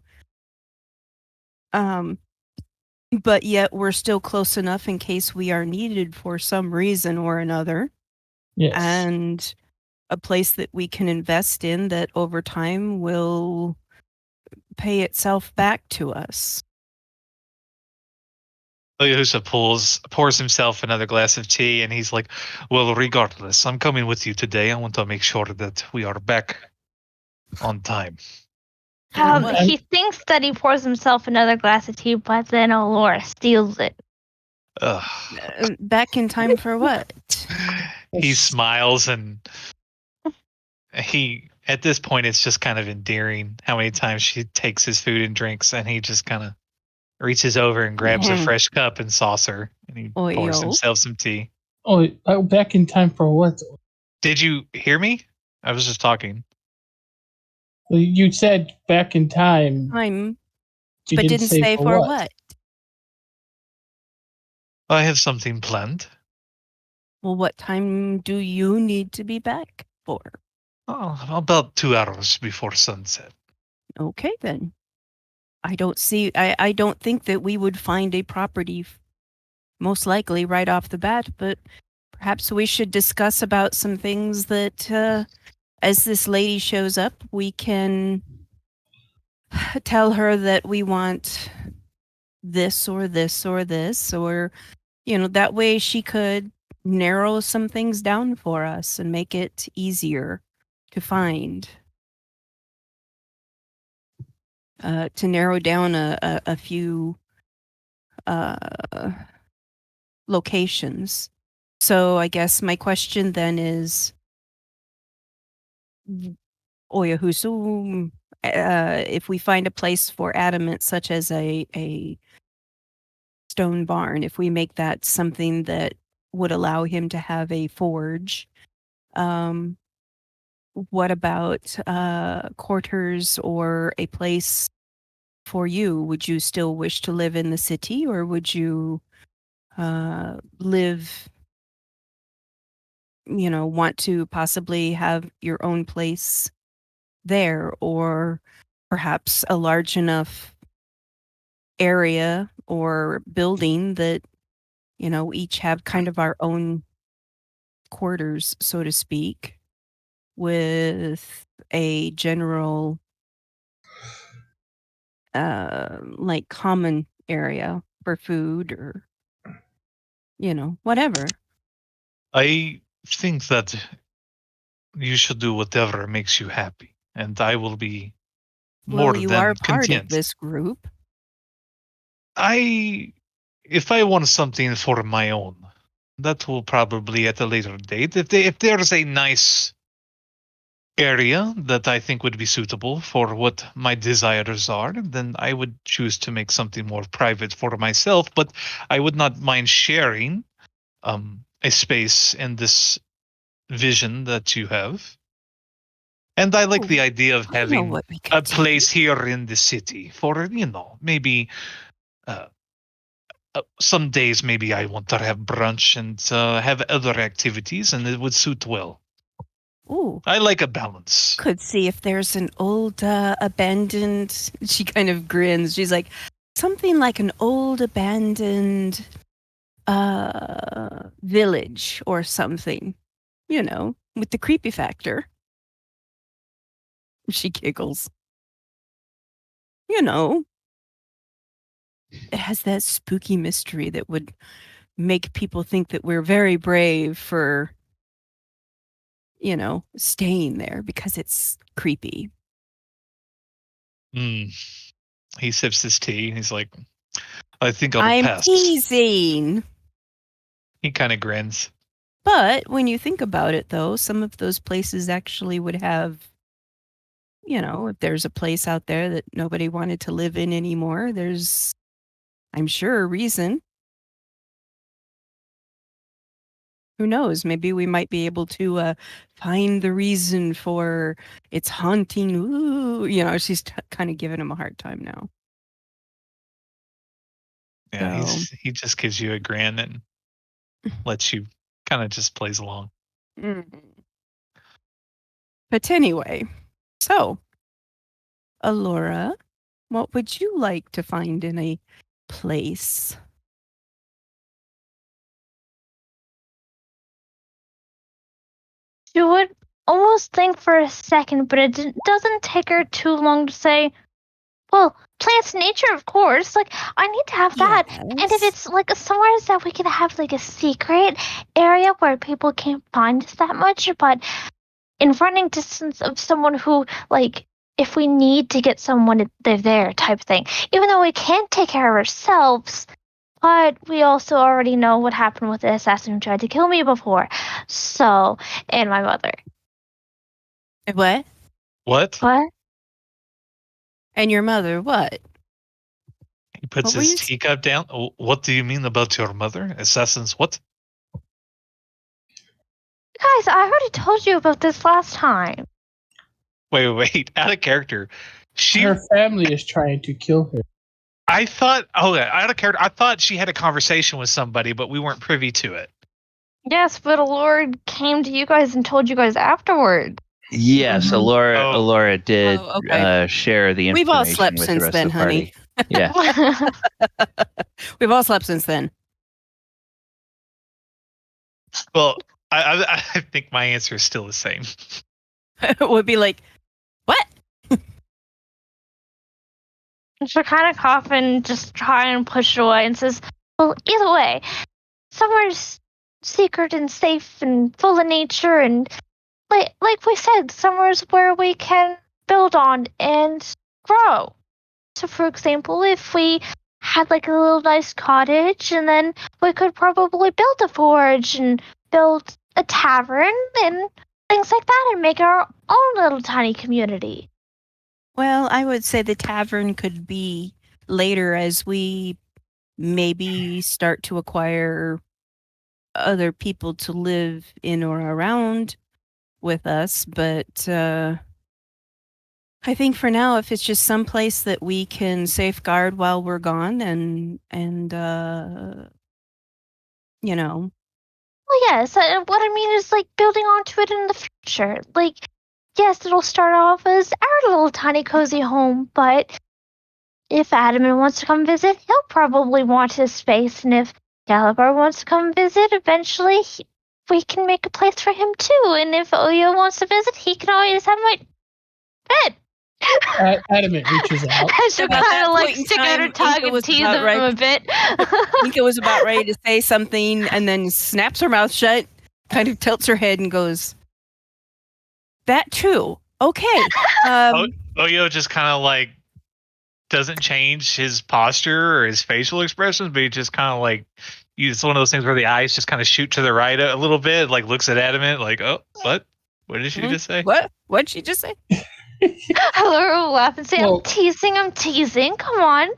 S4: But yet we're still close enough in case we are needed for some reason or another.
S2: Yes.
S4: And a place that we can invest in that over time will pay itself back to us.
S3: Yahusa pours himself another glass of tea, and he's like, well, regardless, I'm coming with you today. I want to make sure that we are back on time.
S6: He thinks that he pours himself another glass of tea, but then Elora steals it.
S4: Back in time for what?
S3: He smiles, and he, at this point, it's just kind of endearing how many times she takes his food and drinks, and he just kind of reaches over and grabs a fresh cup and saucer, and he pours himself some tea.
S2: Oh, back in time for what?
S3: Did you hear me? I was just talking.
S2: Well, you said back in time.
S4: But didn't say for what?
S3: I have something planned.
S4: Well, what time do you need to be back for?
S3: Oh, about 2 hours before sunset.
S4: Okay, then. I don't think that we would find a property most likely right off the bat, but perhaps we should discuss about some things that as this lady shows up, we can tell her that we want this or this or this, or, that way she could narrow some things down for us and make it easier to find. To narrow down a few locations. So I guess my question then is, Oyahusu, if we find a place for Adamant, such as a stone barn, if we make that something that would allow him to have a forge, what about quarters or a place for you? Would you still wish to live in the city, or would you live, want to possibly have your own place there, or perhaps a large enough area or building that, each have kind of our own quarters, so to speak, with a general like common area for food or whatever.
S3: I think that you should do whatever makes you happy, and I will be more
S4: you
S3: than
S4: are part
S3: content.
S4: of this group.
S3: If I want something for my own, that will probably at a later date. If there's a nice area that I think would be suitable for what my desires are, then I would choose to make something more private for myself. But I would not mind sharing a space in this vision that you have. And I like the idea of
S4: I know
S3: having
S4: what we
S3: a
S4: could do.
S3: place here in the city for, maybe some days maybe I want to have brunch and have other activities, and it would suit well.
S4: Ooh,
S3: I like a balance.
S4: could see if there's an old abandoned. She kind of grins. She's like, something like an old abandoned village or something. With the creepy factor. She giggles. It has that spooky mystery that would make people think that we're very brave for, staying there because it's creepy.
S3: He sips his tea. He's like, I think I'll
S4: I'm
S3: pass.
S4: teasing.
S3: He kind of grins.
S4: But when you think about it, though, some of those places actually would have, if there's a place out there that nobody wanted to live in anymore, there's, I'm sure, a reason. Who knows? Maybe we might be able to find the reason for its haunting. Ooh, she's kind of giving him a hard time now.
S3: Yeah,
S4: So.
S3: he just gives you a grin and lets you kind of just plays along.
S4: But anyway, so, Elora, what would you like to find in a place?
S6: You would almost think for a second, but it doesn't take her too long to say, well, plants and nature, of course. Like, I need to have that. And if it's, like, somewhere that we can have, like, a secret area where people can't find us that much, but in running distance of someone who, like, if we need to get someone, they're there type thing. Even though we can't take care of ourselves, but we also already know what happened with the assassin who tried to kill me before. So, and my mother.
S4: What?
S3: What?
S6: What?
S4: And your mother, what?
S3: He puts
S4: What were
S3: his
S4: you
S3: teacup down. Oh, what do you mean about your mother? Assassins, what?
S6: Guys, I already told you about this last time.
S3: Wait. Out of character.
S2: Her family is trying to kill her.
S3: I thought, out of character, I thought she had a conversation with somebody, but we weren't privy to it.
S6: Yes, but Elora came to you guys and told you guys afterward.
S1: Yes, Elora did
S4: okay.
S1: share the information.
S4: We've all slept
S1: with
S4: since
S1: the rest
S4: then,
S1: of the party.
S4: honey.
S1: Yeah.
S4: We've all slept since then.
S3: Well, I think my answer is still the same.
S4: It would be like, what?
S6: She'll kind of cough and just try and push it away and says, well, either way, somewhere's secret and safe and full of nature and, like we said, somewhere's where we can build on and grow. So, for example, if we had, like, a little nice cottage, and then we could probably build a forge and build a tavern and things like that and make our own little tiny community.
S4: Well, I would say the tavern could be later as we maybe start to acquire other people to live in or around with us. But I think for now, if it's just some place that we can safeguard while we're gone and
S6: Well, yes, what I mean is, like, building onto it in the future. Like, yes, it'll start off as our little tiny cozy home, but if Adamant wants to come visit, he'll probably want his space, and if Gallagher wants to come visit, eventually we can make a place for him too, and if Oyo wants to visit, he can always have my bed.
S2: Adamant reaches out.
S6: She'll kind of, like, stick out her tongue and tease him a bit.
S4: Inka was about ready to say something and then snaps her mouth shut, kind of tilts her head and goes, that too. Okay.
S3: Oyo just kind of, like, doesn't change his posture or his facial expressions, but he just kind of, like, it's one of those things where the eyes just kind of shoot to the right a little bit, like, looks at Adamant, like, oh, what? What did she just say?
S4: What? What'd she just say?
S6: Hello, will laugh and say, I'm teasing. Come on.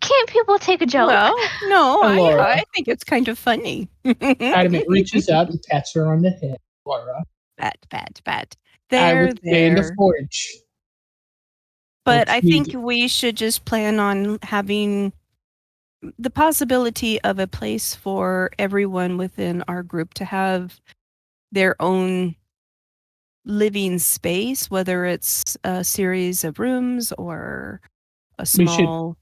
S6: Can't people take a joke?
S4: Well, no,
S2: Elora.
S4: I think it's kind of funny.
S2: Adamant reaches out and pats her on the head. Elora.
S4: Fat.
S2: I
S4: There,
S2: would stay in the
S4: there.
S2: forge.
S4: But
S2: Folks
S4: I
S2: need-
S4: think we should just plan on having the possibility of a place for everyone within our group to have their own living space, whether it's a series of rooms or a
S2: We should-
S4: small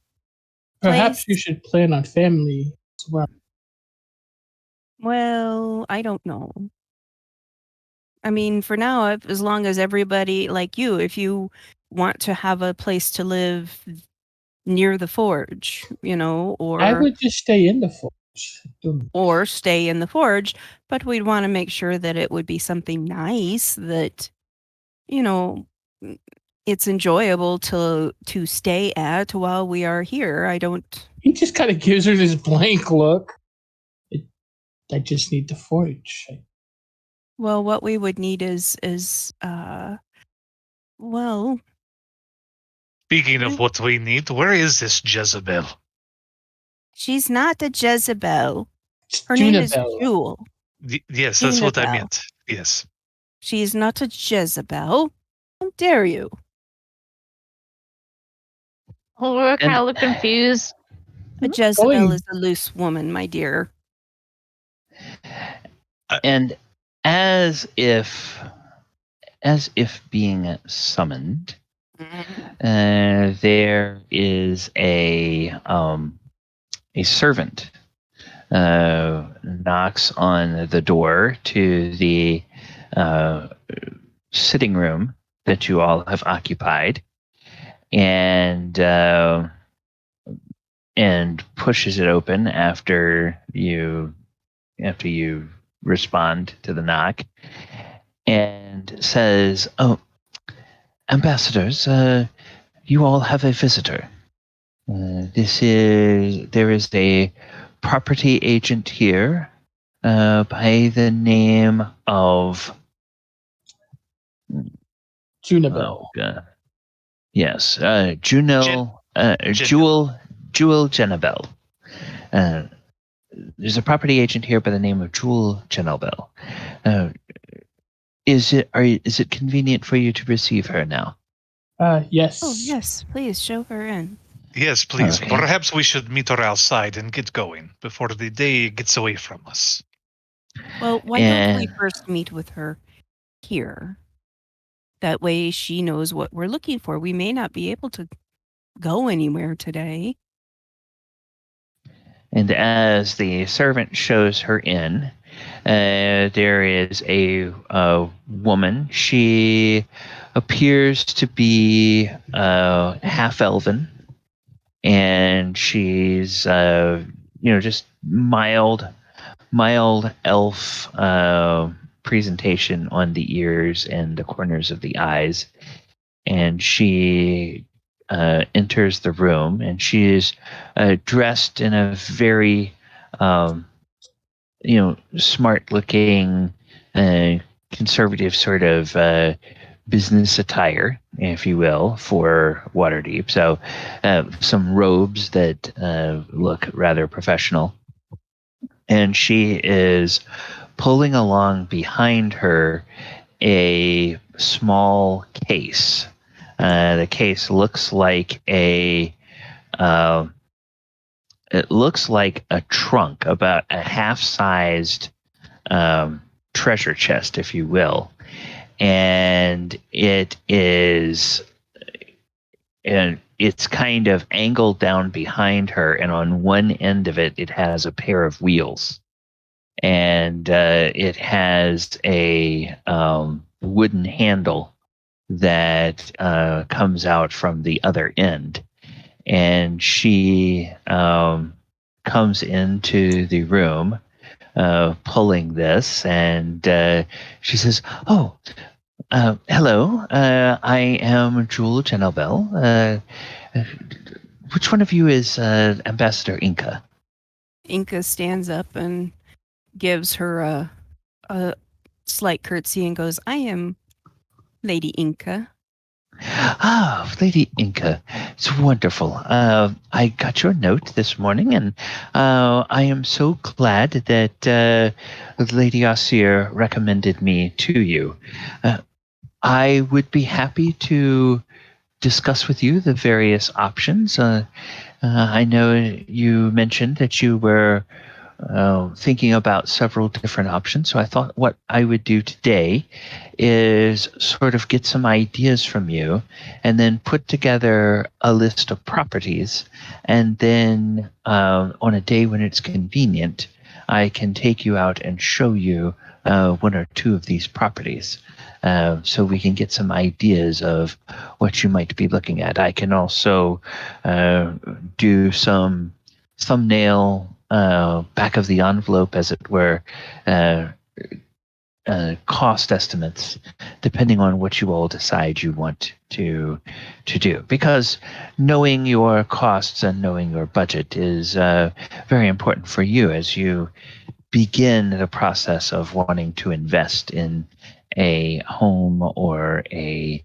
S2: Perhaps you
S4: place.
S2: should plan on family as well.
S4: Well, I don't know. I mean, for now, as long as everybody, like you, if you want to have a place to live near the forge,
S2: I would just stay in the forge.
S4: or stay in the forge, but we'd want to make sure that it would be something nice that, it's enjoyable to stay at while we are here.
S2: He just kind of gives her this blank look. I just need the forge.
S4: Well, what we would need is well,
S3: Speaking of what we need, where is this Jezebel?
S4: she's not a Jezebel.
S2: It's
S4: Her name is
S2: Junibel.
S4: Jewel.
S3: Yes, that's what I
S4: Junibel.
S3: meant. Yes.
S4: She's not a Jezebel. How dare you?
S6: Elora kind of looked confused.
S4: A Jezebel
S2: Going-
S4: is a loose woman, my dear.
S1: And as if being summoned, there is a servant knocks on the door to the sitting room that you all have occupied, and pushes it open after you respond to the knock, and says, "Oh, ambassadors, you all have a visitor. There is a property agent here by the name of
S2: Junibel.
S1: yes, Jewel Jenabel. There's a property agent here by the name of Jewel Jenabel. Is it convenient for you to receive her now?"
S2: Yes.
S4: Oh, yes, please show her in.
S3: Yes, please.
S1: Okay.
S3: Perhaps we should meet her outside and get going before the day gets away from us.
S4: Well, why don't we
S1: And-
S4: first meet with her here? That way she knows what we're looking for. We may not be able to go anywhere today.
S1: And as the servant shows her in, there is a woman. She appears to be half elven, and she's just mild elf presentation on the ears and the corners of the eyes. And she enters the room, and she is dressed in a very smart-looking, conservative sort of business attire, if you will, for Waterdeep. So some robes that look rather professional. And she is pulling along behind her a small case. The case looks like a trunk, about a half-sized treasure chest, if you will, and it's kind of angled down behind her, and on one end of it, it has a pair of wheels, and it has a wooden handle that comes out from the other end. And she comes into the room pulling this, and she says, "Oh, hello, I am Jewel Jenabel. Which one of you is Ambassador Enka?"
S4: Enka stands up and gives her a slight curtsy and goes, "I am Lady Enka."
S1: "Ah, Lady Enka, It's wonderful. I got your note this morning, and I am so glad that Lady Aussir recommended me to you. I would be happy to discuss with you the various options. I know you mentioned that you were thinking about several different options. So I thought what I would do today is sort of get some ideas from you and then put together a list of properties. And then on a day when it's convenient, I can take you out and show you one or two of these properties. So we can get some ideas of what you might be looking at. I can also do some thumbnail back of the envelope, as it were, cost estimates, depending on what you all decide you want to do. Because knowing your costs and knowing your budget is very important for you as you begin the process of wanting to invest in a home or a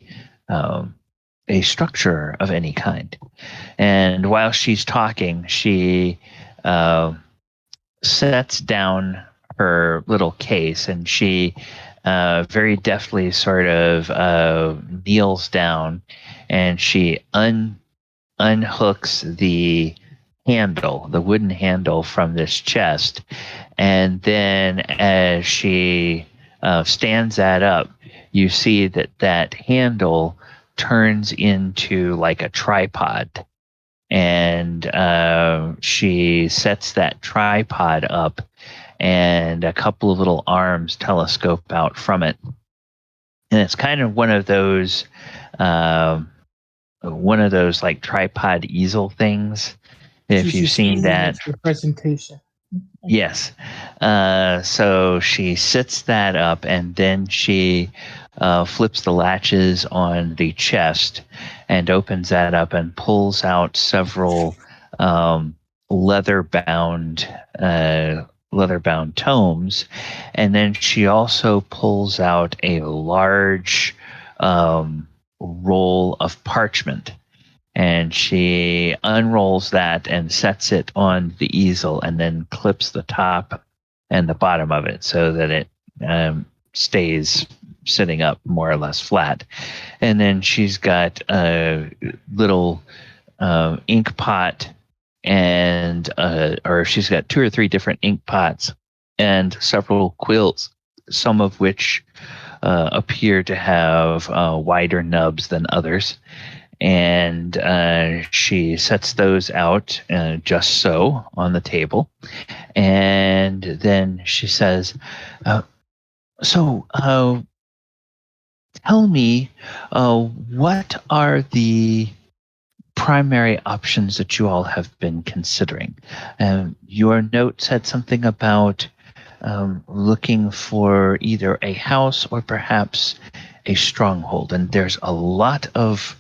S1: structure of any kind. And while she's talking, she sets down her little case, and she very deftly sort of kneels down, and she unhooks the handle, the wooden handle from this chest. And then as she stands that up, you see that handle turns into like a tripod. And she sets that tripod up, and a couple of little arms telescope out from it. And it's kind of one of those like tripod easel things. If you've seen that,
S2: the presentation.
S1: yes. So she sits that up, and then she flips the latches on the chest and opens that up and pulls out several leather-bound tomes, and then she also pulls out a large roll of parchment. And she unrolls that and sets it on the easel, and then clips the top and the bottom of it so that it stays sitting up more or less flat. And then she's got a little ink pot, and or she's got 2 or 3 different ink pots and several quills, some of which appear to have wider nubs than others. And she sets those out just so on the table. And then she says, so tell me, what are the primary options that you all have been considering? Your note said something about looking for either a house or perhaps a stronghold. And there's a lot of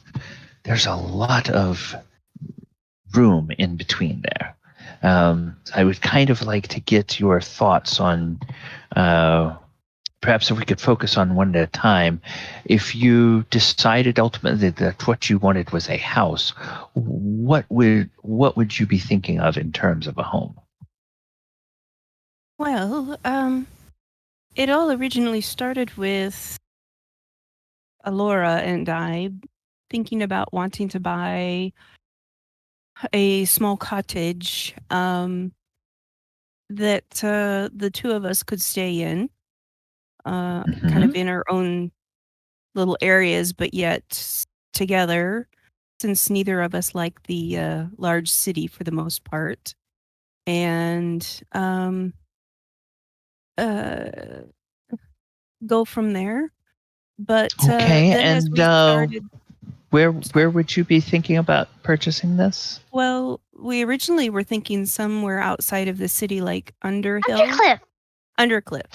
S1: room in between there. I would kind of like to get your thoughts on, perhaps if we could focus on one at a time. If you decided ultimately that what you wanted was a house, what would you be thinking of in terms of a home?
S4: Well, it all originally started with Elora and I thinking about wanting to buy a small cottage that the two of us could stay in, kind of in our own little areas, but yet together, since neither of us like the large city for the most part. And go from there. But
S1: Okay,
S4: then as we started,
S1: where would you be thinking about purchasing this?
S4: well, we originally were thinking somewhere outside of the city, like Underhill.
S6: Undercliff.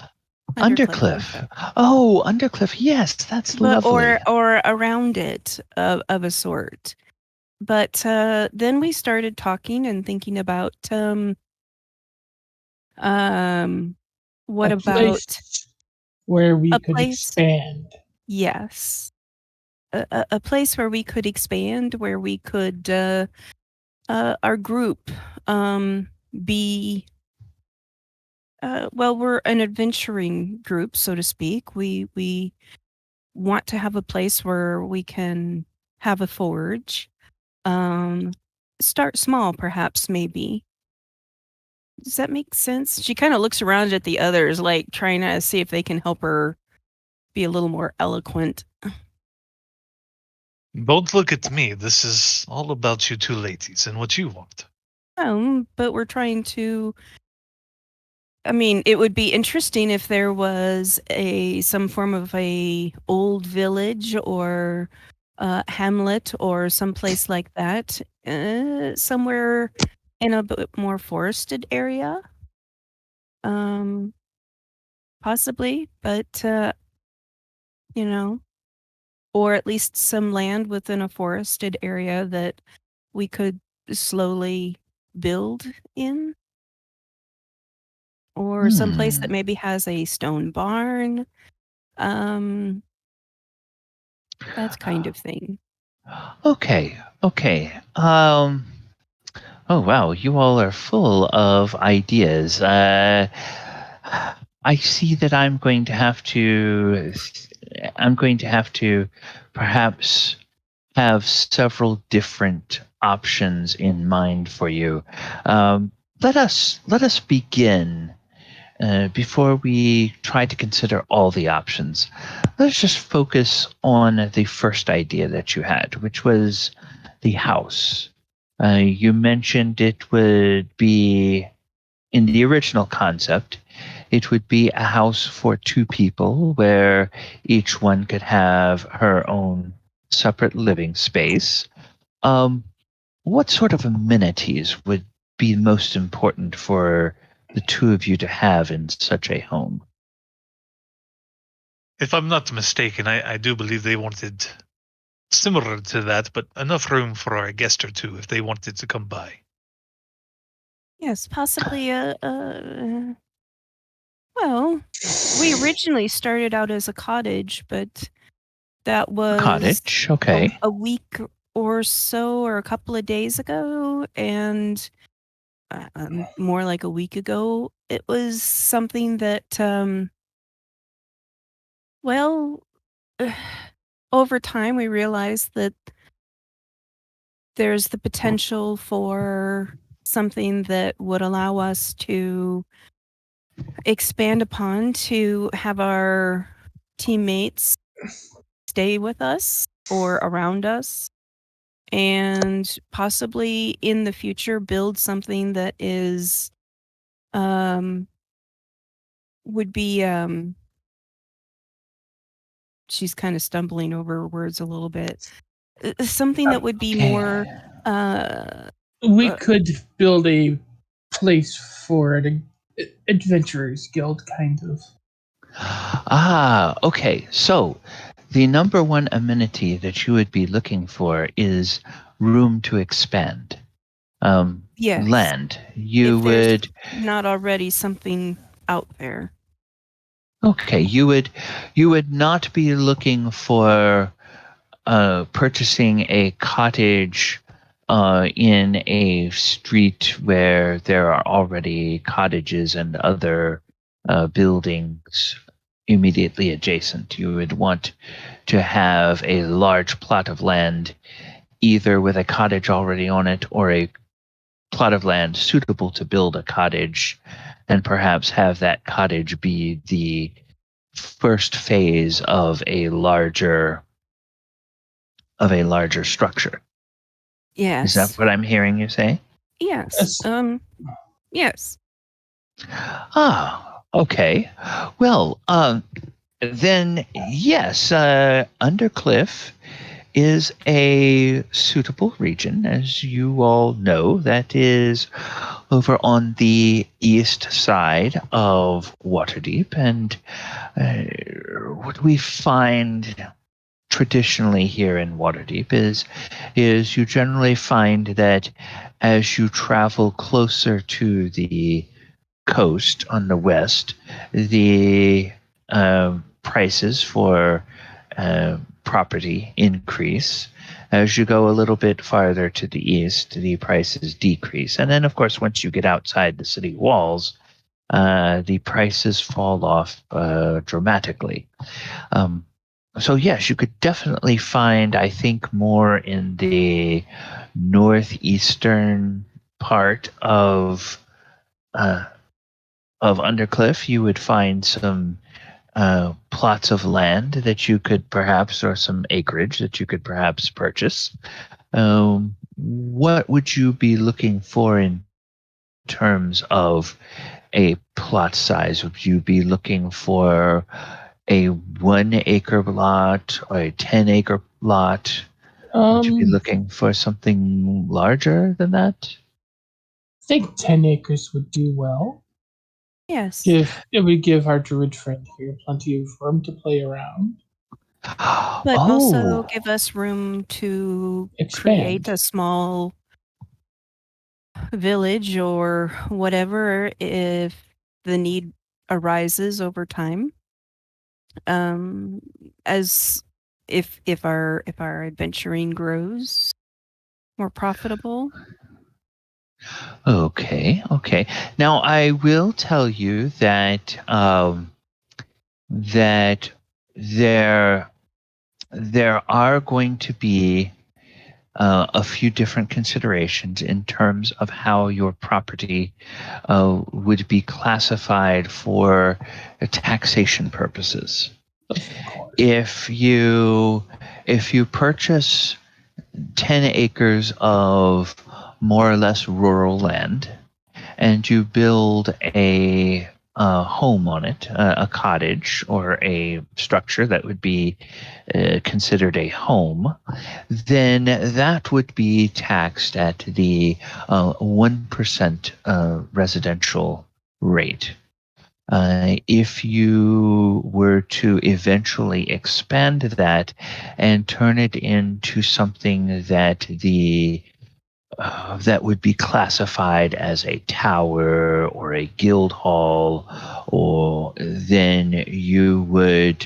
S4: Undercliff.
S1: Oh, Undercliff. Yes, that's
S4: But
S1: lovely.
S4: or around it of a sort. But then we started talking and thinking about what
S2: A
S4: about
S2: place where we
S4: a
S2: could
S4: place?
S2: expand.
S4: Yes. a place where we could expand, where we could our group be well, we're an adventuring group, so to speak. We want to have a place where we can have a forge. Start small, perhaps, maybe. Does that make sense? She kind of looks around at the others, like trying to see if they can help her be a little more eloquent.
S3: Don't look at me. This is all about you two ladies and what you want.
S4: But we're trying to. I mean, it would be interesting if there was some form of a old village or hamlet or someplace like that, somewhere in a bit more forested area. Possibly, but or at least some land within a forested area that we could slowly build in. Or someplace that maybe has a stone barn. That kind of thing.
S1: Okay. Oh wow, you all are full of ideas. I see that I'm going to have to perhaps have several different options in mind for you. Let us begin. Before we try to consider all the options, let's just focus on the first idea that you had, which was the house. You mentioned it would be, in the original concept, it would be a house for two people where each one could have her own separate living space. What sort of amenities would be most important for the two of you to have in such a home?
S3: If I'm not mistaken, I do believe they wanted similar to that, but enough room for a guest or two if they wanted to come by.
S4: Yes, possibly well, we originally started out as a cottage, but that was
S1: Cottage, okay.
S4: a week or so, or a couple of days ago, and more like a week ago. It was something that, well, over time we realized that there's the potential for something that would allow us to expand upon, to have our teammates stay with us or around us, and possibly in the future build something that is would be she's kind of stumbling over words a little bit. Something that would be more
S2: we could build a place for an adventurers guild, kind of.
S1: Okay. So the number one amenity that you would be looking for is room to expand.
S4: Yes.
S1: Land.
S4: If there's not already something out there.
S1: Okay, you would not be looking for purchasing a cottage in a street where there are already cottages and other buildings immediately adjacent. You would want to have a large plot of land, either with a cottage already on it or a plot of land suitable to build a cottage, and perhaps have that cottage be the first phase of a larger structure.
S4: Yes.
S1: Is that what I'm hearing you say?
S2: Yes.
S4: Yes. Yes.
S1: Okay. Well, then yes, Undercliff is a suitable region, as you all know. That is over on the east side of Waterdeep, and what we find traditionally here in Waterdeep is you generally find that as you travel closer to the coast on the west, the prices for property increase. As you go a little bit farther to the east, the prices decrease. And then, of course, once you get outside the city walls, the prices fall off dramatically. So yes, you could definitely find, I think, more in the northeastern part of Undercliff. You would find some plots of land that you could perhaps, or some acreage that you could perhaps purchase. What would you be looking for in terms of a plot size? Would you be looking for a 1 acre lot or a 10-acre lot? Would you be looking for something larger than that?
S2: I think 10 acres would do well.
S4: Yes.
S2: If it would give our druid friend here plenty of room to play around.
S4: But also give us room to
S2: Expand.
S4: create a small village or whatever if the need arises over time. As if our adventuring grows more profitable.
S1: Okay. Now I will tell you that that there are going to be a few different considerations in terms of how your property would be classified for taxation purposes. If you purchase 10 acres of more or less rural land and you build a home on it, a cottage or a structure that would be considered a home, then that would be taxed at the 1% residential rate. If you were to eventually expand that and turn it into something that that would be classified as a tower or a guild hall, or then you would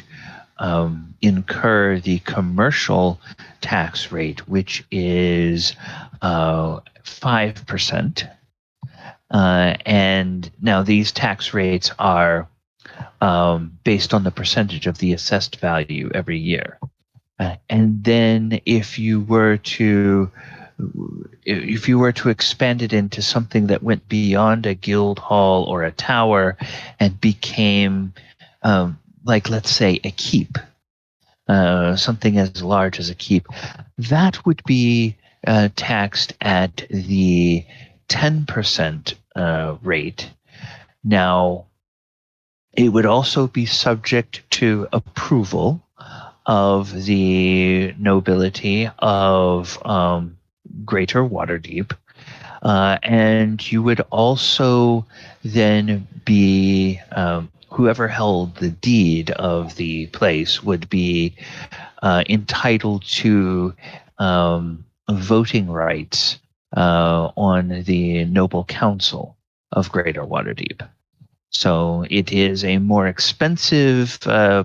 S1: incur the commercial tax rate, which is 5%. And now these tax rates are based on the percentage of the assessed value every year. And then if you were to expand it into something that went beyond a guild hall or a tower and became, like, let's say, a keep, something as large as a keep, that would be taxed at the 10% rate. Now, it would also be subject to approval of the nobility of Greater Waterdeep, and you would also then be whoever held the deed of the place would be entitled to voting rights on the Noble Council of Greater Waterdeep. So it is a more expensive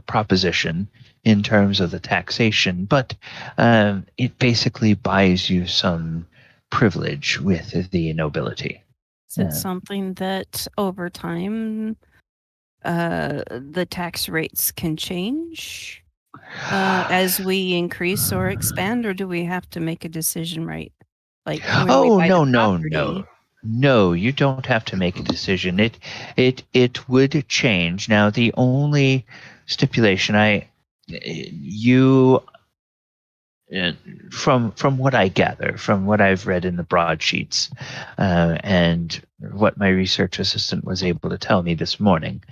S1: proposition in terms of the taxation, but it basically buys you some privilege with the nobility.
S4: Is it something that over time the tax rates can change as we increase or expand, or do we have to make a decision right? Like when we buy the property?
S1: No, you don't have to make a decision. It would change. Now, the only stipulation from what I gather, from what I've read in the broadsheets, and what my research assistant was able to tell me this morning,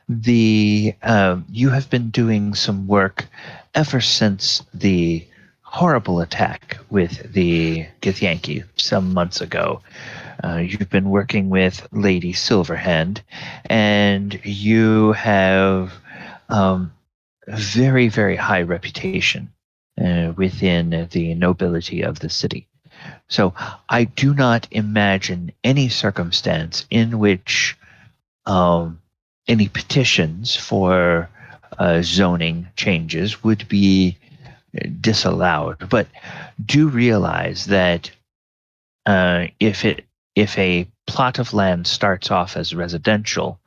S1: you have been doing some work ever since the horrible attack with the Githyanki some months ago. You've been working with Lady Silverhand, and you have a very, very high reputation within the nobility of the city. So I do not imagine any circumstance in which any petitions for zoning changes would be disallowed. But do realize that if a plot of land starts off as residential,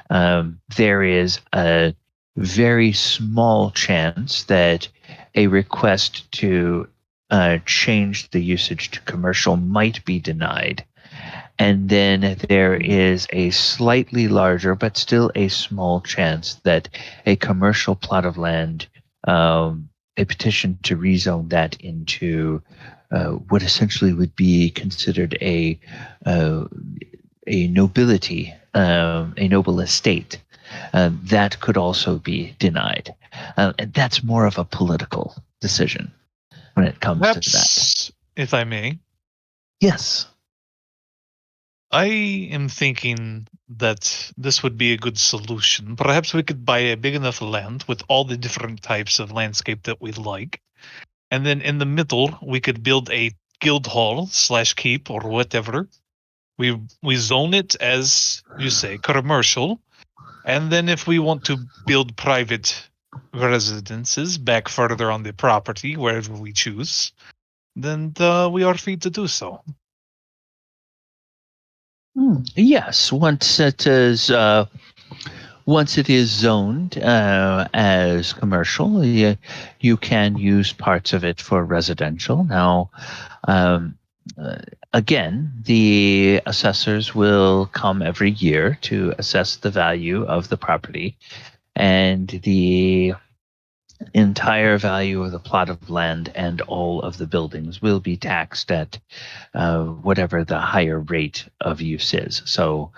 S1: there is a very small chance that a request to change the usage to commercial might be denied. And then there is a slightly larger, but still a small chance that a commercial plot of land, a petition to rezone that into what essentially would be considered a nobility, a noble estate, that could also be denied. And that's more of a political decision when it comes to that.
S3: Perhaps, if I may,
S1: Yes.
S3: I am thinking that this would be a good solution. Perhaps we could buy a big enough land with all the different types of landscape that we like. And then in the middle, we could build a guild hall / keep or whatever. We zone it as, you say, commercial. And then if we want to build private residences back further on the property, wherever we choose, then we are free to do so.
S1: Yes, once it is zoned as commercial, you can use parts of it for residential. Now, again, the assessors will come every year to assess the value of the property, and the entire value of the plot of land and all of the buildings will be taxed at whatever the higher rate of use is. So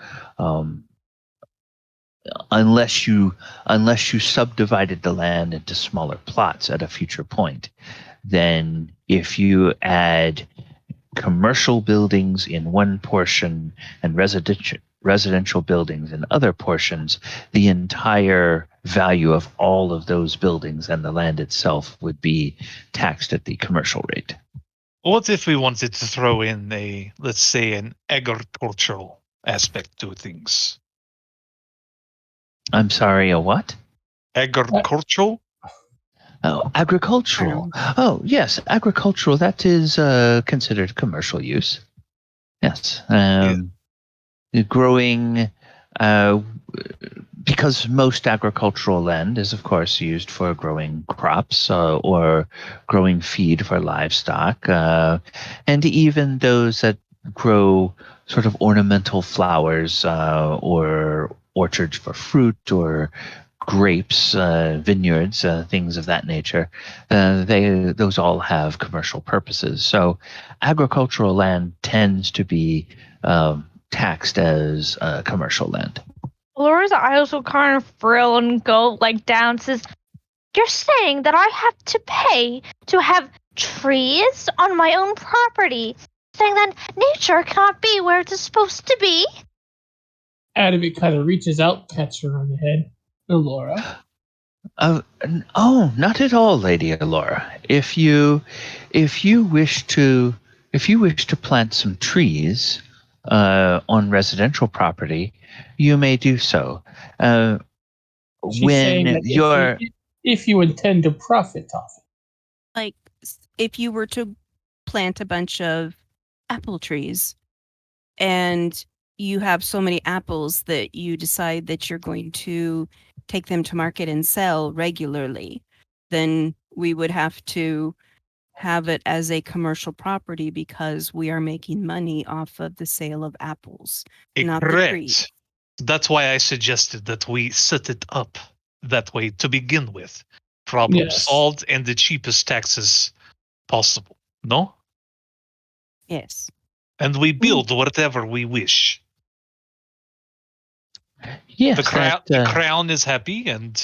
S1: unless you subdivided the land into smaller plots at a future point, then if you add commercial buildings in one portion and residential buildings in other portions, the entire value of all of those buildings and the land itself would be taxed at the commercial rate.
S3: What if we wanted to throw in let's say, an agricultural aspect to things?
S1: I'm sorry, a what?
S3: Agricultural?
S1: Oh, agricultural. Oh, yes, agricultural. That is considered commercial use. Yes. Growing, because most agricultural land is, of course, used for growing crops or growing feed for livestock, and even those that grow sort of ornamental flowers or orchards for fruit or grapes, vineyards, things of that nature. Those all have commercial purposes. So agricultural land tends to be taxed as commercial land.
S6: Laura's eyes will kind of frill and go down. Says, "You're saying that I have to pay to have trees on my own property? Saying that nature cannot be where it's supposed to be?"
S2: Adamant kind of reaches out, pats her on the head. Elora.
S1: Oh, not at all, Lady Elora. If you wish to plant some trees on residential property, you may do so.
S2: She's saying that if you intend to profit off it.
S4: Like, if you were to plant a bunch of apple trees and you have so many apples that you decide that you're going to take them to market and sell regularly, then we would have to have it as a commercial property because we are making money off of the sale of apples, not the tree.
S3: That's why I suggested that we set it up that way to begin with. Problem solved and the cheapest taxes possible. No?
S4: Yes.
S3: And we build whatever we wish.
S1: Yes,
S3: the crown is happy and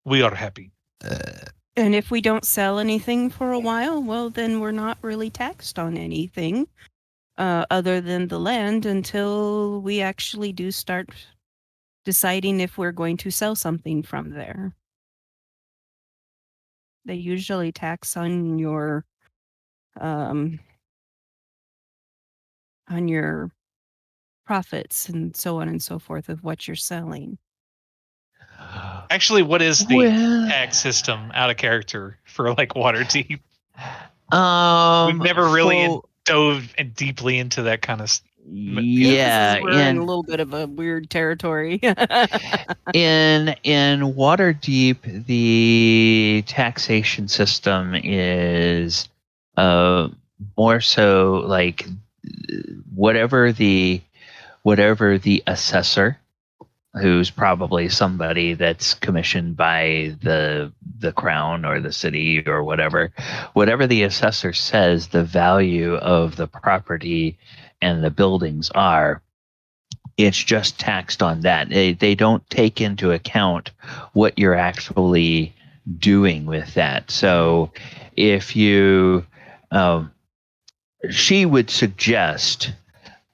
S3: we are happy.
S4: And if we don't sell anything for a while, well, then we're not really taxed on anything other than the land until we actually do start deciding if we're going to sell something from there. They usually tax on your profits and so on and so forth of what you're selling.
S3: Actually, what is the
S1: Well,
S3: tax system out of character for like Waterdeep?
S1: We've
S3: We've never really dove deeply into that kind of.
S1: Yeah,
S4: We're in a little bit of a weird territory.
S1: in Waterdeep, the taxation system is more so like whatever the assessor, who's probably somebody that's commissioned by the crown or the city or whatever the assessor says the value of the property and the buildings are, it's just taxed on that. They don't take into account what you're actually doing with that. So if you she would suggest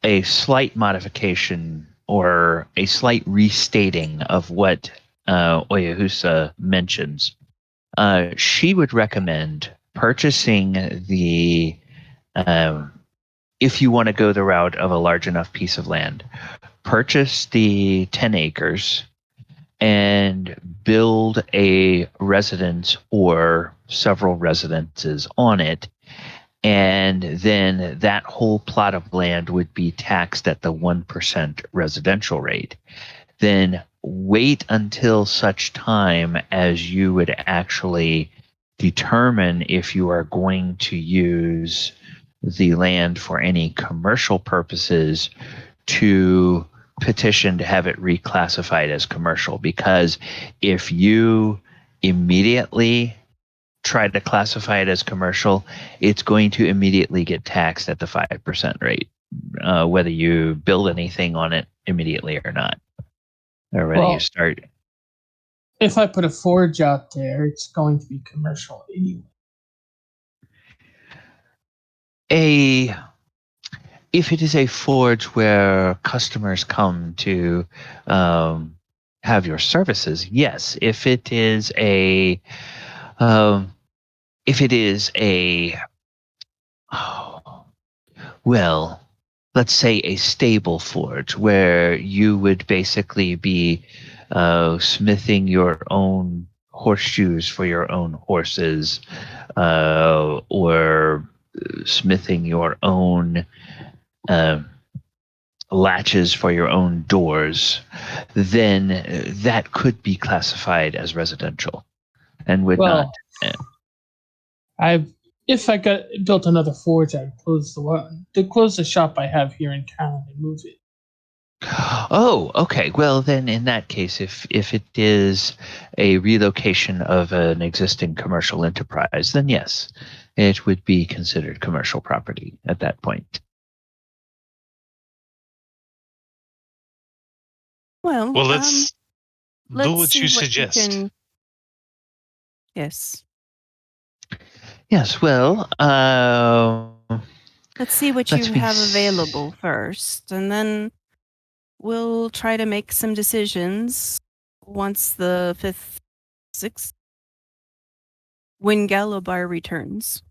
S1: a slight modification or a slight restating of what Oyahusa mentions. She would recommend purchasing the, if you want to go the route of a large enough piece of land, purchase the 10 acres and build a residence or several residences on it. And then that whole plot of land would be taxed at the 1% residential rate. Then wait until such time as you would actually determine if you are going to use the land for any commercial purposes to petition to have it reclassified as commercial. Because if you immediately try to classify it as commercial, it's going to immediately get taxed at the 5% rate, whether you build anything on it immediately or not, or whether you start.
S2: If I put a forge out there, it's going to be commercial anyway.
S1: If it is a forge where customers come to have your services, yes. If it is a let's say a stable forge where you would basically be smithing your own horseshoes for your own horses, or smithing your own latches for your own doors, then that could be classified as residential and would not.
S2: If I built another forge, I'd close the shop I have here in town and move it.
S1: Oh, okay. Well, then in that case, if it is a relocation of an existing commercial enterprise, then yes, it would be considered commercial property at that point.
S3: Well, let's do what you suggest.
S4: Yes.
S1: Yes, well,
S4: let's see what you have available first, and then we'll try to make some decisions once the 5th, 6th, when Galabar returns.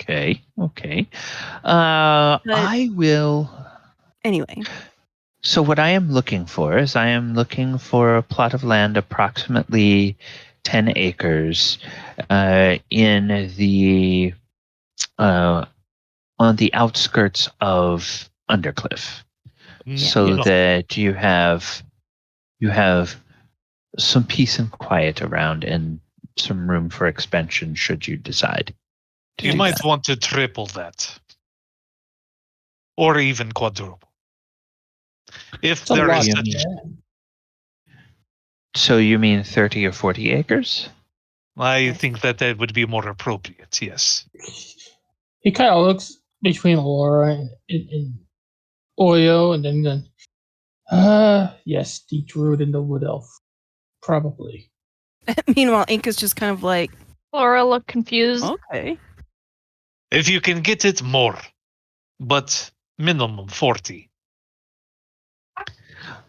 S1: Okay. I will.
S4: Anyway.
S1: So what I am looking for is a plot of land approximately 10 acres in the on the outskirts of Undercliff, so that you have some peace and quiet around and some room for expansion should you decide.
S3: You might want to triple that, or even quadruple. If there is
S1: So you mean 30 or 40 acres?
S3: I think that would be more appropriate, yes.
S2: He kind of looks between Elora and Oyo, and then yes, the druid and the wood elf. Probably.
S4: Meanwhile, Enka's just kind of like...
S6: Elora looked confused.
S4: Okay.
S3: If you can get it, more. But minimum 40.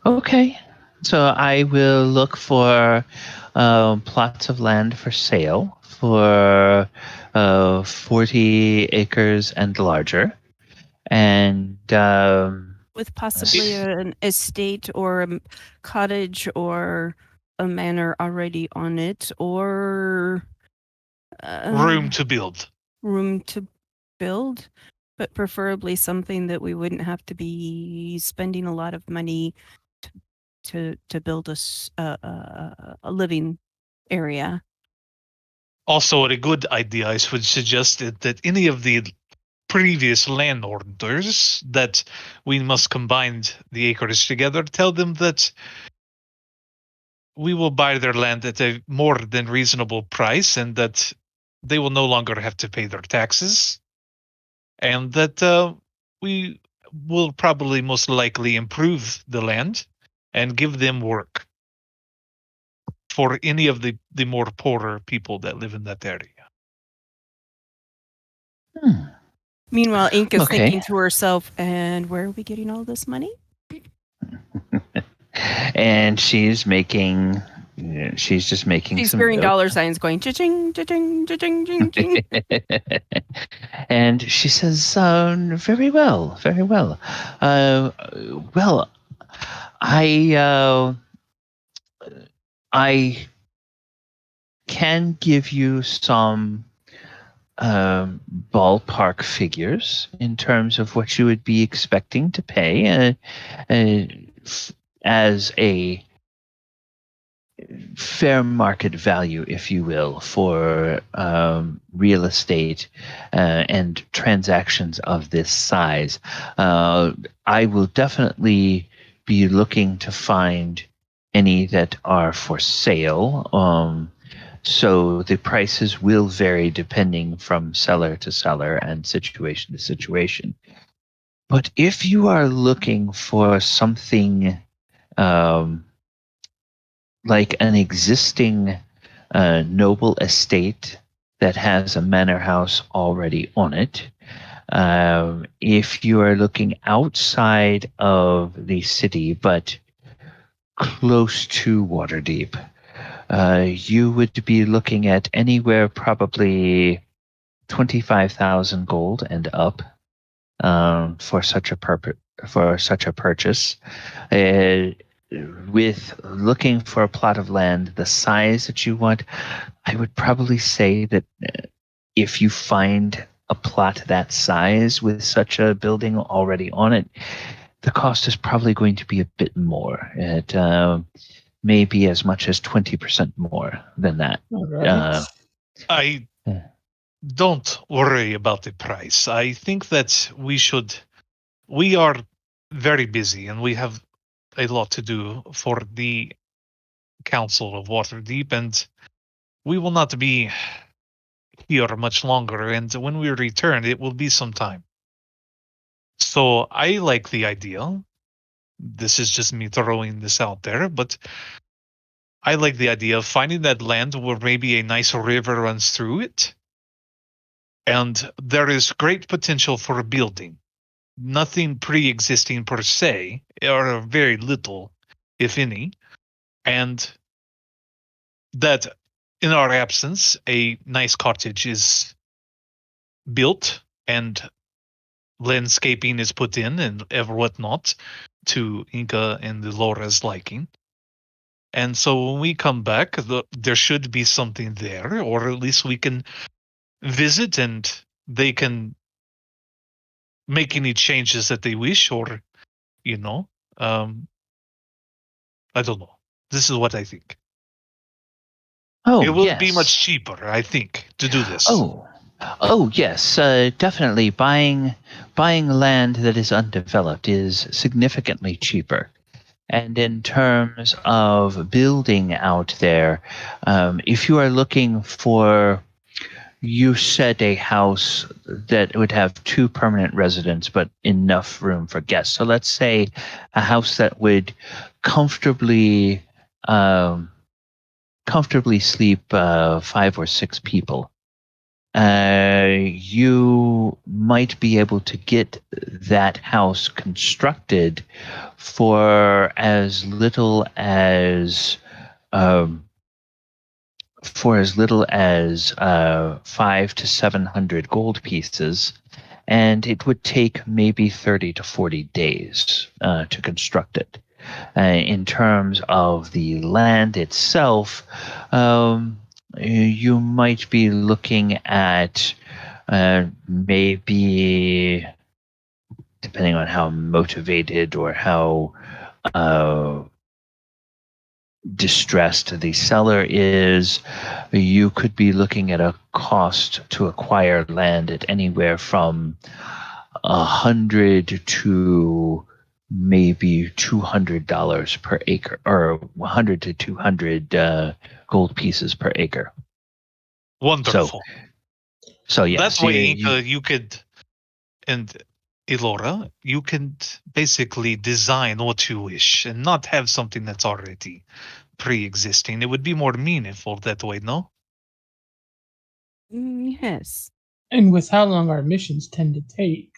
S1: Okay. So I will look for plots of land for sale for 40 acres and larger. And
S4: with possibly an estate or a cottage or a manor already on it, or
S3: Room to build.
S4: room to build, but preferably something that we wouldn't have to be spending a lot of money to build a living area.
S3: Also, a good idea, I would suggest that any of the previous landowners that we must combine the acres together, tell them that we will buy their land at a more than reasonable price and that they will no longer have to pay their taxes, and that we will probably most likely improve the land and give them work for any of the more poorer people that live in that area.
S4: Meanwhile, Enka's
S1: Okay.
S4: thinking to herself, and where are we getting all this money?
S1: And she's making. She's just making.
S4: She's
S1: some
S4: hearing
S1: notes.
S4: dollar signs going cha-ching, cha-ching, cha-ching, ching, ching.
S1: And she says, "Very well, very well. Well, I can give you some ballpark figures in terms of what you would be expecting to pay as a fair market value, if you will, for real estate and transactions of this size. I will definitely be looking to find any that are for sale. So the prices will vary depending from seller to seller and situation to situation. But if you are looking for something like an existing noble estate that has a manor house already on it, if you are looking outside of the city but close to Waterdeep, you would be looking at anywhere probably 25,000 gold and up for such a purchase. With looking for a plot of land the size that you want, I would probably say that if you find a plot that size with such a building already on it, the cost is probably going to be a bit more. It may be as much as 20% more than that.
S2: All right.
S3: I don't worry about the price. I think that we are very busy and we have a lot to do for the Council of Waterdeep, and we will not be here much longer, and when we return it will be some time. So I like the idea. This is just me throwing this out there, but I like the idea of finding that land where maybe a nice river runs through it, and there is great potential for a building. Nothing pre-existing per se, or very little, if any, and that in our absence, a nice cottage is built and landscaping is put in and whatnot to Enka and Elora's liking. And so when we come back, there should be something there, or at least we can visit and they can make any changes that they wish, or, I don't know. This is what I think.
S1: Oh,
S3: it will
S1: yes.
S3: be much cheaper, I think, to do this.
S1: Oh, yes. Definitely, buying land that is undeveloped is significantly cheaper. And in terms of building out there, if you are looking for, you said a house that would have 2 permanent residents but enough room for guests. So let's say a house that would comfortably sleep 5 or 6 people. You might be able to get that house constructed for as little as 500 to 700 gold pieces, and it would take maybe 30 to 40 days to construct it. In terms of the land itself, you might be looking at maybe, depending on how motivated or how distressed the seller is, you could be looking at a cost to acquire land at anywhere from 100 to maybe $200 per acre, or 100 to 200 gold pieces per acre.
S3: Wonderful.
S1: So yes,
S3: that way, you could, and Elora, you can basically design what you wish and not have something that's already pre-existing. It would be more meaningful that way, no?
S4: Yes.
S2: And with how long our missions tend to take,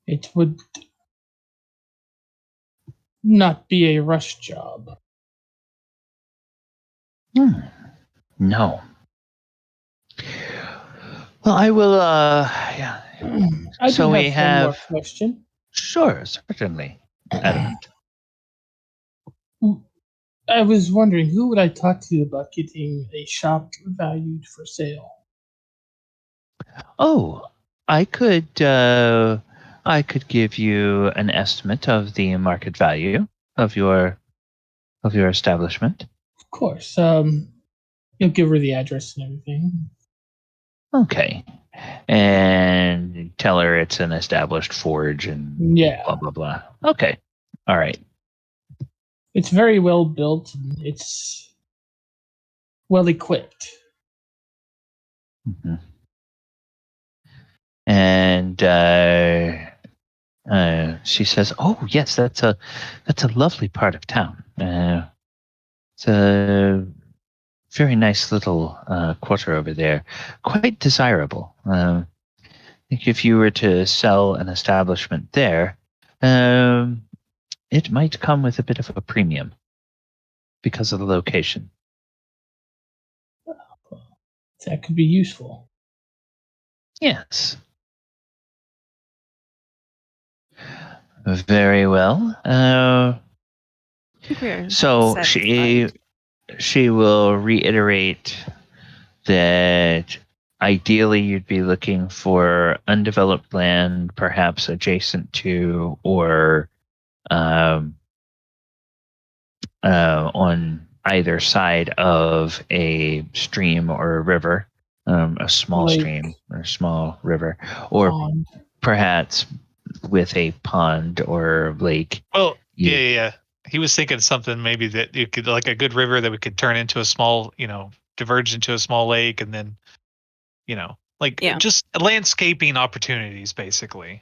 S2: it would not be a rush job.
S1: No. Well, I will. Yeah.
S2: I
S1: So
S2: do
S1: we
S2: have one more
S1: have.
S2: question.
S1: Sure, certainly. Adamant.
S2: I was wondering, who would I talk to about getting a shop valued for sale?
S1: Oh, I could give you an estimate of the market value of your establishment.
S2: Of course. You'll give her the address and everything.
S1: Okay. And tell her it's an established forge and
S2: Yeah.
S1: blah blah blah. Okay. All right.
S2: It's very well built and it's well equipped.
S1: Mm-hmm. And she says, "Oh yes, that's a lovely part of town. It's a very nice little quarter over there, quite desirable. I think if you were to sell an establishment there, it might come with a bit of a premium because of the location."
S2: That could be useful.
S1: Yes. Very well.
S4: We're
S1: So
S4: satisfied.
S1: she will reiterate that ideally you'd be looking for undeveloped land, perhaps adjacent to or on either side of a stream or a river, a small
S2: Lake.
S1: stream or a small river, or
S2: Pond.
S1: perhaps with a pond or lake.
S3: Well, yeah. He was thinking something maybe that you could, like a good river that we could turn into a small, diverge into a small lake, and then, just landscaping opportunities, basically.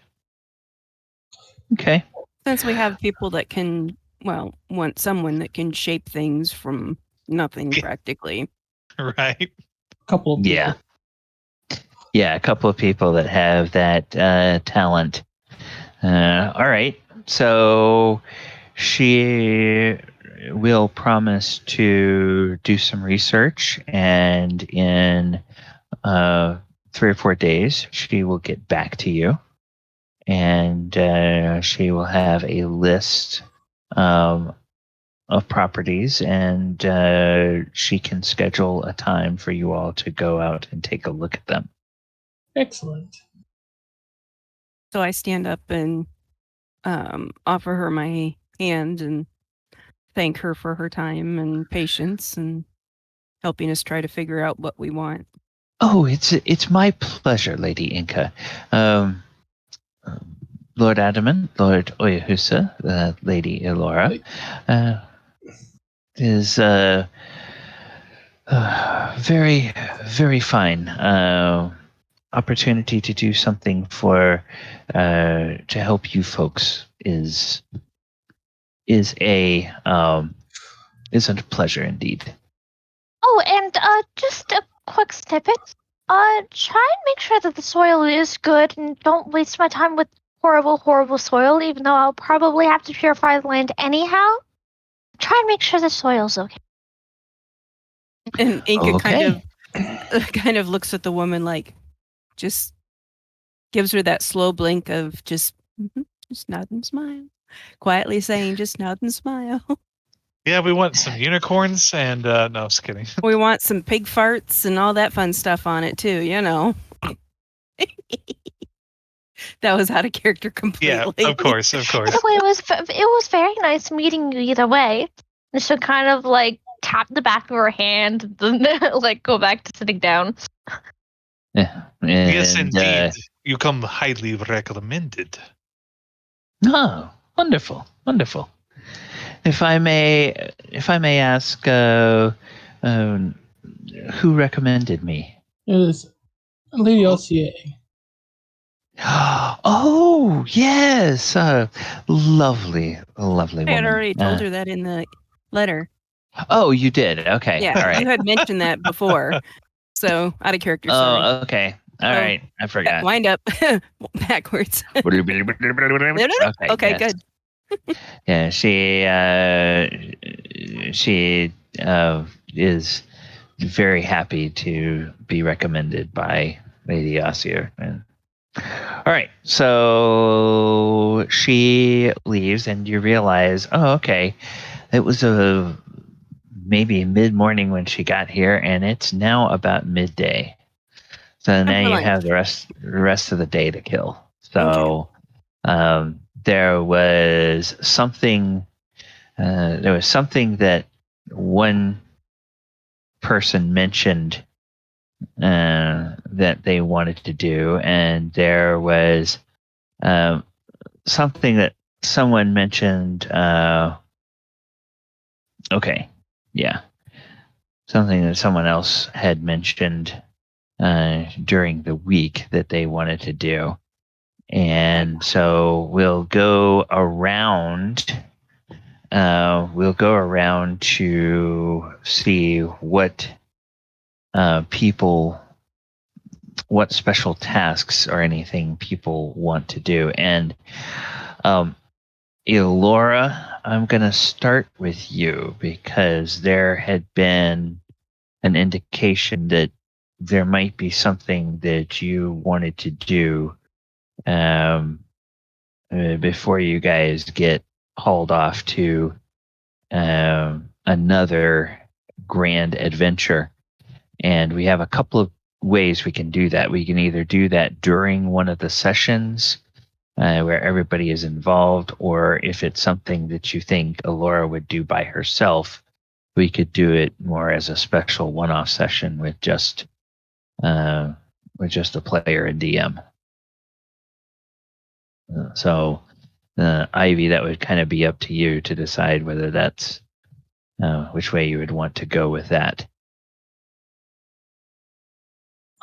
S1: Okay.
S4: Since we have people that can, want someone that can shape things from nothing practically.
S3: Right.
S2: Couple of people.
S1: Yeah, a couple of people that have that talent. All right. So she will promise to do some research, and in 3 or 4 days, she will get back to you, and she will have a list of properties, and she can schedule a time for you all to go out and take a look at them.
S2: Excellent.
S4: So I stand up and offer her my hand and thank her for her time and patience and helping us try to figure out what we want.
S1: Oh, it's my pleasure, Lady Enka. Lord Adamant, Lord Oussir, Lady Elora, is very, very fine opportunity to do something for to help you folks is a pleasure indeed.
S6: Oh, and just a quick snippet. Try and make sure that the soil is good, and don't waste my time with horrible, horrible soil. Even though I'll probably have to purify the land anyhow. Try and make sure the soil's okay.
S4: And Inka kind of kind of looks at the woman like, just gives her that slow blink of just nod and smile. Quietly saying, just nod and smile.
S3: Yeah, we want some unicorns and no, I'm just kidding.
S4: We want some pig farts and all that fun stuff on it too, you know. That was out of character completely.
S3: Yeah, of course.
S6: By the way, it was very nice meeting you either way. And she'll kind of like tap the back of her hand, and then like go back to sitting down.
S1: Yeah,
S3: Yes,
S1: and,
S3: indeed. You come highly recommended.
S1: Oh, wonderful, wonderful. If I may ask, who recommended me?
S2: It was Lady Aussir.
S1: Oh, yes, lovely woman.
S4: I had already told her that in the letter.
S1: Oh, you did. Okay.
S4: Yeah,
S1: All right.
S4: you had mentioned that before. So out of character. Sorry.
S1: Oh, okay. All right. I forgot.
S4: Wind up backwards.
S1: Okay,
S4: Okay,
S1: yes.
S4: good.
S1: Yeah, she is very happy to be recommended by Lady Aussir. And all right, so she leaves, and you realize, oh, okay, it was maybe mid-morning when she got here, and it's now about midday. So now you have the rest of the day to kill. So there was something that one person mentioned that they wanted to do, and there was something that someone mentioned. Something that someone else had mentioned during the week that they wanted to do. And so we'll go around to see what what special tasks or anything people want to do. And Elora, I'm going to start with you because there had been an indication that there might be something that you wanted to do before you guys get hauled off to another grand adventure. And we have a couple of ways we can do that. We can either do that during one of the sessions where everybody is involved, or if it's something that you think Elora would do by herself, we could do it more as a special one-off session with just a player and DM. So, Ivy, that would kind of be up to you to decide whether that's which way you would want to go with that.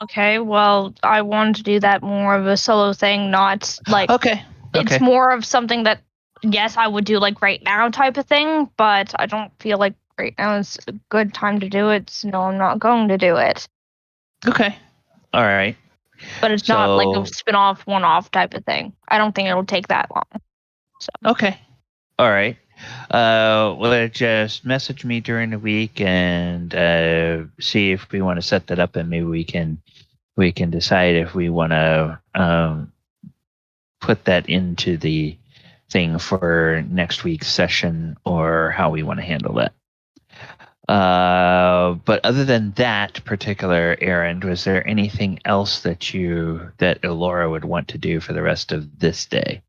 S6: Okay, well, I wanted to do that more of a solo thing, not like
S1: Okay.
S6: It's more of something that, yes, I would do like right now type of thing, but I don't feel like right now is a good time to do it, so no, I'm not going to do it.
S1: Okay. All right.
S6: But it's not like a spin-off, one-off type of thing. I don't think it'll take that long. So.
S1: Okay. All right. Well, just message me during the week and see if we want to set that up, and maybe we can decide if we want to put that into the thing for next week's session or how we want to handle that. But other than that particular errand, was there anything else that Elora would want to do for the rest of this day?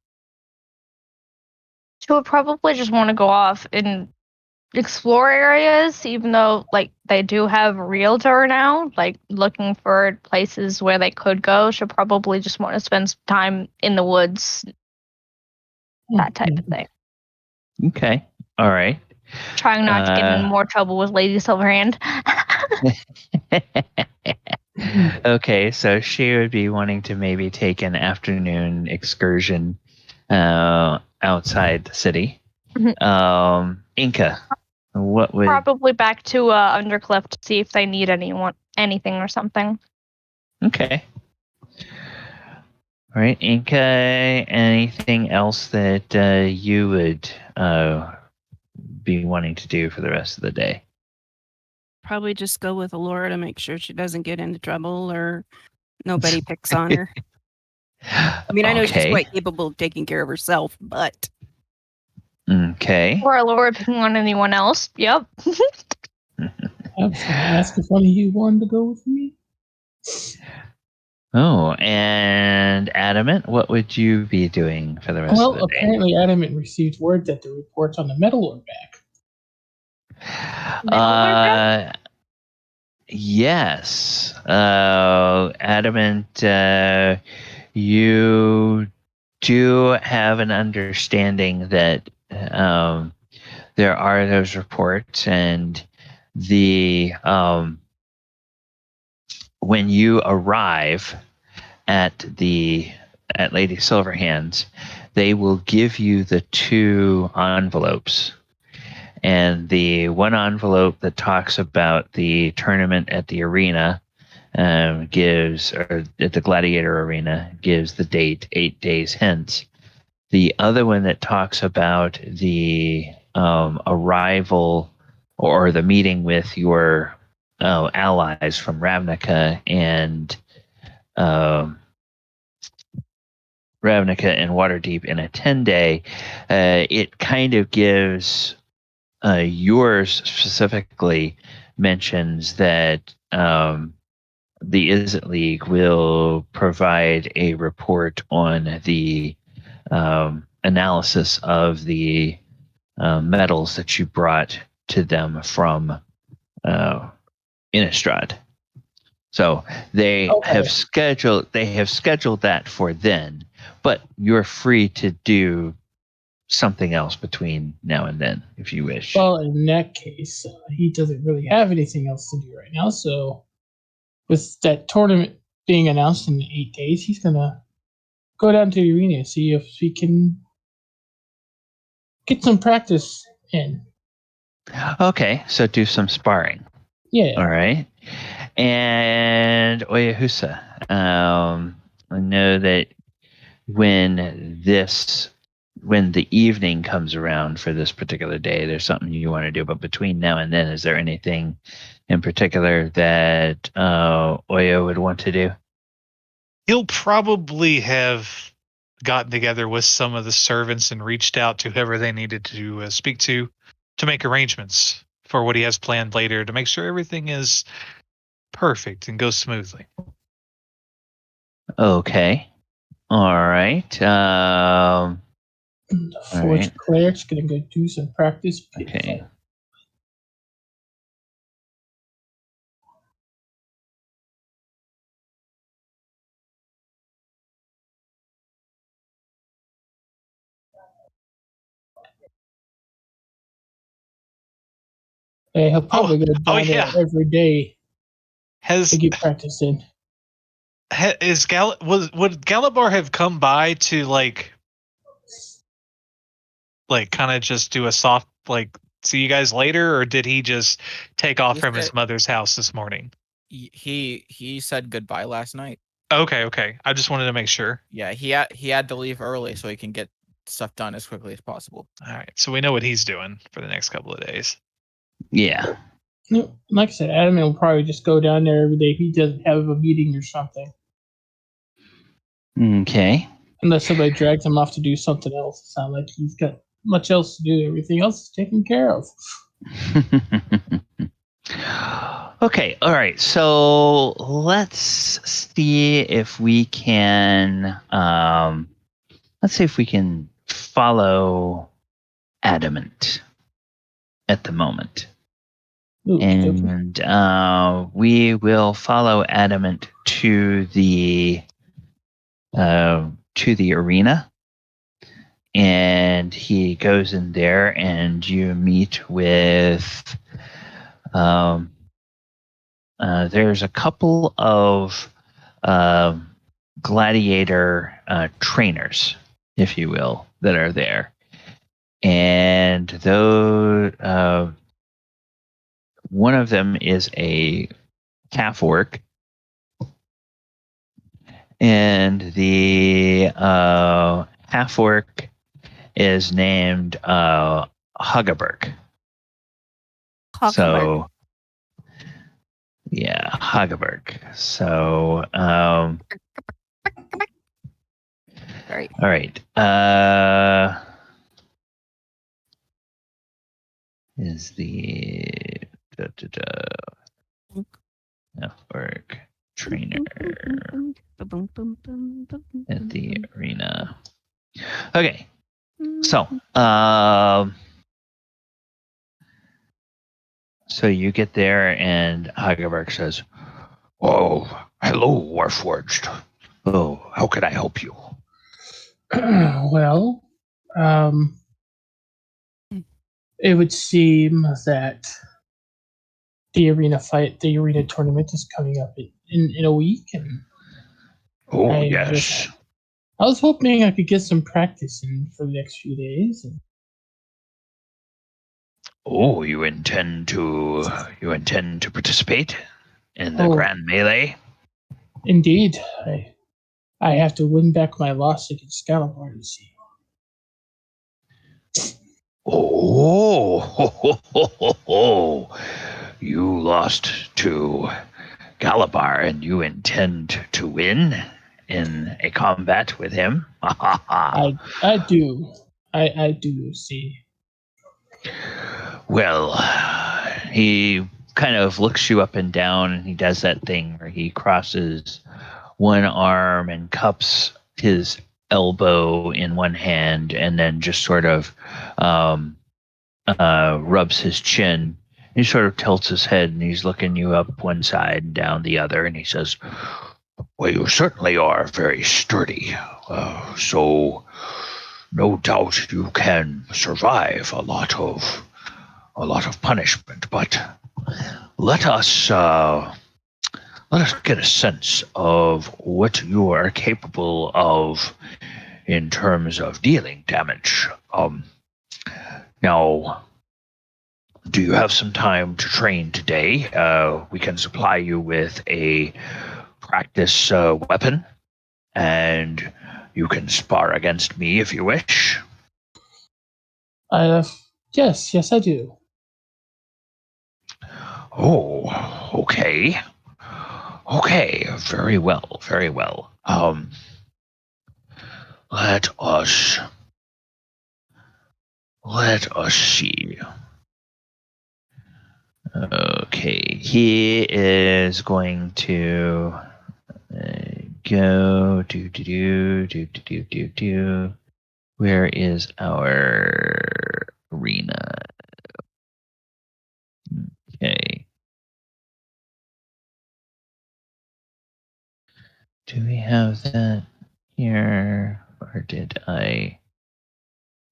S6: She would probably just want to go off and explore areas, even though like they do have a realtor now, like looking for places where they could go. She'll probably just want to spend some time in the woods, that type of thing.
S1: Okay. All right.
S6: Trying not to get in more trouble with Lady Silverhand.
S1: Okay, so she would be wanting to maybe take an afternoon excursion outside the city. Enka, what would
S6: probably back to Undercliff to see if they need anything or something.
S1: Okay. All right, Enka, anything else that you would be wanting to do for the rest of the day?
S4: probably just go with Elora to make sure she doesn't get into trouble or nobody picks on her. I mean, I know she's quite capable of taking care of herself, but...
S1: Okay.
S6: Or Elora picking on anyone else. Yep.
S2: I was going to ask if one of you wanted to go with me.
S1: Oh, and Adamant, what would you be doing for the rest of the day?
S2: Apparently Adamant received word that the reports on the metal are back.
S1: Yes. Adamant, you do have an understanding that there are those reports, and the when you arrive at Lady Silverhand's, they will give you the 2 envelopes. And the one envelope that talks about the tournament at the arena or at the Gladiator Arena, gives the date 8 days hence. The other one that talks about the arrival or the meeting with your allies from Ravnica and Waterdeep in a 10-day, it kind of gives yours specifically mentions that the Izzet League will provide a report on the analysis of the metals that you brought to them from Innistrad. So they have scheduled that for then, but you're free to do something else between now and then if you wish.
S2: Well, in that case, he doesn't really have anything else to do right now, so with that tournament being announced in 8 days, he's gonna go down to the arena and see if he can get some practice in.
S1: Okay, so do some sparring.
S2: Yeah.
S1: All right. And Oyahusa, I know that when the evening comes around for this particular day, there's something you want to do. But between now and then, is there anything in particular that Oya would want to do?
S3: He'll probably have gotten together with some of the servants and reached out to whoever they needed to speak to make arrangements for what he has planned later to make sure everything is perfect and goes smoothly.
S1: Okay. All right.
S2: The Forge Cleric's going to go do some practice.
S1: Okay.
S2: Yeah, he'll probably go down there every day to get practice in.
S3: Would Galabar have come by to like kind of just do a soft see you guys later, or did he just take off from his mother's house this morning?
S5: He said goodbye last night.
S3: Okay. I just wanted to make sure.
S5: Yeah, he had to leave early so he can get stuff done as quickly as possible.
S3: All right, so we know what he's doing for the next couple of days.
S1: Yeah.
S2: Like I said, Adamant will probably just go down there every day if he doesn't have a meeting or something.
S1: Okay.
S2: Unless somebody drags him off to do something else. It's not like he's got much else to do. Everything else is taken care of.
S1: Okay, all right. So let's see if we can follow Adamant at the moment.
S2: Ooh,
S1: and we will follow Adamant to the arena, and he goes in there, and you meet with. There's a couple of gladiator trainers, if you will, that are there, and those. One of them is a half orc, and the half orc is named Huggaberg. So, Yeah, Hageberg. So,
S4: Sorry.
S1: all right. Is the network trainer at the arena? Okay. So, so you get there, and Hageberg says, "Oh, hello, Warforged. Oh, how can I help you?"
S2: Well, it would seem that the arena tournament is coming up in a week, and
S1: Oh,
S2: I
S1: yes.
S2: I was hoping I could get some practice in for the next few days. And
S1: Oh, you intend to participate in the
S2: Oh.
S1: Grand Melee?
S2: Indeed, I have to win back my loss against Scalabar, you see.
S1: Oh, you lost to Galabar and you intend to win in a combat with him?
S2: I do. I do see.
S1: Well, he kind of looks you up and down, and he does that thing where he crosses one arm and cups his elbow in one hand, and then just sort of rubs his chin. He sort of tilts his head, and he's looking you up one side and down the other, and he says, "Well, you certainly are very sturdy, so no doubt you can survive a lot of punishment. But let us get a sense of what you are capable of in terms of dealing damage. Now, do you have some time to train today? We can supply you with a practice weapon, and you can spar against me if you wish."
S2: Yes, I do.
S1: Oh, okay. Okay, very well, very well. Let us see. Okay, he is going to go do. Where is our arena? Okay. Do we have that here, or did I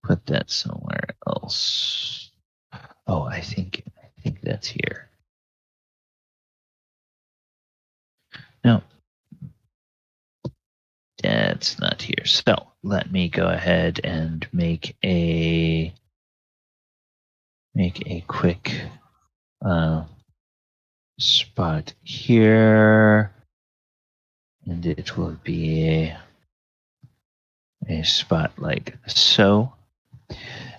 S1: put that somewhere else? Oh, I think that's here. No, that's not here. So let me go ahead and make a quick spot here, and it will be a spot like so.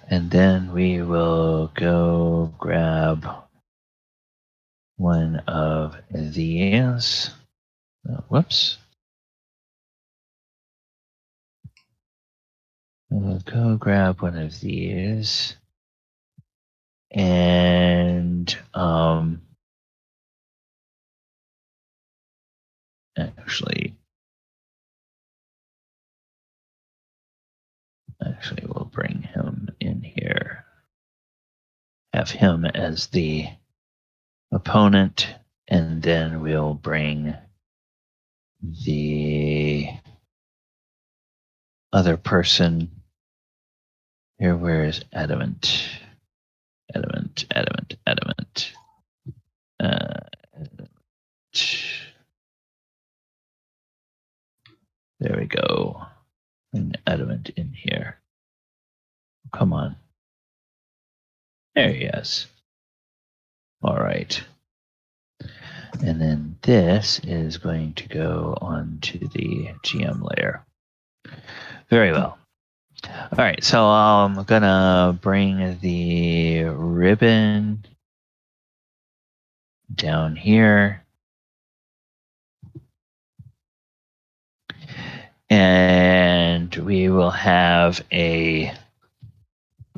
S1: And then we will go grab one of these. Whoops. We'll go grab one of these. And actually we'll bring him in here. Have him as the opponent, and then we'll bring the other person here. Where is Adamant? Adamant. There we go. Bring Adamant in here. Come on. There he is. All right. And then this is going to go onto the GM layer. Very well. All right, so I'm gonna bring the ribbon down here. And we will have a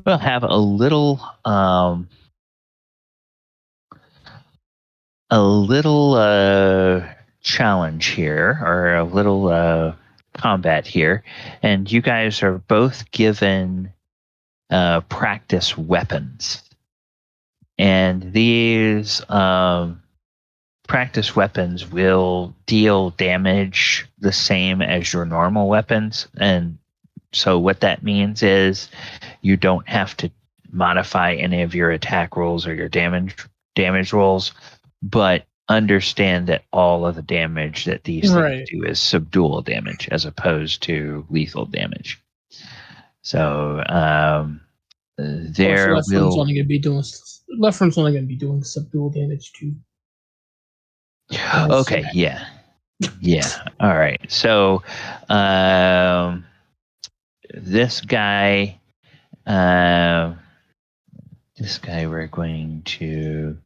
S1: little challenge here, or a little combat here, and you guys are both given practice weapons, and these practice weapons will deal damage the same as your normal weapons. And so what that means is you don't have to modify any of your attack rolls or your damage rolls, but understand that all of the damage that these things do is subdual damage as opposed to lethal damage. So there
S2: left
S1: will
S2: one's only going to be doing subdual damage too.
S1: Okay, yeah. All right. So this guy we're going to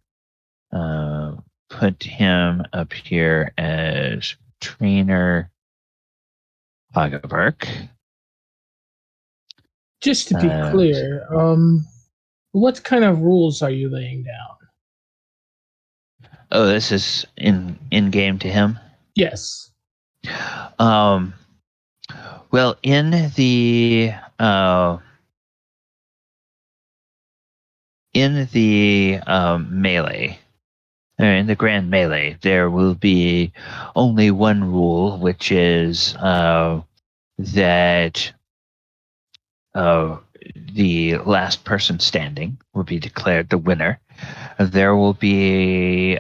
S1: put him up here as Trainer Hagavark.
S2: Just to be clear, what kind of rules are you laying down?
S1: Oh, this is in game to him?
S2: Yes.
S1: Well, in the melee, or in the grand melee, there will be only one rule, which is that the last person standing will be declared the winner. There will be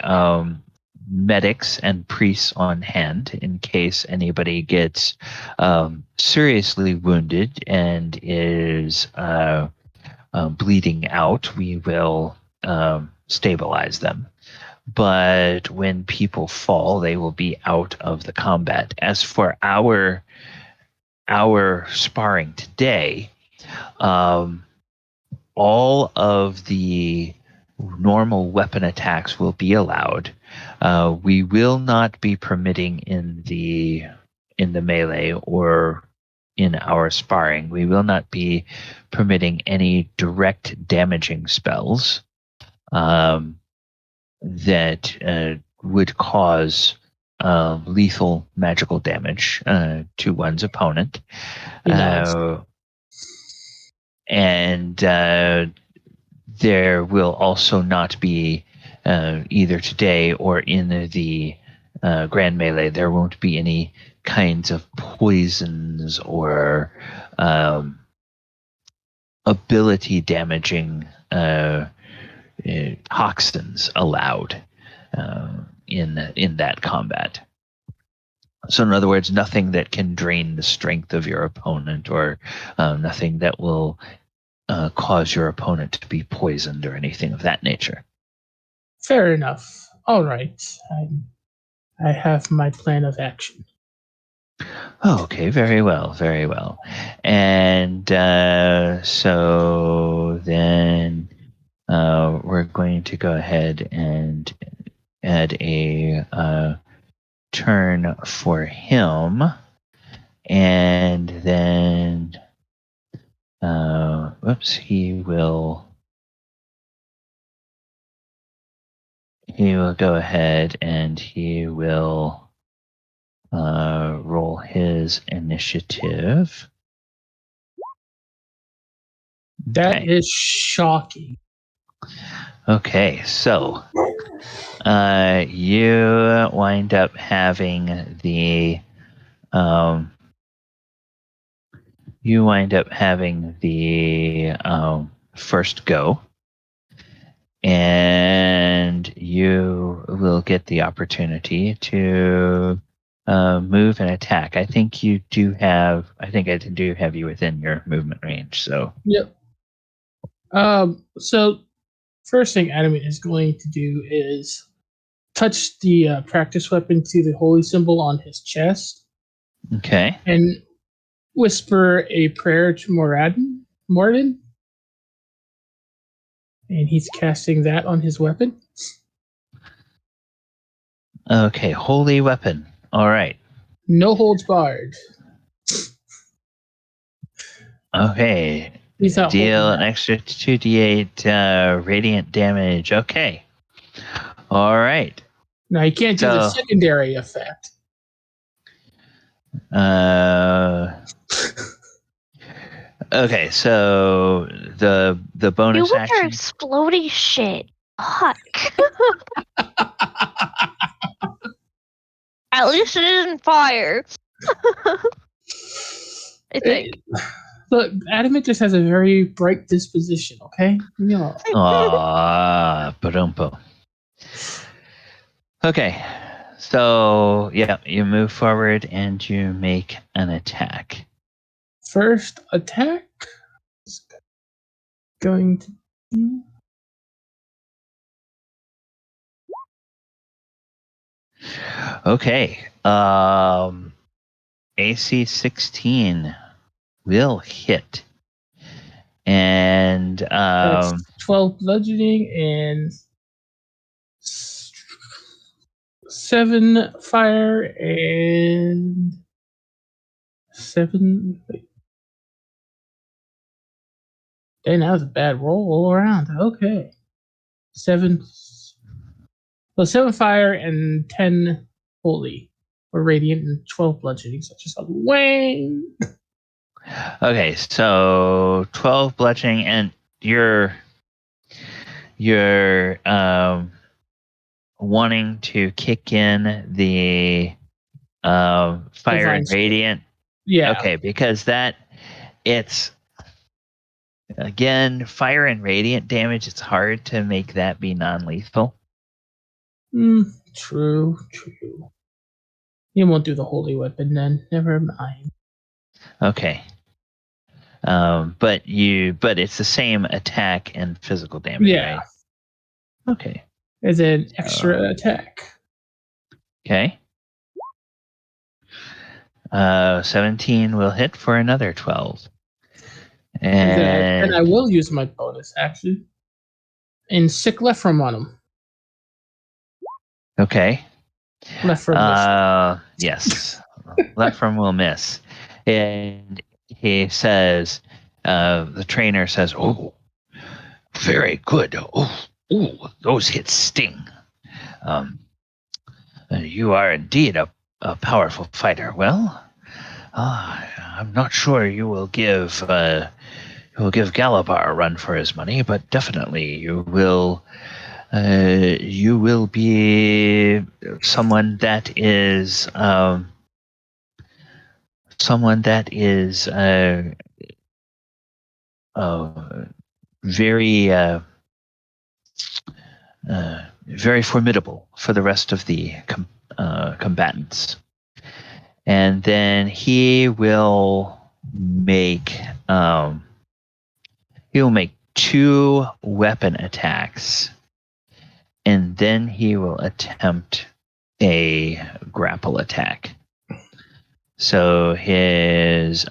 S1: medics and priests on hand in case anybody gets seriously wounded and is bleeding out. We will stabilize them. But when people fall, they will be out of the combat. As for our sparring today, all of the normal weapon attacks will be allowed. We will not be permitting in the melee or in our sparring. We will not be permitting any direct damaging spells that would cause lethal magical damage to one's opponent. And there will also not be, either today or in the grand melee, there won't be any kinds of poisons or ability damaging toxins allowed in that combat. So in other words, nothing that can drain the strength of your opponent, or nothing that will cause your opponent to be poisoned or anything of that nature.
S2: Fair enough. All right. I have my plan of action.
S1: Oh, okay, very well, very well. And so then we're going to go ahead and add a turn for him, and then he will go ahead and he will roll his initiative.
S2: That is shocking.
S1: Okay, so you wind up having the first go, and you will get the opportunity to move and attack. I think I do have you within your movement range. So
S2: yep. So first thing Adamant is going to do is touch the practice weapon to the holy symbol on his chest.
S1: Okay.
S2: And whisper a prayer to Morden. And he's casting that on his weapon.
S1: Okay, holy weapon. All right.
S2: No holds barred.
S1: Okay.
S2: He's not
S1: Deal
S2: holding
S1: an
S2: that.
S1: extra 2d8 radiant damage. Okay. All right.
S2: No, you can't do the
S1: So-
S2: secondary effect.
S1: Okay, so the
S6: You
S1: bonus
S6: with your
S1: action.
S6: exploding shit. Fuck. At least it isn't fire. I think.
S2: Look, Adamant just has a very bright disposition, okay? Leave me alone.
S1: Ba-dum-bum. Okay, so yeah, you move forward and you make an attack.
S2: First attack is going to be
S1: Okay, AC 16 will hit, and
S2: that's 12 bludgeoning and 7 fire and 7. Wait. Dang, that was a bad roll all around. Okay. 7. Well, 7 fire and 10 holy or radiant and 12 bludgeoning. So just a wang.
S1: okay, so 12 bludgeoning, and you're wanting to kick in the fire
S2: Divine
S1: and
S2: Spirit.
S1: radiant.
S2: Yeah.
S1: Okay, because it's again fire and radiant damage. It's hard to make that be non-lethal.
S2: True. You won't do the holy weapon then. Never mind.
S1: Okay. But it's the same attack and physical damage,
S2: Yeah.
S1: right? Okay.
S2: As an extra attack.
S1: Okay. 17 will hit for another 12.
S2: And I will use my bonus action and sick left from on him.
S1: Okay.
S2: Left from
S1: Yes. Left from will miss. And he says, the trainer says, "Oh, very good. Oh, those hits sting. You are indeed a powerful fighter. Well, I'm not sure you will give Galabar a run for his money, but definitely you will be someone that is very very formidable for the rest of the combatants." And then he will make 2 weapon attacks, and then he will attempt a grapple attack. So his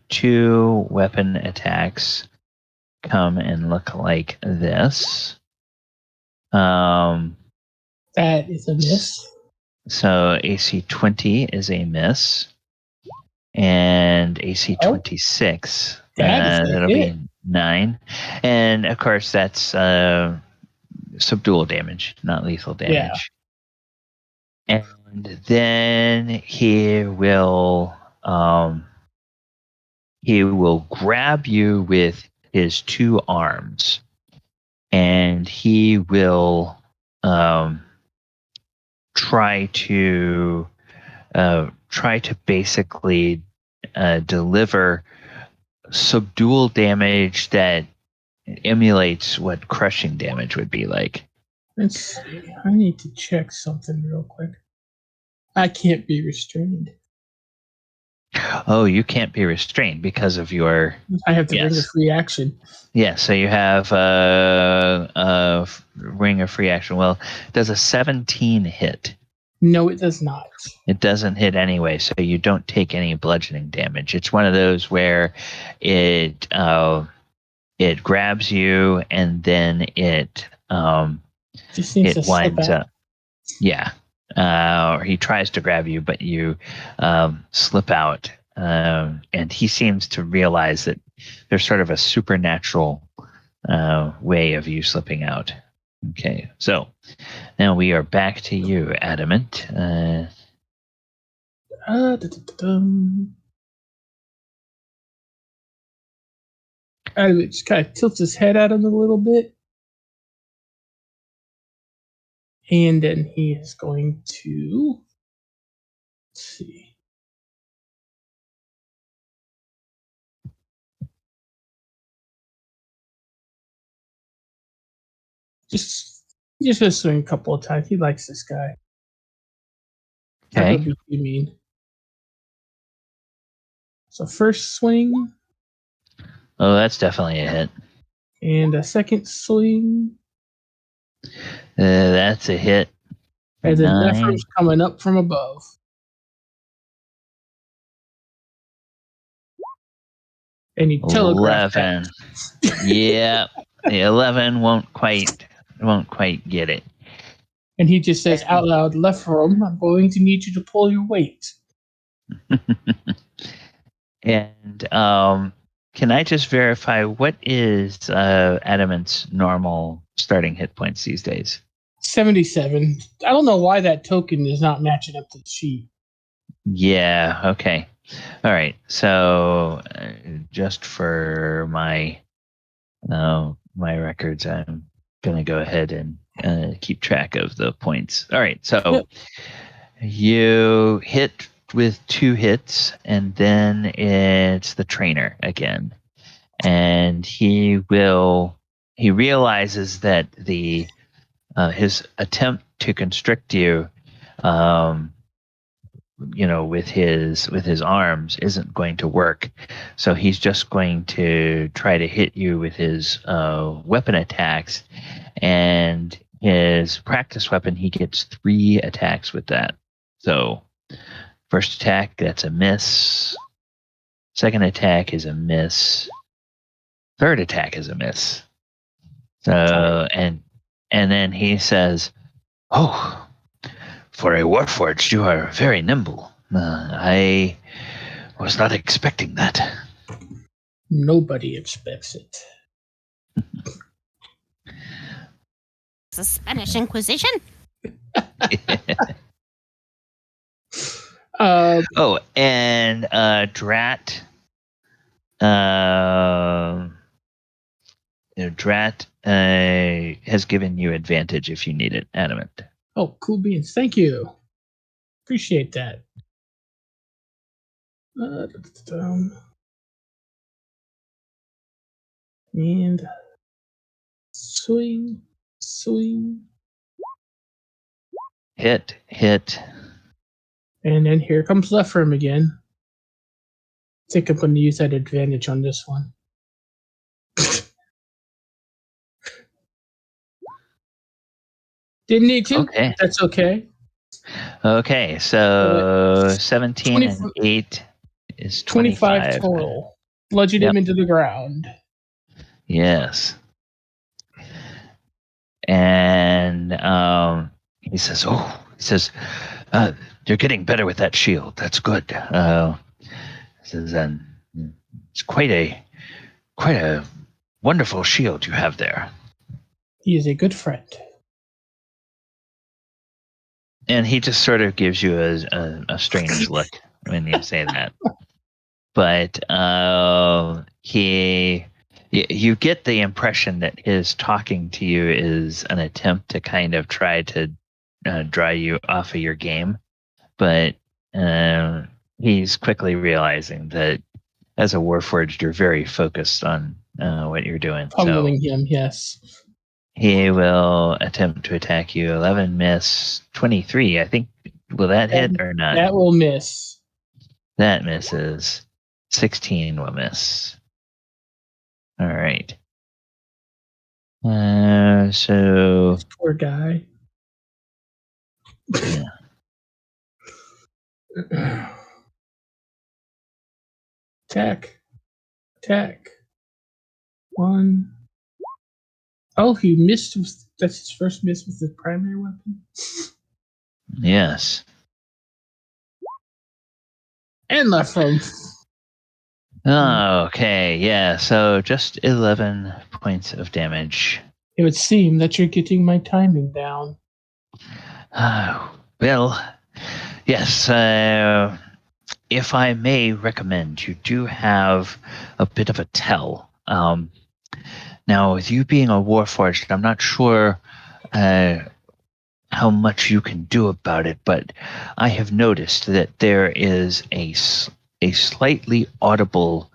S1: 2 weapon attacks come and look like this.
S2: That is a miss.
S1: So AC 20 is a miss, and AC 26
S2: That is a
S1: that'll
S2: hit.
S1: be 9, and of course that's subdual damage, not lethal damage. And then he will grab you with his 2 arms, and he will try to basically deliver subdual damage that emulates what crushing damage would be like.
S2: Let's see. I need to check something real quick. I can't be restrained.
S1: Oh, you can't be restrained because of your...
S2: I have to
S1: Yes.
S2: ring a free action.
S1: Yeah, so you have a ring of free action. Well, does a 17 hit?
S2: No, it does not.
S1: It doesn't hit anyway, so you don't take any bludgeoning damage. It's one of those where it grabs you and then it
S2: Just seems to slip
S1: winds
S2: out.
S1: up. Yeah. Or he tries to grab you, but you slip out and he seems to realize that there's sort of a supernatural way of you slipping out. Okay, so now we are back to you, Adamant.
S2: Adamant just kind of tilts his head at him a little bit. And then he is going to, let's see. Just gonna swing a couple of times. He likes this guy. Not
S1: Okay.
S2: gonna be too mean. So first swing
S1: Oh, that's definitely a hit.
S2: and a second swing.
S1: That's a hit.
S2: And then
S1: 9,
S2: Nephrim's coming up from above. And he telegraphed that.
S1: 11. Yeah, the 11 won't quite get it.
S2: And he just says out loud, Nephrim, I'm going to need you to pull your weight.
S1: And can I just verify what is Adamant's normal starting hit points these days?
S2: 77. I don't know why that token is not matching up to the sheet.
S1: Yeah, okay. All right. So just for my records, I'm going to go ahead and keep track of the points. All right. So you hit with 2 hits, and then it's the trainer again. And he realizes that his attempt to constrict you, with his arms isn't going to work. So he's just going to try to hit you with his weapon attacks, and his practice weapon, he gets 3 attacks with that. So first attack, that's a miss. Second attack is a miss. Third attack is a miss. So and then he says, "Oh, for a Warforged, you are very nimble. I was not expecting that."
S2: Nobody expects it.
S7: The Spanish Inquisition?
S1: And Drat. Drat has given you advantage if you need it, Adamant.
S2: Oh, cool beans. Thank you. Appreciate that. And swing.
S1: Hit.
S2: And then here comes Nephrim again. I think I'm going to use that advantage on this one. Didn't need to.
S1: Okay.
S2: That's okay.
S1: Okay, so 17 and 8 is 25
S2: total. Bludgeoned him into the ground.
S1: Yes. And he says, you're getting better with that shield. That's good. He says, and it's quite a wonderful shield you have there.
S2: He is a good friend.
S1: And he just sort of gives you a strange look when you say that. But you get the impression that his talking to you is an attempt to kind of try to draw you off of your game. But he's quickly realizing that as a Warforged, you're very focused on what you're doing.
S2: Pummeling him, yes.
S1: He will attempt to attack you. 11 miss, 23. I think, will that hit or not?
S2: That will miss.
S1: That misses. 16 will miss. All right. So
S2: This poor guy.
S1: Yeah.
S2: Attack. 1. Oh, he missed. That's his first miss with his primary weapon.
S1: Yes.
S2: And left from.
S1: Okay, yeah, so just 11 points of damage.
S2: It would seem that you're getting my timing down.
S1: Well, yes, if I may recommend, you do have a bit of a tell. Now, with you being a Warforged, I'm not sure how much you can do about it, but I have noticed that there is a slightly audible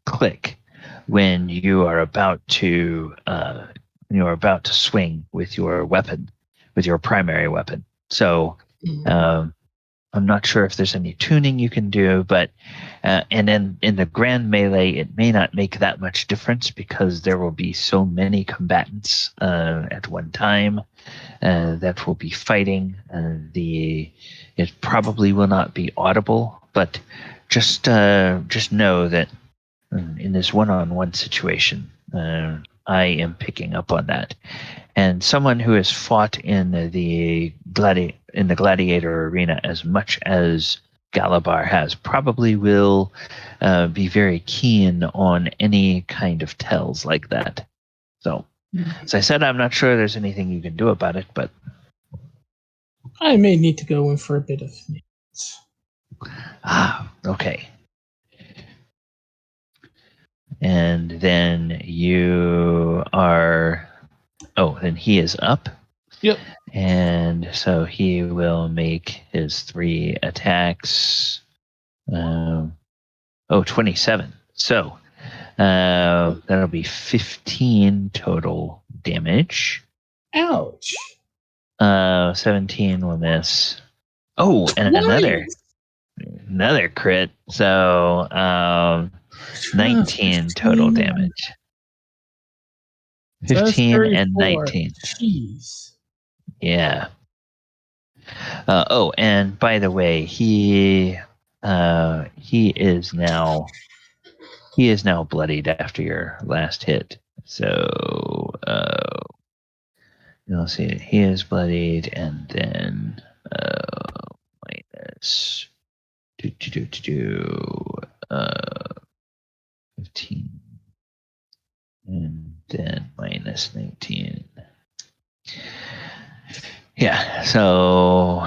S1: click when you are about to swing with your weapon, with your primary weapon. So I'm not sure if there's any tuning you can do, but and then in the grand melee, it may not make that much difference because there will be so many combatants at one time that will be fighting. It probably will not be audible, but just know that in this one-on-one situation, I am picking up on that. And someone who has fought in the gladiator arena as much as Galabar has probably will be very keen on any kind of tells like that. So, as I said, I'm not sure there's anything you can do about it, but
S2: I may need to go in for a bit of maintenance.
S1: Okay. And then you are... Oh, then he is up.
S2: Yep.
S1: And so he will make his 3 attacks. 27. So that'll be 15 total damage.
S2: Ouch.
S1: 17 will miss. Oh, and another crit. So 19 total damage. 15 and 19.
S2: Jeez.
S1: Yeah. And by the way, he is now bloodied after your last hit. So you'll see he is bloodied, and then minus 15. And then minus 19. Yeah, so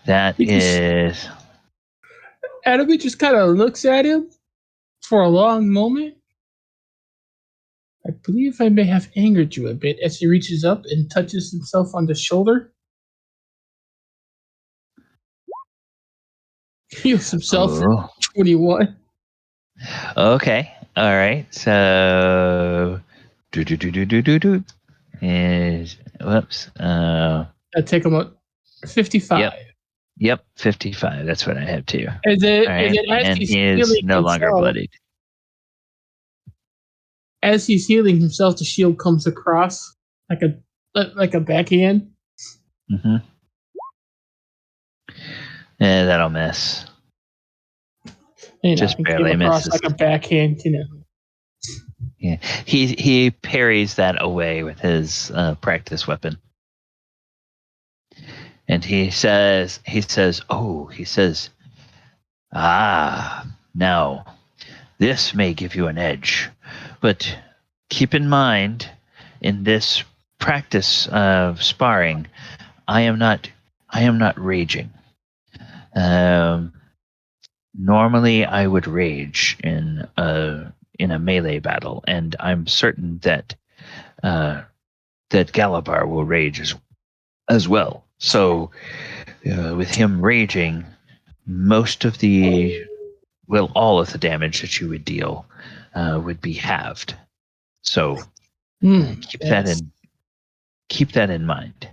S1: that is...
S2: Adamant just kind of looks at him for a long moment. I believe I may have angered you a bit as he reaches up and touches himself on the shoulder. Heals himself for 21.
S1: Okay. All right. So is whoops.
S2: I take him up 55.
S1: Yep, 55. That's what I have too.
S2: Is it,
S1: right. And
S2: he's
S1: he is no longer bloodied.
S2: As he's healing himself, the shield comes across like a backhand.
S1: Mm-hmm. Yeah, that'll miss. Just barely misses.
S2: Like a backhand,
S1: Yeah, he parries that away with his practice weapon, and he says, now this may give you an edge, but keep in mind, in this practice of sparring, I am not raging. Normally, I would rage in a melee battle, and I'm certain that Galabar will rage as well. So, with him raging, all of the damage that you would deal would be halved. So, keep that in mind.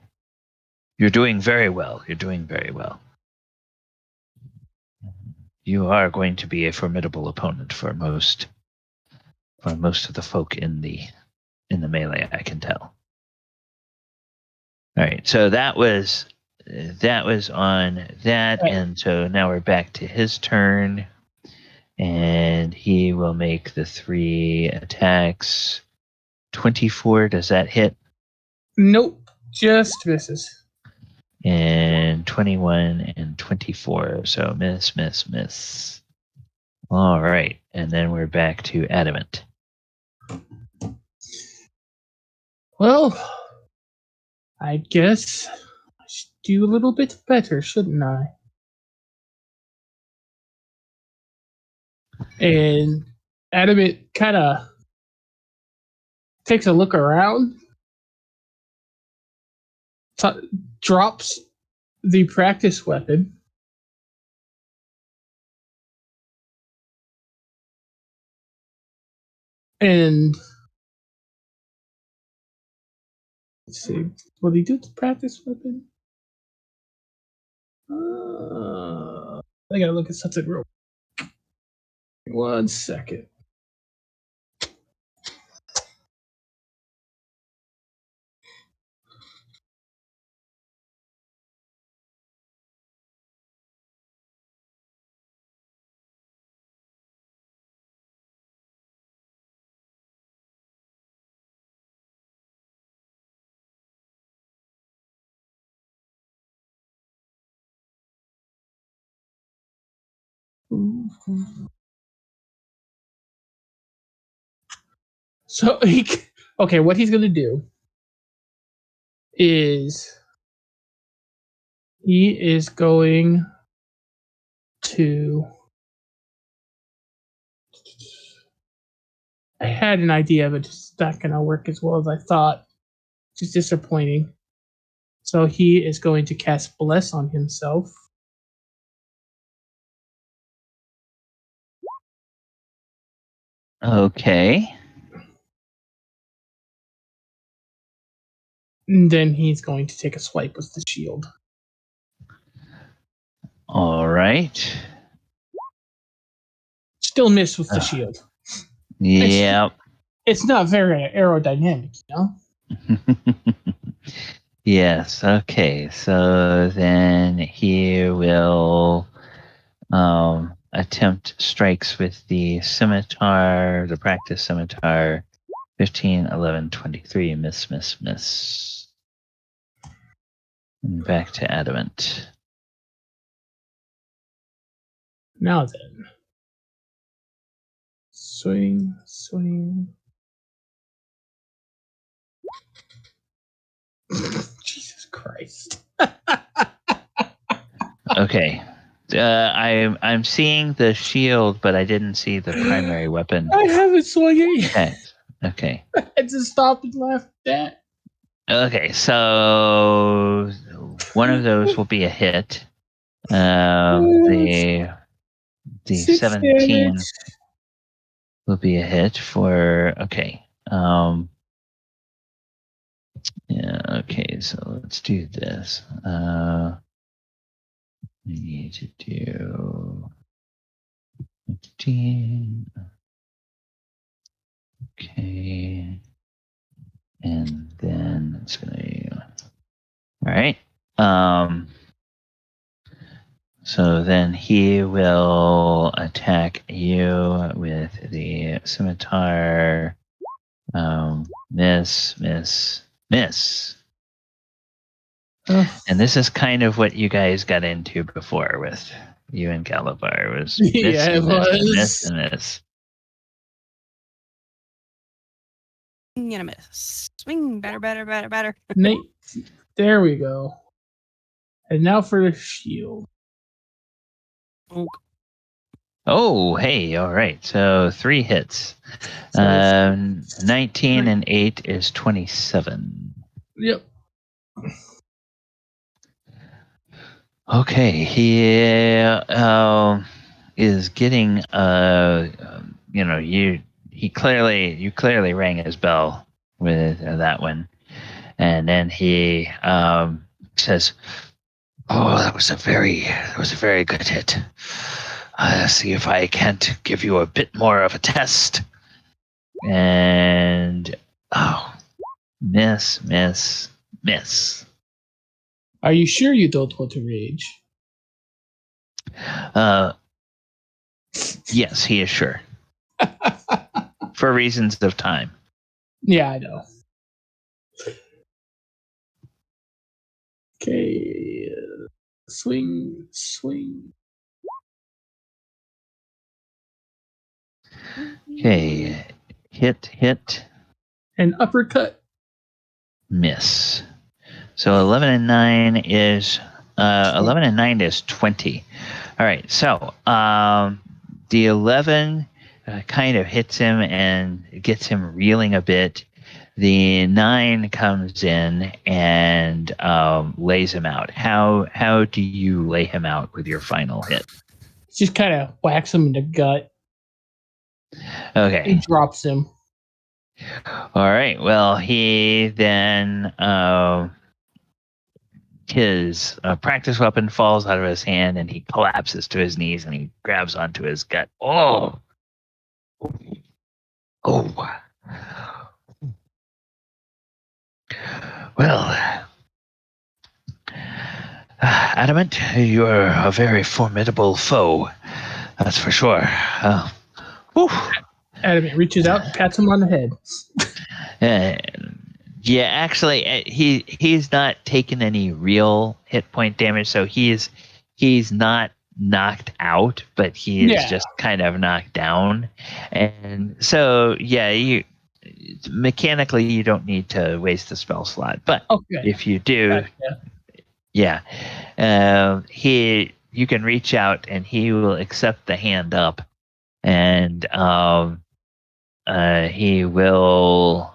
S1: You're doing very well. You are going to be a formidable opponent for most of the folk in the melee, I can tell. All right, so that was on that, and so now we're back to his turn, and he will make the 3 attacks. 24, does that hit?
S2: Nope, just misses.
S1: and 21 and 24. So miss, miss, miss. All right. And then we're back to Adamant.
S2: Well, I guess I should do a little bit better, shouldn't I? And Adamant kind of takes a look around, drops the practice weapon, and let's see, will he do the practice weapon? I gotta look at something real. 1 second. So okay, what he's gonna do is he is going to. I had an idea, but it's not gonna work as well as I thought. Which is disappointing. So he is going to cast Bless on himself.
S1: Okay.
S2: And then he's going to take a swipe with the shield.
S1: All right.
S2: Still miss with the shield.
S1: Yeah.
S2: It's not very aerodynamic, you know?
S1: Yes. Okay. So then he will attempt strikes with the scimitar, the practice scimitar. 15, 11, 23. Miss, miss, miss. And back to Adamant.
S2: Now then. Swing, swing. Jesus Christ.
S1: Okay. I'm seeing the shield, but I didn't see the primary weapon.
S2: I haven't swung it yet.
S1: Okay.
S2: I had to stop and laugh at that.
S1: Okay, so one of those will be a hit. The 17
S2: damage.
S1: will be a hit for okay. Yeah, okay, so let's do this. We need to do 15. Okay. And then it's gonna all right. So then he will attack you with the scimitar. Miss, miss, miss. And this is kind of what you guys got into before with you and Galabar was miss,
S2: Yeah, it
S1: and
S2: was.
S1: miss and miss.
S4: Swing and a miss. Swing, better, better, better, better.
S2: Nate, there we go. And now for the shield.
S1: Oh, hey, all right. So 3 hits.
S2: So
S1: 19 and 8 is 27.
S2: Yep.
S1: Okay, he is getting you clearly rang his bell with that one, and then he says, "Oh, that was a very good hit. See if I can't give you a bit more of a test." And miss, miss, miss.
S2: Are you sure you don't want to rage?
S1: Yes, he is sure. For reasons of time.
S2: Yeah, I know. Okay. Swing, swing.
S1: Okay. Hit,
S2: An uppercut.
S1: miss. So 11 and 9 is 11 and 9 is 20. All right. So the 11 kind of hits him and gets him reeling a bit. The 9 comes in and lays him out. How do you lay him out with your final hit?
S2: Just kind of whacks him in the gut.
S1: Okay.
S2: And drops him.
S1: All right. Well, he then his practice weapon falls out of his hand, and he collapses to his knees, and he grabs onto his gut. Oh. Well, Adamant, you're a very formidable foe. That's for sure.
S2: Adamant reaches out and pats him on the head.
S1: Yeah, actually, he's not taken any real hit point damage, so he's not knocked out, but he is just kind of knocked down. And so, yeah, mechanically you don't need to waste the spell slot, but if you do, you can reach out and he will accept the hand up, and he will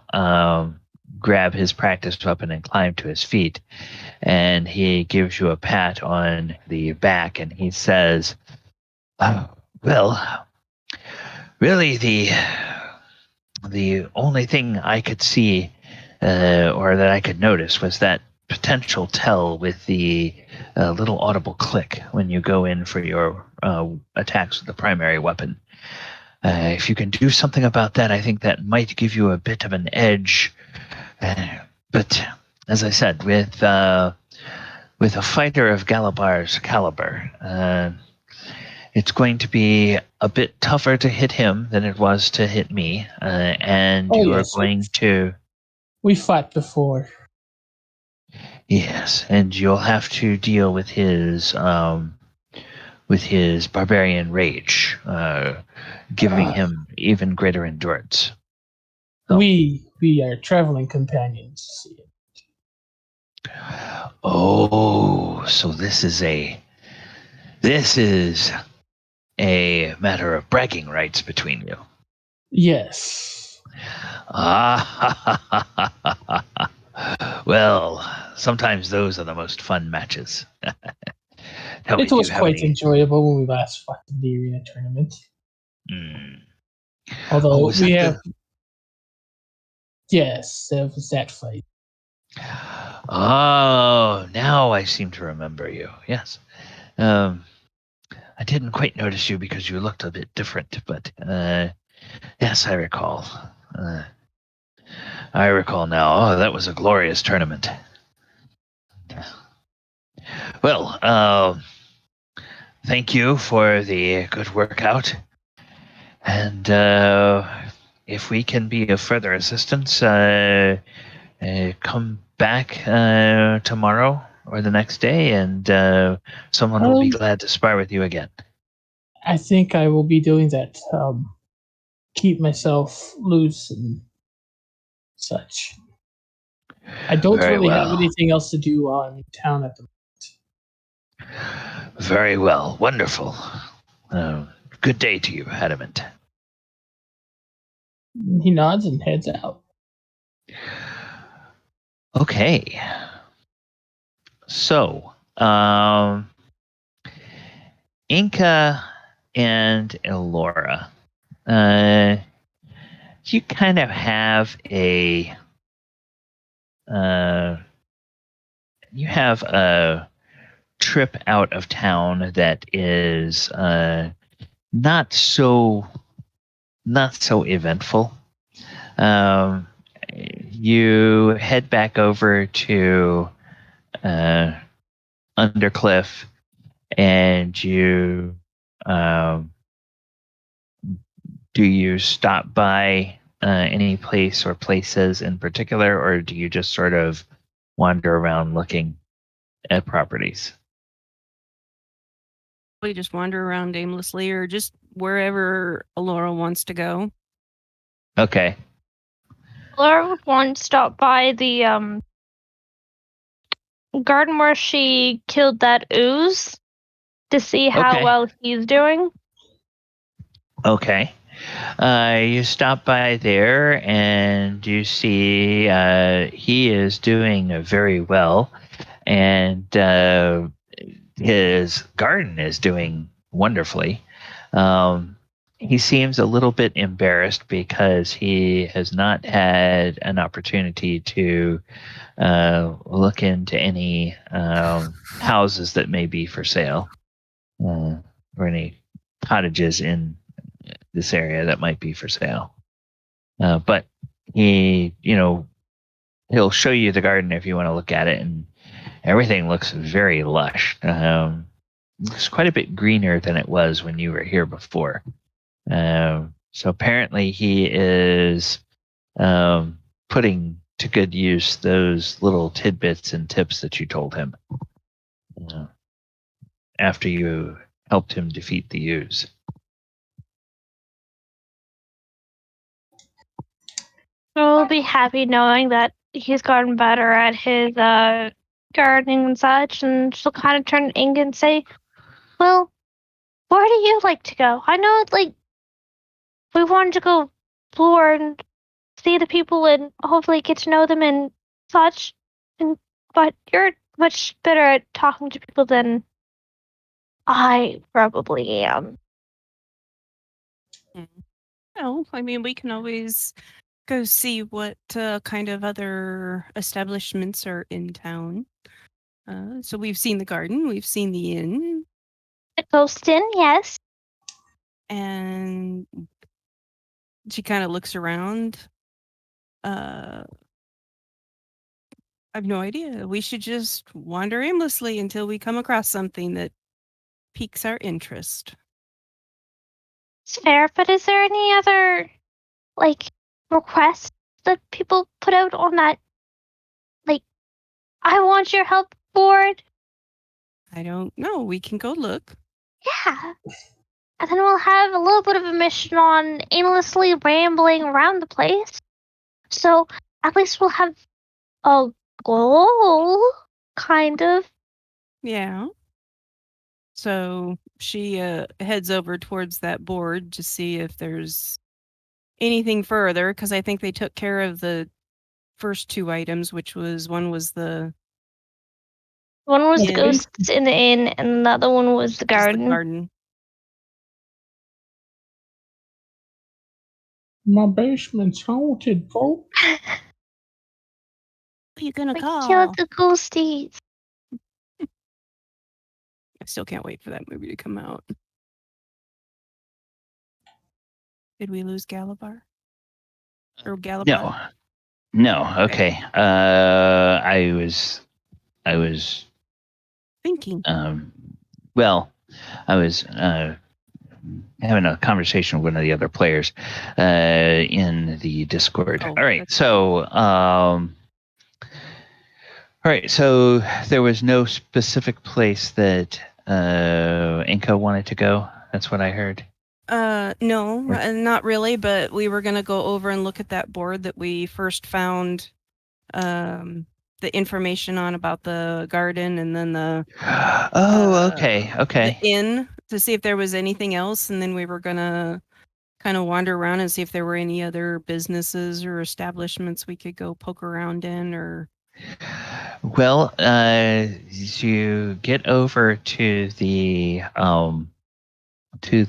S1: grab his practice weapon and climb to his feet, and he gives you a pat on the back, and he says, well, really the only thing I could see or that I could notice was that potential tell with the little audible click when you go in for your attacks with the primary weapon. If you can do something about that, I think that might give you a bit of an edge. But as I said, with a fighter of Galabar's caliber, it's going to be a bit tougher to hit him than it was to hit me, and you are going to.
S2: We fought before.
S1: Yes, and you'll have to deal with his barbarian rage, giving him even greater endurance. So.
S2: We are traveling companions.
S1: Oh, so this is a matter of bragging rights between you.
S2: Yes.
S1: Well, sometimes those are the most fun matches.
S2: It was quite enjoyable when we last fought in the arena tournament. Although we have... Yes, it was that fight.
S1: Oh, now I seem to remember you. Yes. I didn't quite notice you because you looked a bit different, but yes, I recall. I recall now. Oh, that was a glorious tournament. Well, thank you for the good workout. And if we can be of further assistance, come back tomorrow or the next day, and someone will be glad to spar with you again.
S2: I think I will be doing that. Keep myself loose and such. I don't really have anything else to do on town at the moment.
S1: Very well. Wonderful. Good day to you, Adamant.
S2: He nods and heads out.
S1: Okay. So, Enka and Elora, you kind of have a trip out of town that is not so eventful. You head back over to Undercliff, and you do you stop by any place or places in particular, or do you just sort of wander around looking at properties?
S4: We just wander around aimlessly or just wherever Elora wants to go.
S1: Okay.
S6: Laura would want to stop by the garden where she killed that ooze to see how
S1: Okay.
S6: well he's doing.
S1: Okay. You stop by there and you see he is doing very well, and his garden is doing wonderfully. He seems a little bit embarrassed because he has not had an opportunity to look into any houses that may be for sale, or any cottages in this area that might be for sale. But he, he'll show you the garden if you want to look at it, and everything looks very lush. Looks quite a bit greener than it was when you were here before. So apparently he is putting to good use those little tidbits and tips that you told him after you helped him defeat the ooze.
S6: We'll be happy knowing that he's gotten better at his gardening and such, and she'll kind of turn to Inga and say, well, where do you like to go? I know, we wanted to go explore and see the people and hopefully get to know them and such, but you're much better at talking to people than I probably am.
S4: No, I mean, we can always go see what kind of other establishments are in town. So we've seen the garden, we've seen the inn.
S6: The Ghost Inn, yes.
S4: And she kind of looks around. I have no idea. We should just wander aimlessly until we come across something that piques our interest.
S6: It's fair, but is there any other, requests that people put out on that, I want your help board?
S4: I don't know. We can go look.
S6: Yeah. And then we'll have a little bit of a mission on aimlessly rambling around the place. So at least we'll have a goal, kind of.
S4: Yeah. So she heads over towards that board to see if there's anything further, because I think they took care of the first two items, which was one was the
S6: the ghosts in the inn, and the other one was the garden.
S2: My basement's haunted, folks.
S7: Who are you gonna
S6: We
S7: call?
S6: killed the ghosties.
S4: I still can't wait for that movie to come out. Did we lose Galabar? Or Galabar?
S1: No. Okay. I was
S4: thinking.
S1: Well, I was having a conversation with one of the other players in the Discord. All right. So, so there was no specific place that Enka wanted to go. That's what I heard.
S4: No, not really, but we were going to go over and look at that board that we first found the information on about the garden, and then the
S1: okay.
S4: the inn, to see if there was anything else, and then we were going to kind of wander around and see if there were any other businesses or establishments we could go poke around in. Or
S1: well, you get over to the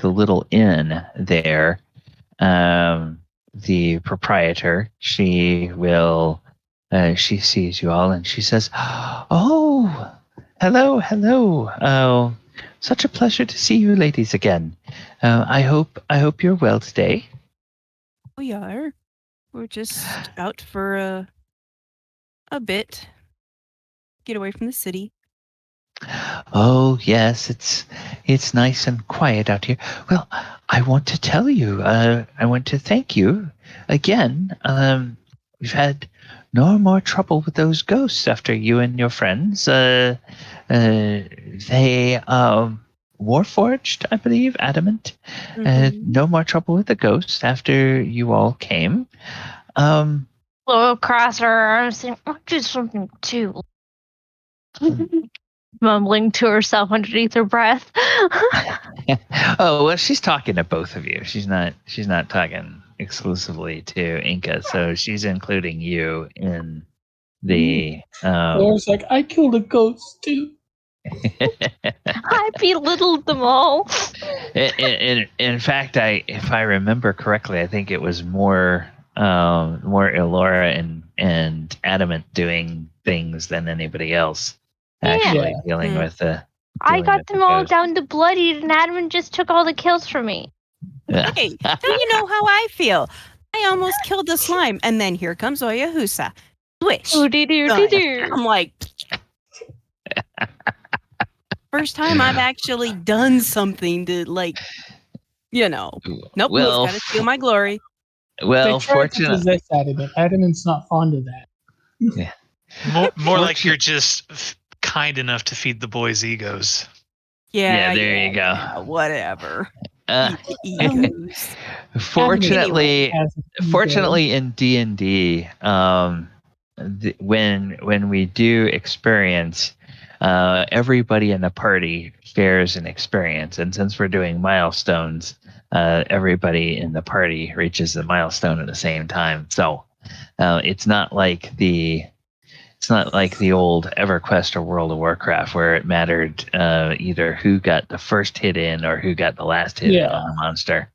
S1: little inn there. The proprietor, she will, she sees you all and she says, "Oh, hello. Oh, such a pleasure to see you ladies again. I hope you're well today."
S4: We are. We're just out for a bit. Get away from the city.
S1: Oh yes, it's nice and quiet out here. Well, I want to tell you, I want to thank you again. We've had no more trouble with those ghosts after you and your friends. They Warforged, I believe, Adamant. No more trouble with the ghosts after you all came.
S6: Little cross her arms saying, I'll do something too. Mumbling to herself underneath her breath.
S1: Oh, well, she's talking to both of you. She's not talking exclusively to Enka, so she's including you in the
S2: Laura's like, I killed a ghost too.
S6: I belittled them all.
S1: in fact, if I remember correctly, I think it was more Elora and Adamant doing things than anybody else actually dealing with the.
S6: I got them all down to bloodied, and Adamant just took all the kills from me.
S4: Hey, don't you know how I feel? I almost killed the slime, and then here comes Oyahusa. Swish. I'm like, first time I've actually done something to, like, nope,
S1: well,
S4: gotta steal my glory.
S1: Well, fortunately,
S2: Adamant's not fond of that.
S1: Yeah.
S3: More like you're just kind enough to feed the boys' egos.
S1: Yeah, there you go.
S4: Yeah, whatever.
S1: Fortunately, in D&D, when we do experience, everybody in the party shares an experience, and since we're doing milestones, everybody in the party reaches the milestone at the same time. So it's not like the old EverQuest or World of Warcraft where it mattered either who got the first hit in or who got the last hit in on the monster.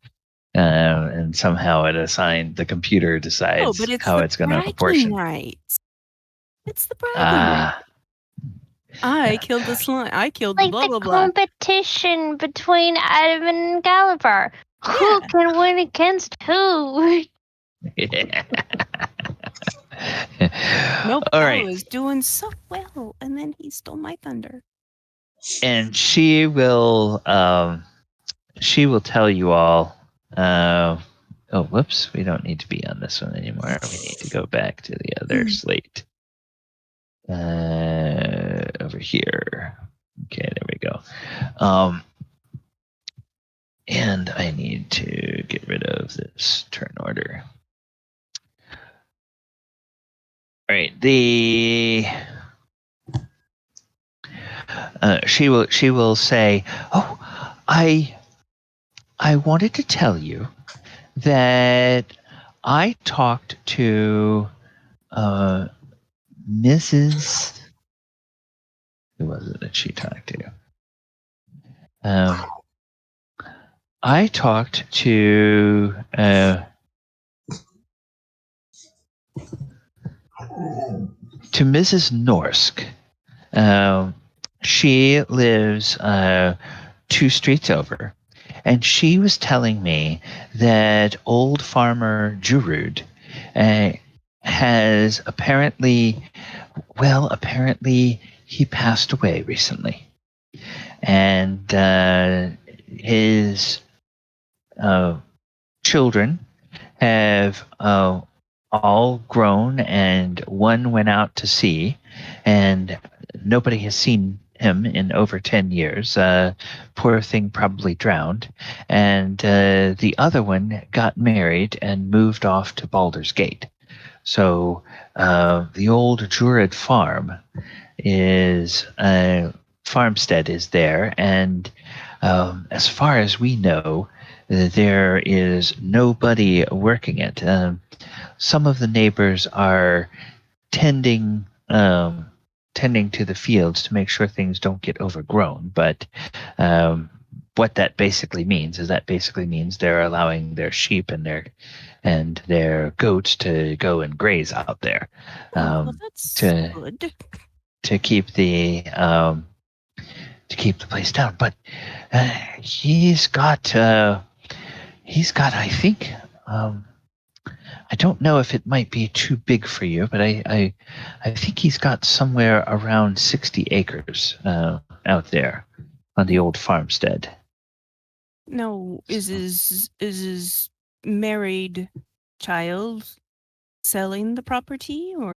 S1: And somehow the computer decides how it's going to proportion.
S4: Right. It's the bragging right. I killed the slime. I killed
S6: like
S4: blah, blah,
S6: the
S4: blah.
S6: competition between Adamant and Galabar. Who can win against who?
S4: Nope,
S1: all
S4: I
S1: right.
S4: was doing so well, and then he stole my thunder.
S1: And she will tell you all. Oh, whoops! We don't need to be on this one anymore. We need to go back to the other slate. Over here. Okay, there we go. And I need to get rid of this turn order. All right, she will say, "Oh, I wanted to tell you that I talked to Mrs. Who was it that she talked to? I talked to Mrs. Norsk. She lives 2 streets over, and she was telling me that old farmer Jurud has apparently he passed away recently, and his children have all grown, and one went out to sea, and nobody has seen him in over 10 years. Poor thing probably drowned, and the other one got married and moved off to Baldur's Gate. So the old Druid farm is Farmstead is there, and as far as we know, there is nobody working it. Some of the neighbors are tending to the fields to make sure things don't get overgrown, but what that basically means is they're allowing their sheep and their goats to go and graze out there,
S4: that's good.
S1: to keep the place down. But he's got I think I don't know if it might be too big for you, but I think he's got somewhere around 60 acres out there on the old farmstead.
S4: No, is his married child selling the property, or?